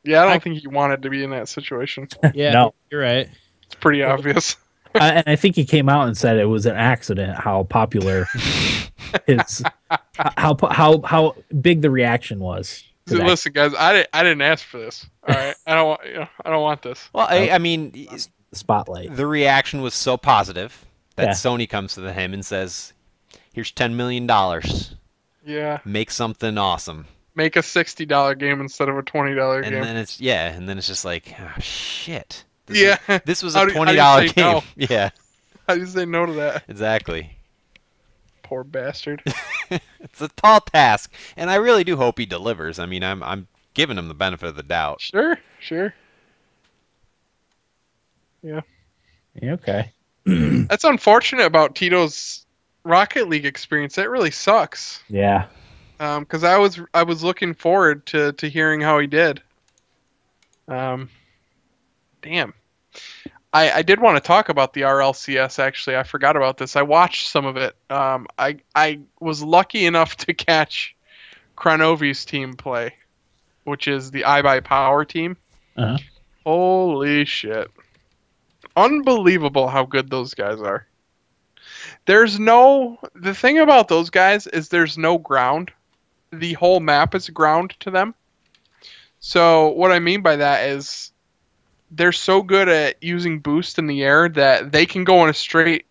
Yeah, I don't think he wanted to be in that situation. Yeah, No. you're right. It's pretty obvious. And I think he came out and said it was an accident. How popular his, how big the reaction was. to that. Listen, guys, I didn't ask for this. All right, I don't want this. Well, I mean, Spotlight. the reaction was so positive that Yeah. Sony comes to him and says, "Here's $10 million. Yeah, Make something awesome." make a $60 game instead of a $20 And game. then it's just like, oh, shit. Yeah. This was How a do- how $20 do you say game. no? Yeah, How do you say no to that? exactly. Poor bastard. It's a tall task, and I really do hope he delivers. I mean, I'm giving him the benefit of the doubt. Sure. Yeah, okay. That's unfortunate about Tito's Rocket League experience. That really sucks. Yeah. Because I was looking forward to hearing how he did. Damn. I did want to talk about the RLCS, actually. I forgot about this. I watched some of it. I was lucky enough to catch Kronovi's team play, which is the iBuyPower team. Uh-huh. Holy shit. Unbelievable how good those guys are. The thing about those guys is there's no ground. The whole map is ground to them. So what I mean by that is they're so good at using boost in the air that they can go on a straight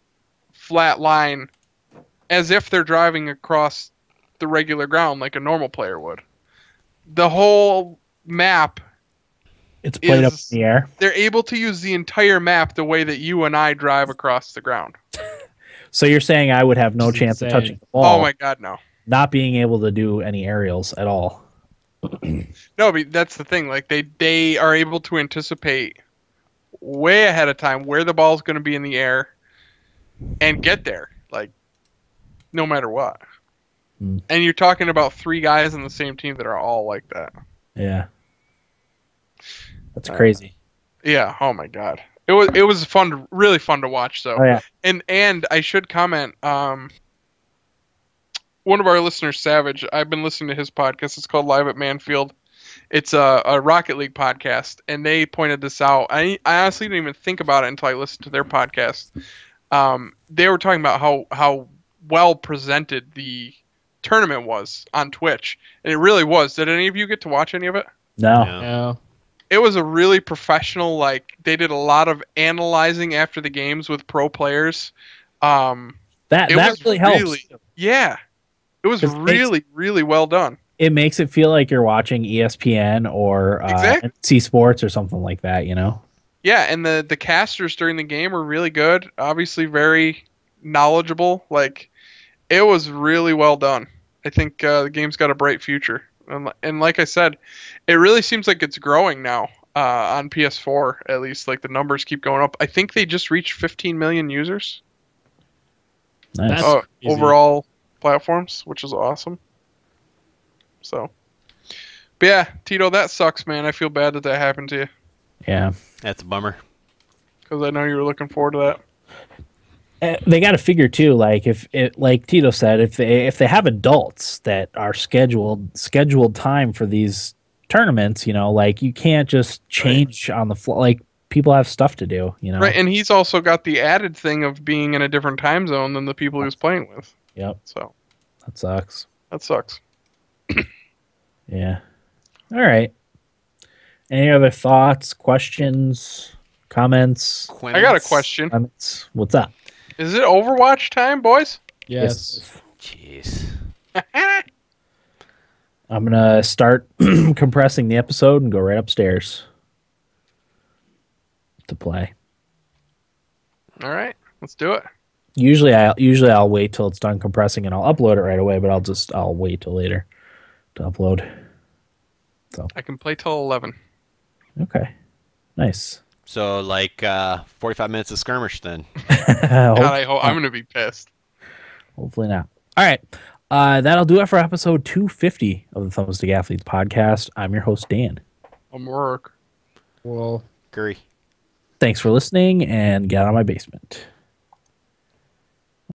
flat line as if they're driving across the regular ground like a normal player would. The whole map, It's played up in the air. they're able to use the entire map the way that you and I drive across the ground. So you're saying I would have no chance of insane. touching the ball, Oh my god, no. not being able to do any aerials at all. No, but that's the thing. Like they are able to anticipate way ahead of time where the ball's going to be in the air and get there, like no matter what. Mm. And you're talking about 3 guys on the same team that are all like that. Yeah. That's crazy. Yeah. Oh my god. It was fun, really fun to watch. So. Oh yeah. And I should comment. One of our listeners, Savage, I've been listening to his podcast. It's called Live at Manfield. It's a Rocket League podcast, and they pointed this out. I honestly didn't even think about it until I listened to their podcast. They were talking about how well presented the tournament was on Twitch, and it really was. Did any of you get to watch any of it? No. No. It was a really professional. Like they did a lot of analyzing after the games with pro players. That It was really helps. Yeah. It was 'Cause really, really well done. It makes it feel like you're watching ESPN or Exactly. NBC Sports or something like that, you know? Yeah, and the casters during the game were really good. Obviously, very knowledgeable. Like, it was really well done. I think the game's got a bright future. And like I said, it really seems like it's growing now on PS4, at least. Like, the numbers keep going up. I think they just reached 15 million users. Nice. Overall platforms, which is awesome. So, but yeah, Tito, that sucks, man. I feel bad that happened to you. Yeah. That's a bummer. Because I know you were looking forward to that. They got to figure too, like if it, like Tito said, if they have adults that are scheduled time for these tournaments, you know, like you can't just change on the fly. Like people have stuff to do, you know. Right, and he's also got the added thing of being in a different time zone than the people he was playing with. Yep. So that sucks. That sucks. Yeah. All right. Any other thoughts, questions, comments? I got a question. Comments? What's up? Is it Overwatch time, boys? Yes. Jeez. I'm going to start compressing the episode and go right upstairs to play. All right. Let's do it. Usually I'll wait till it's done compressing and I'll upload it right away, but I'll wait till later to upload. So I can play till 11. Okay. Nice. So like 45 minutes of skirmish then. God, I'm going to be pissed. Hopefully not. All right. That'll do it for episode 250 of the Thumbstick Athletes podcast. I'm your host, Dan. I'm work. Well, Curry. Thanks for listening and get out of my basement.